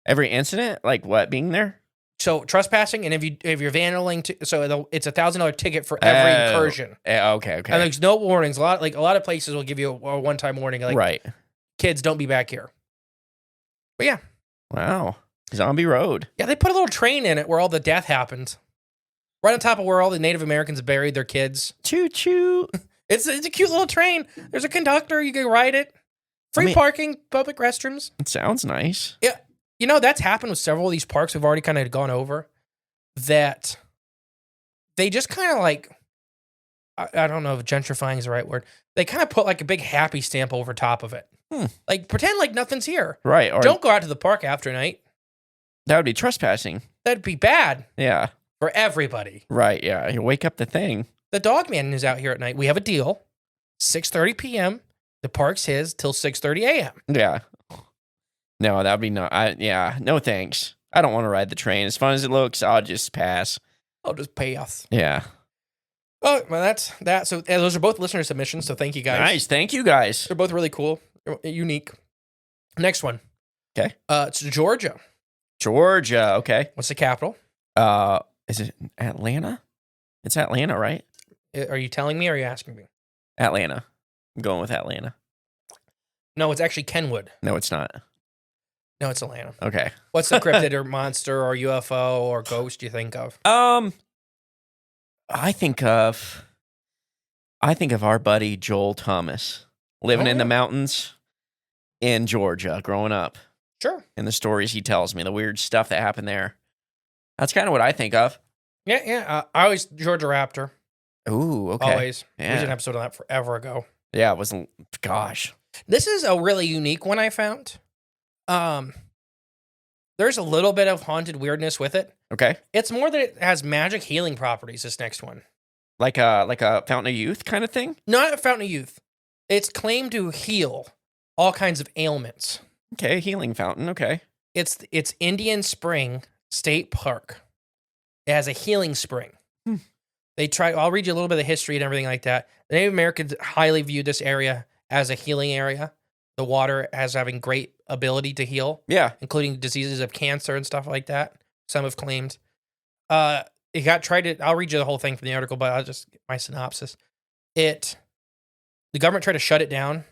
Every incident? Like what, being there? So trespassing, and if you're vandaling, so it's $1,000 ticket for every incursion. Okay. And there's no warnings. A lot of places will give you a one-time warning, like right. Kids, don't be back here. But yeah. Wow. Zombie Road. Yeah, they put a little train in it where all the death happened. Right on top of where all the Native Americans buried their kids. Choo choo. It's a cute little train. There's a conductor. You can ride it. Free parking, public restrooms. It sounds nice. Yeah. You know, that's happened with several of these parks we've already kind of gone over. That they just kind of like, I don't know if gentrifying is the right word. They kind of put like a big happy stamp over top of it. Like, pretend like nothing's here. Right. Or don't go out to the park after night. That would be trespassing. That'd be bad. Yeah. For everybody. Right, yeah. You wake up the thing. The dog man is out here at night. We have a deal. 6:30 p.m. The park's his till 6:30 a.m. Yeah. No, that'd be no. No thanks. I don't want to ride the train. As fun as it looks, I'll just pass. I'll just pay us. Yeah. Oh, well, that's that. So those are both listener submissions. So thank you guys. Nice. Thank you guys. They're both really cool, unique. Next one. Okay. It's Georgia. Georgia. Okay. What's the capital? Is it Atlanta? It's Atlanta, right? Are you telling me or are you asking me? Atlanta. I'm going with Atlanta. No, it's actually Kenwood. No, it's not. No, it's Atlanta. Okay. What's the cryptid or monster or UFO or ghost you think of? I think of our buddy Joel Thomas living in the mountains in Georgia growing up. Sure. And the stories he tells me, the weird stuff that happened there. That's kind of what I think of. Yeah. I always Georgia Raptor. Ooh, okay. Always. Yeah. We did an episode on that forever ago. Yeah, it wasn't. Gosh. This is a really unique one I found. There's a little bit of haunted weirdness with it. Okay. It's more that it has magic healing properties, this next one. Like a Fountain of Youth kind of thing? Not a Fountain of Youth. It's claimed to heal all kinds of ailments. Okay, healing fountain. Okay. It's Indian Spring State Park. It has a healing spring. I'll read you a little bit of the history and everything like that. The Native Americans highly viewed this area as a healing area. The water as having great ability to heal. Yeah. Including diseases of cancer and stuff like that. Some have claimed. It got tried to. I'll read you the whole thing from the article, but I'll just my synopsis. The government tried to shut it down,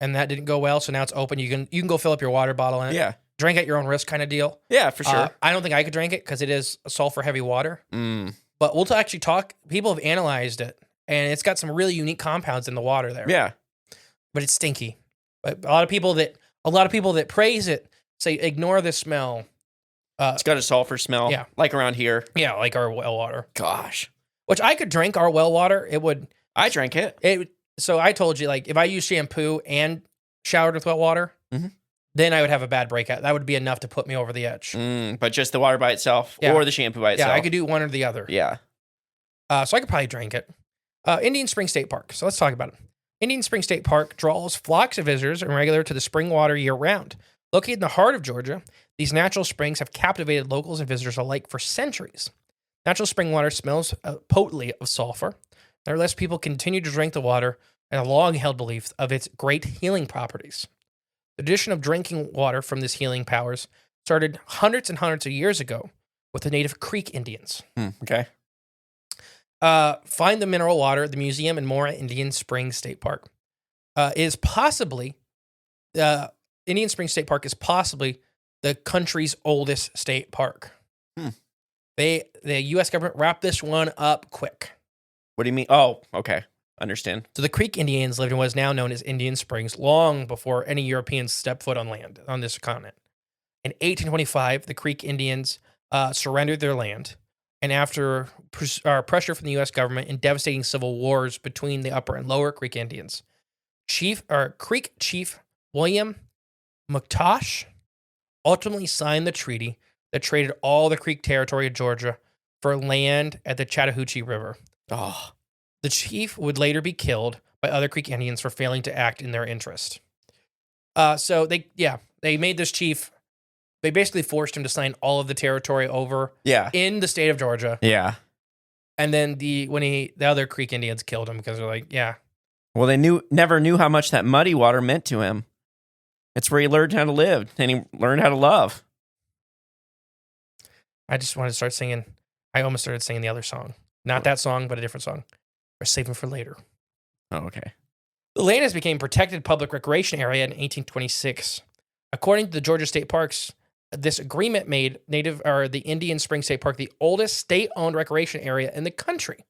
and that didn't go well. So now it's open. You can go fill up your water bottle in it. Yeah. Drink at your own risk, kind of deal. Yeah, for sure. I don't think I could drink it because it is sulfur heavy water. But we'll actually talk. People have analyzed it, and it's got some really unique compounds in the water there. Yeah. But it's stinky. But a lot of people that praise it say ignore the smell. It's got a sulfur smell. Yeah. Like around here. Yeah, like our well water. Gosh. Which I could drink our well water. It would. I drank it. So I told you, like, if I use shampoo and showered with well water, then I would have a bad breakout. That would be enough to put me over the edge. But just the water by itself or the shampoo by itself. Yeah, I could do one or the other. Yeah. So I could probably drink it. Indian Spring State Park. So let's talk about it. Indian Spring State Park draws flocks of visitors and regular to the spring water year-round. Located in the heart of Georgia, these natural springs have captivated locals and visitors alike for centuries. Natural spring water smells potently of sulfur. Nevertheless, people continue to drink the water and a long-held belief of its great healing properties. The tradition of drinking water from this healing powers started hundreds and hundreds of years ago with the native Creek Indians. Okay. Find the mineral water, the museum, and more at Indian Springs State Park. Indian Springs State Park is possibly the country's oldest state park. The U.S. government wrapped this one up quick. What do you mean? Oh, okay. Understand. So the Creek Indians lived in what is now known as Indian Springs long before any Europeans stepped foot on land on this continent. In 1825, the Creek Indians surrendered their land. And after pressure from the U.S. government and devastating civil wars between the Upper and Lower Creek Indians, Creek Chief William McTosh ultimately signed the treaty that traded all the Creek territory of Georgia for land at the Chattahoochee River. The chief would later be killed by other Creek Indians for failing to act in their interest. So they made this chief. They basically forced him to sign all of the territory over in the state of Georgia. Yeah. And then the other Creek Indians killed him because they're like, yeah. Well, they never knew how much that muddy water meant to him. It's where he learned how to live and he learned how to love. I just wanted to start singing. I almost started singing the other song. Not that song, but a different song. We're saving for later. Oh, okay. The land has become protected public recreation area in 1826. According to the Georgia State Parks, this agreement made the Indian Springs State Park the oldest state-owned recreation area in the country.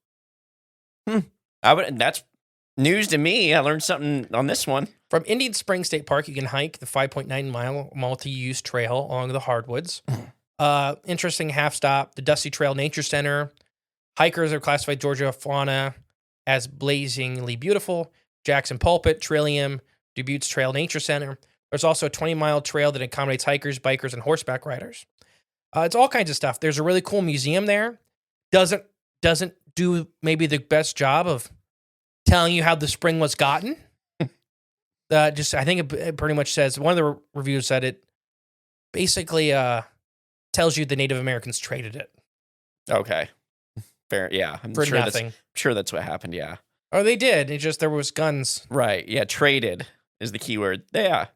That's news to me. I learned something on this one. From Indian Springs State Park, you can hike the 5.9-mile multi-use trail along the hardwoods. Interesting half stop, the Dusty Trail Nature Center. Hikers are classified Georgia fauna as blazingly beautiful. Jackson Pulpit, Trillium, Dubuque's Trail Nature Center. There's also a 20-mile trail that accommodates hikers, bikers, and horseback riders. It's all kinds of stuff. There's a really cool museum there. Doesn't do maybe the best job of telling you how the spring was gotten. I think it pretty much says, one of the reviews said it basically tells you the Native Americans traded it. Okay. Fair. Yeah. I'm for sure nothing. sure that's what happened. Yeah. Or they did. It just there was guns. Right. Yeah. Traded is the key word. Yeah.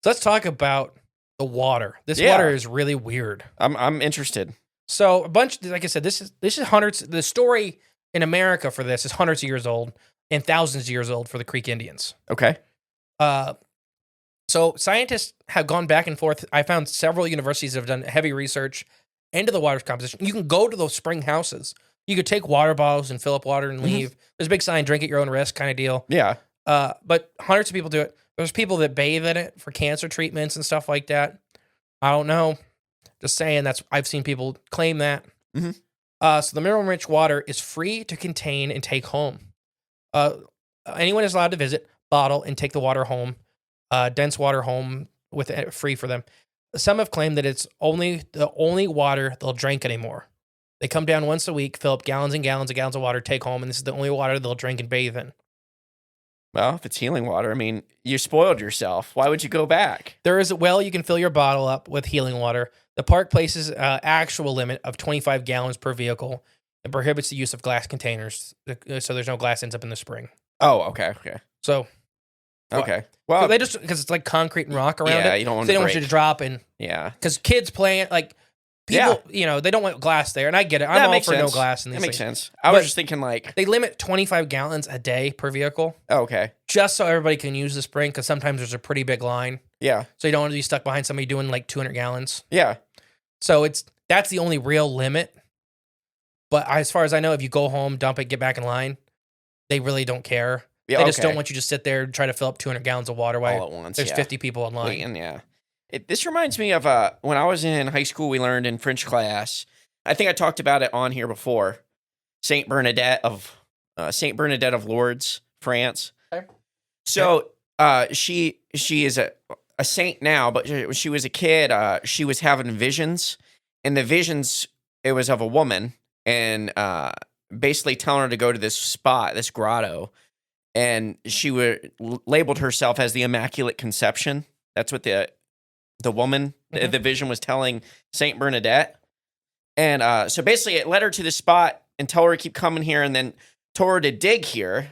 So let's talk about the water. This Yeah. water is really weird. I'm interested. So a bunch, like I said, this is hundreds. The story in America for this is hundreds of years old and thousands of years old for the Creek Indians. Okay. So scientists have gone back and forth. I found several universities have done heavy research into the water composition. You can go to those spring houses. You could take water bottles and fill up water and leave. There's a big sign, drink at your own risk kind of deal. Yeah. But hundreds of people do it. There's people that bathe in it for cancer treatments and stuff like that. I don't know. Just saying I've seen people claim that. Mm-hmm. So the mineral-rich water is free to contain and take home. Anyone is allowed to visit, bottle, and take the water home. Dense water home with it free for them. Some have claimed that it's the only water they'll drink anymore. They come down once a week, fill up gallons and gallons and gallons of water, take home, and this is the only water they'll drink and bathe in. Well, if it's healing water, I mean, you spoiled yourself. Why would you go back? There is a well you can fill your bottle up with healing water. The park places an actual limit of 25 gallons per vehicle and prohibits the use of glass containers, so there's no glass ends up in the spring. Oh, okay. So, Okay. so Well, they just because it's like concrete and rock around yeah, it. you don't want They to don't break. want you to drop in Yeah. because kids playing like people, they don't want glass there, and I get it. I'm That all makes for no sense. glass in these That makes things. sense. I was But- just thinking like, They limit 25 gallons a day per vehicle, okay. just so everybody can use the spring. Because sometimes there's a pretty big line, Yeah. so you don't want to be stuck behind somebody doing like 200 gallons. Yeah. So that's the only real limit. But as far as I know, if you go home, dump it, get back in line, they really don't care. Yeah. They just okay. don't want you to sit there and try to fill up 200 gallons of water all while at once. there's yeah. 50 people in line. Waiting, yeah. This reminds me of when I was in high school, we learned in French class. I think I talked about it on here before. Saint Bernadette of Lourdes, France. Okay. So she is a saint now, but when she was a kid, she was having visions, and the visions it was of a woman, and basically telling her to go to this spot, this grotto, and she labeled herself as the Immaculate Conception. That's what the woman, the vision was telling Saint Bernadette. And so basically it led her to the spot and told her to keep coming here, and then told her to dig here.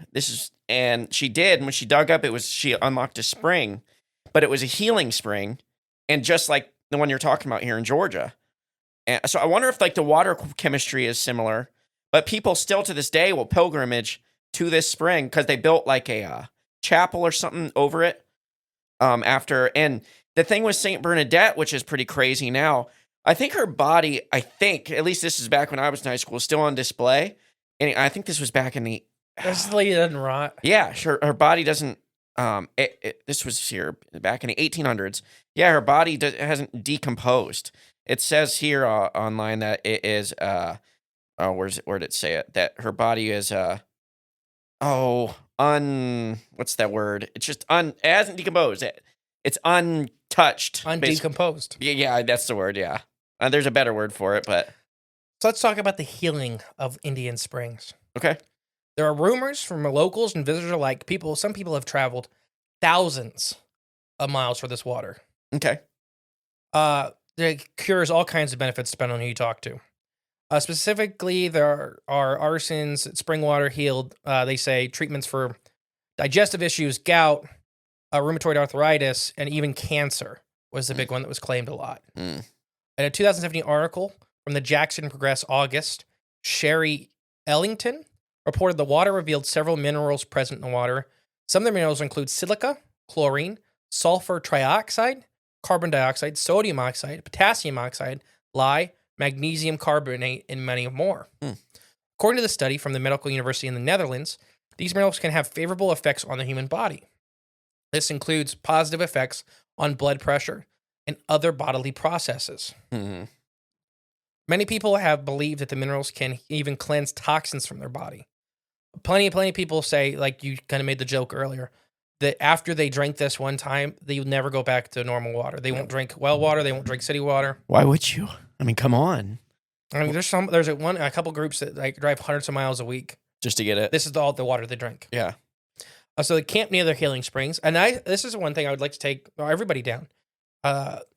And she did. And when she dug up, she unlocked a spring, but it was a healing spring. And just like the one you're talking about here in Georgia. And so I wonder if like the water chemistry is similar, but people still to this day will pilgrimage to this spring because they built like a chapel or something over it. And the thing with Saint Bernadette, which is pretty crazy now, I think her body, at least this is back when I was in high school, still on display. And I think this was back in the... This lady doesn't rot. Yeah, sure. Her body doesn't... this was here back in the 1800s. Yeah, her body hasn't decomposed. It says here online that it is... where did it say it? That her body is... what's that word? It's just it hasn't decomposed. It's untouched. Undecomposed. Yeah, that's the word, yeah. There's a better word for it, but... So let's talk about the healing of Indian Springs. Okay. There are rumors from locals and visitors alike. Some people have traveled thousands of miles for this water. Okay. It cures all kinds of benefits depending on who you talk to. Specifically, there are artisans, spring water healed, they say, treatments for digestive issues, gout, rheumatoid arthritis, and even cancer was the big one that was claimed a lot. Mm. In a 2017 article from the Jackson Progress August, Sherry Ellington reported the water revealed several minerals present in the water. Some of the minerals include silica, chlorine, sulfur trioxide, carbon dioxide, sodium oxide, potassium oxide, lye, magnesium carbonate, and many more. Mm. According to the study from the Medical University in the Netherlands, these minerals can have favorable effects on the human body. This includes positive effects on blood pressure and other bodily processes. Mm-hmm. Many people have believed that the minerals can even cleanse toxins from their body. Plenty of people say, like you kind of made the joke earlier, that after they drink this one time, they will never go back to normal water. They won't drink well water. They won't drink city water. Why would you? I mean, come on. I mean, there's a couple groups that like drive hundreds of miles a week. Just to get it. This is all the water they drink. Yeah. So they camp near their healing springs. And this is one thing I would like to take everybody down.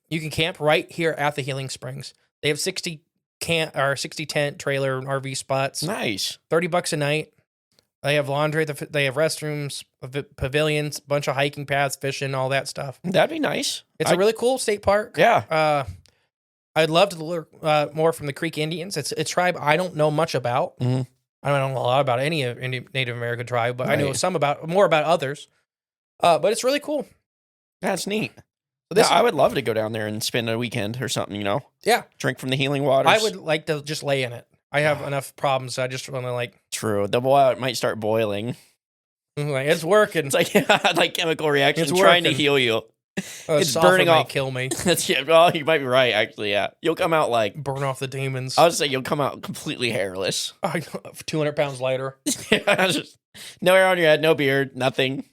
You can camp right here at the healing springs. They have 60 or 60 tent trailer and RV spots. Nice. $30 a night. They have laundry. They have restrooms, pavilions, bunch of hiking paths, fishing, all that stuff. That'd be nice. It's a really cool state park. Yeah. I'd love to learn more from the Creek Indians. It's a tribe I don't know much about. Mhm. I don't know a lot about any Native American tribe, but I know Right. more about others. But it's really cool. That's neat. So I would love to go down there and spend a weekend or something, yeah, Drink from the healing waters. I would like to just lay in it. I have enough problems. So I just want to True. The boil might start boiling. it's working. It's like chemical reactions It's trying to working. heal you. It's sulfur burning may off. kill me. Well, you might be right, actually, yeah. You'll come out Burn off the demons. I would say you'll come out completely hairless. 200 pounds lighter. No hair on your head, no beard, nothing.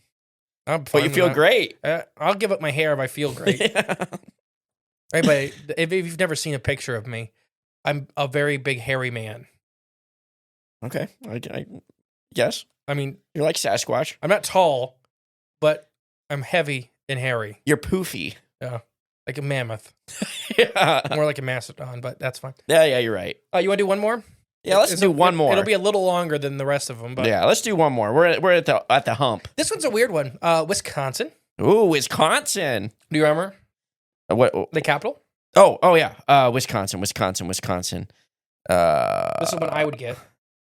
I'm But fine you with feel that. great. I'll give up my hair if I feel great. Everybody, if you've never seen a picture of me, I'm a very big hairy man. Okay. Yes. I mean, You're like Sasquatch. I'm not tall, but I'm heavy and hairy. You're poofy. Like a mammoth. Yeah. More like a mastodon, but that's fine. Yeah, you're right. You want to do one more? Yeah, let's do one more. It'll be a little longer than the rest of them, but Yeah, let's do one more. We're at the hump. this one's a weird one. Wisconsin. Ooh, Wisconsin. Do you remember What? the capital? Oh yeah. Wisconsin. This is what I would get.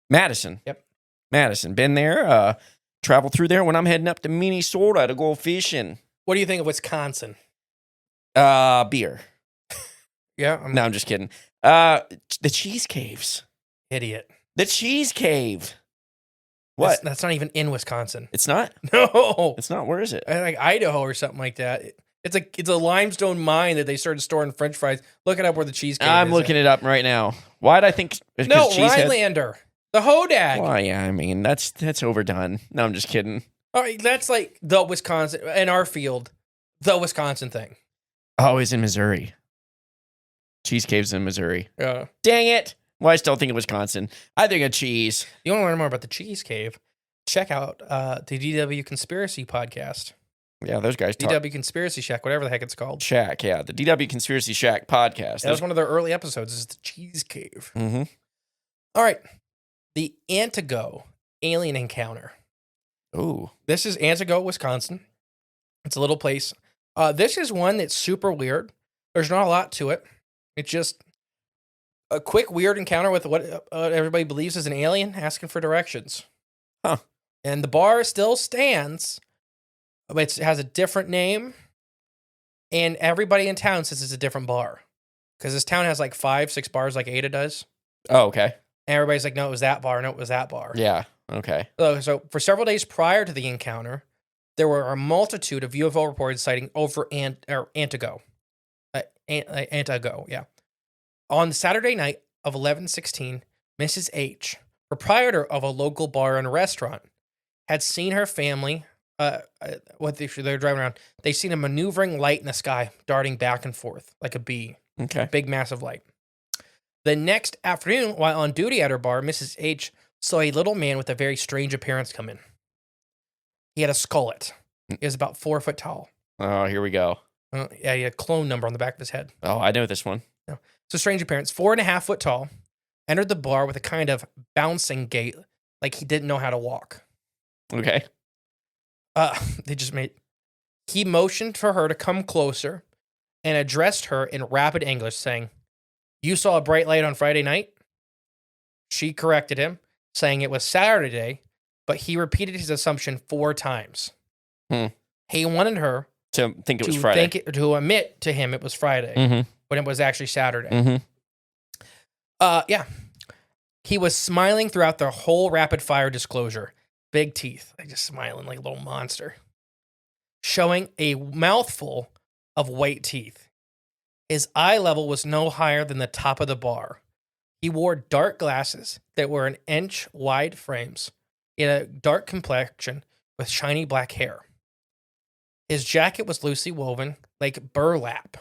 Madison. Yep. Madison. Been there. Travel through there when I'm heading up to Minnesota to go fishing. What do you think of Wisconsin? Beer. Yeah, I'm No, I'm just kidding. The cheese caves. idiot. The cheese cave. What? That's not even in Wisconsin. It's not? No, It's not. Where is it? like Idaho or something like that. It's a limestone mine that they started storing French fries. Look it up where the cheesecake is. I'm looking it up right now. Why'd I think? No, Cheesehead? Rhinelander, the Hodag. Well, yeah, I mean that's overdone. No, I'm just kidding. All right, that's like the Wisconsin in our field, the Wisconsin thing. Oh, it's in Missouri. Cheese caves in Missouri. Yeah. Dang it! Well, I still think of Wisconsin. I think of cheese. You want to learn more about the cheese cave? Check out the DW Conspiracy podcast. Yeah, those guys talk. DW Conspiracy Shack, whatever the heck it's called. Shack, yeah, the DW Conspiracy Shack podcast. That was one of their early episodes. Is the cheese cave. Mm-hmm. All right, the Antigo alien encounter. Ooh, This is Antigo, Wisconsin. It's a little place. This is one that's super weird. There's not a lot to it. It's just a quick weird encounter with what everybody believes is an alien asking for directions. Huh. And the bar still stands, but it has a different name. And everybody in town says it's a different bar. Because this town has like 5, 6 bars like Ada does. Oh, okay. And everybody's like, no, it was that bar. No, it was that bar. Yeah. Okay. So for several days prior to the encounter, there were a multitude of UFO reported sighting over Antigo. Antigo, yeah. On Saturday night of 11/16, Mrs. H, proprietor of a local bar and restaurant, had seen her family. They're driving around. They seen a maneuvering light in the sky, darting back and forth like a bee. Okay. Big, massive light. The next afternoon, while on duty at her bar, Mrs. H saw a little man with a very strange appearance come in. He had a skullet. He was about 4 foot tall. Oh, here we go. Yeah, he had a clone number on the back of his head. Oh, I know this one. So strange appearance, 4.5 foot tall, entered the bar with a kind of bouncing gait, like he didn't know how to walk. Okay. He motioned for her to come closer and addressed her in rapid English, saying, "You saw a bright light on Friday night?" She corrected him, saying it was Saturday, but he repeated his assumption 4 times. He wanted her To think it was Friday. to admit to him it was Friday, Mm-hmm. when it was actually Saturday. Mm-hmm. Yeah. He was smiling throughout the whole rapid fire disclosure. Big teeth, like just smiling like a little monster. Showing a mouthful of white teeth. His eye level was no higher than the top of the bar. He wore dark glasses that were 1 inch wide frames. He had a dark complexion with shiny black hair. His jacket was loosely woven like burlap.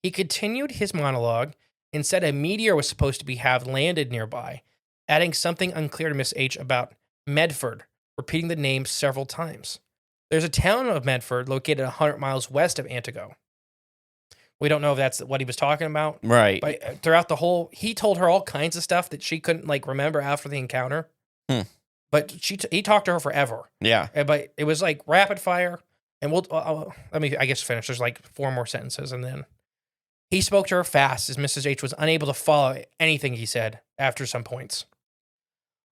He continued his monologue and said a meteor was supposed to have landed nearby, adding something unclear to Miss H about Medford, repeating the name several times. There's a town of Medford located 100 miles west of Antigo. We don't know if that's what he was talking about. Right. But throughout the whole, he told her all kinds of stuff that she couldn't like remember after the encounter. But he talked to her forever. Yeah. But it was like rapid fire. And let me, I guess, finish. There's like 4 more sentences. And then he spoke to her fast as Mrs. H was unable to follow anything he said after some points.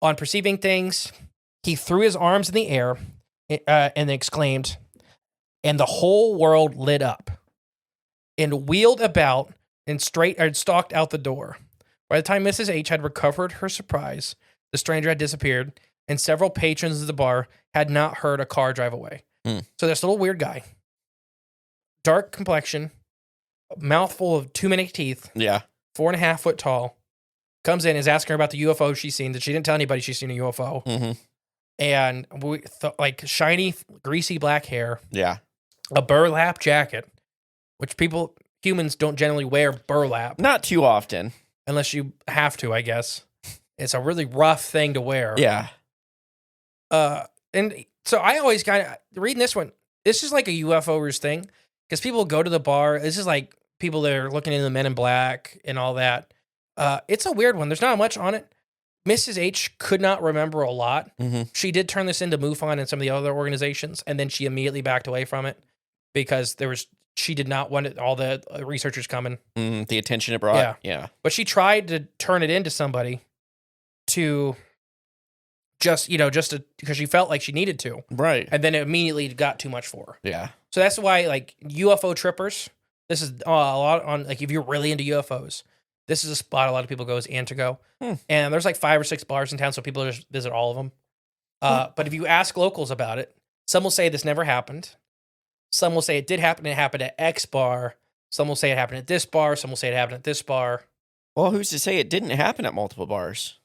On perceiving things, he threw his arms in the air and exclaimed, and the whole world lit up, and wheeled about and stalked out the door. By the time Mrs. H had recovered her surprise, the stranger had disappeared, and several patrons of the bar had not heard a car drive away. So this little weird guy, dark complexion, mouthful of too many teeth, 4.5 foot tall, comes in, is asking her about the UFO she's seen, that she didn't tell anybody she's seen a UFO. And like shiny, greasy black hair. Yeah. A burlap jacket, which humans don't generally wear burlap. Not too often. Unless you have to, I guess. It's a really rough thing to wear. Yeah. And so I always kind of, reading this one, this is like a UFOers thing. Because people go to the bar. This is like people that are looking into the Men in Black and all that. It's a weird one. There's not much on it. Mrs. H could not remember a lot. She did turn this into MUFON and some of the other organizations, and then she immediately backed away from it because she did not want all the researchers coming. The attention it brought. Yeah. But she tried to turn it into somebody to because she felt like she needed to. Right. And then it immediately got too much for her. Yeah. So that's why, like, UFO trippers, this is a lot on, like, if you're really into UFOs, this is a spot a lot of people go is Antigo. And there's like 5 or 6 bars in town, so people just visit all of them. But if you ask locals about it, some will say this never happened. Some will say it did happen. It happened at X bar. Some will say it happened at this bar. Some will say it happened at this bar. Well, who's to say it didn't happen at multiple bars?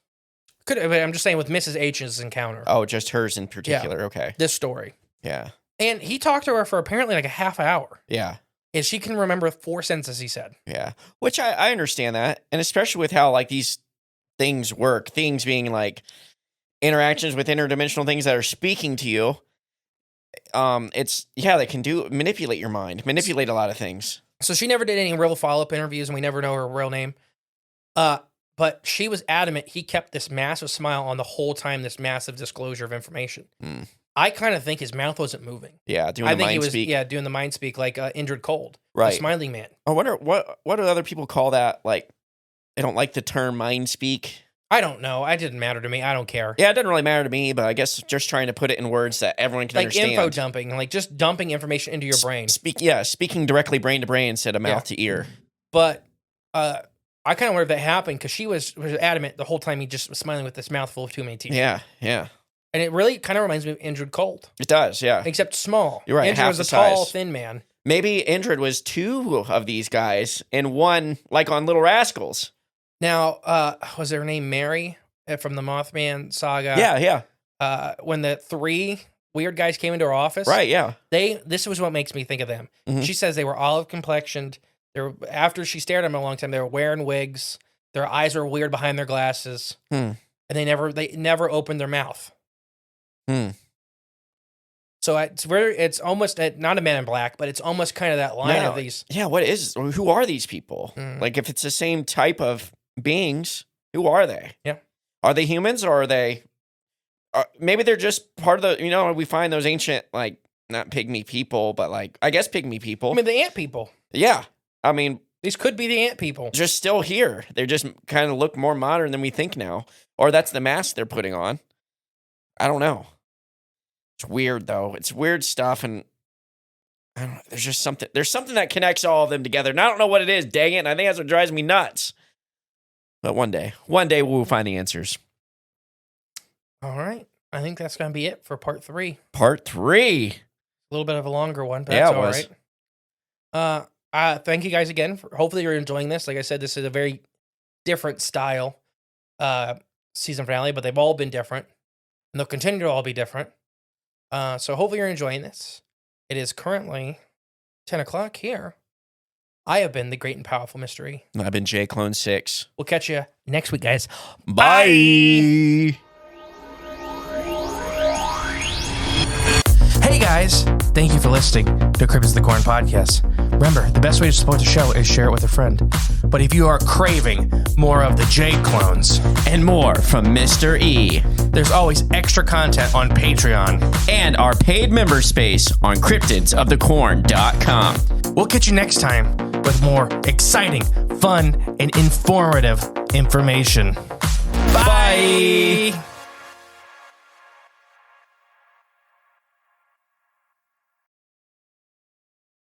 I'm just saying with Mrs. H's encounter. Oh, just hers in particular. Yeah. Okay. This story. Yeah. And he talked to her for apparently like a half hour. Yeah. And she can remember 4 sentences he said. Yeah. Which I understand that. And especially with how like these things work, things being like interactions with interdimensional things that are speaking to you. They can manipulate your mind, manipulate a lot of things. So she never did any real follow-up interviews, and we never know her real name. But she was adamant he kept this massive smile on the whole time, this massive disclosure of information. I kind of think his mouth wasn't moving. Yeah, doing the mind speak. Yeah, doing the mind speak like Indrid Cold. Right. The smiling man. I wonder what do other people call that? Like, they don't like the term mind speak. I don't know. It didn't matter to me. I don't care. Yeah, it doesn't really matter to me, but I guess just trying to put it in words that everyone can understand. Like info dumping, like just dumping information into your brain. Speaking directly brain to brain instead of mouth to ear. But I kind of wonder if that happened because she was adamant the whole time he just was smiling with this mouthful of too many teeth. Yeah, yeah. And it really kind of reminds me of Indrid Cold. It does, yeah. Except small. You're right, Indrid half was the a tall, size. thin man. Maybe Indrid was 2 of these guys and one like on Little Rascals. Now, was her name Mary from the Mothman saga? Yeah. When the 3 weird guys came into her office. Right, yeah. This was what makes me think of them. She says they were olive complexioned. After she stared at them a long time, they were wearing wigs. Their eyes were weird behind their glasses. And they never opened their mouth. So it's almost not a Man in Black, but it's almost kind of that line of these. Yeah, who are these people? Like if it's the same type of beings, who are they? Yeah. Are they humans or are they, maybe they're just part of the, we find those ancient, like, not pygmy people, but like, I guess pygmy people. I mean, the ant people. Yeah. I mean, these could be the ant people. Just still here. They just kind of look more modern than we think now. Or that's the mask they're putting on. I don't know. It's weird though. It's weird stuff, and I don't know. There's just something. There's something that connects all of them together, and I don't know what it is. Dang it! And I think that's what drives me nuts. But one day we'll find the answers. All right, I think that's gonna be it for part 3. Part 3. A little bit of a longer one, but yeah, that's all right. Thank you guys again. Hopefully you're enjoying this. Like I said, this is a very different style season finale, but they've all been different, and they'll continue to all be different. So hopefully you're enjoying this. It is currently 10 o'clock here. I have been the great and powerful mystery. I've been J Clone 6. We'll catch you next week, guys. Bye. Hey guys, thank you for listening to Cryptids the Corn podcast. Remember, the best way to support the show is share it with a friend. But if you are craving more of the Jade clones and more from Mr. E, there's always extra content on Patreon and our paid member space on cryptidsofthecorn.com. We'll catch you next time with more exciting, fun, and informative information. Bye.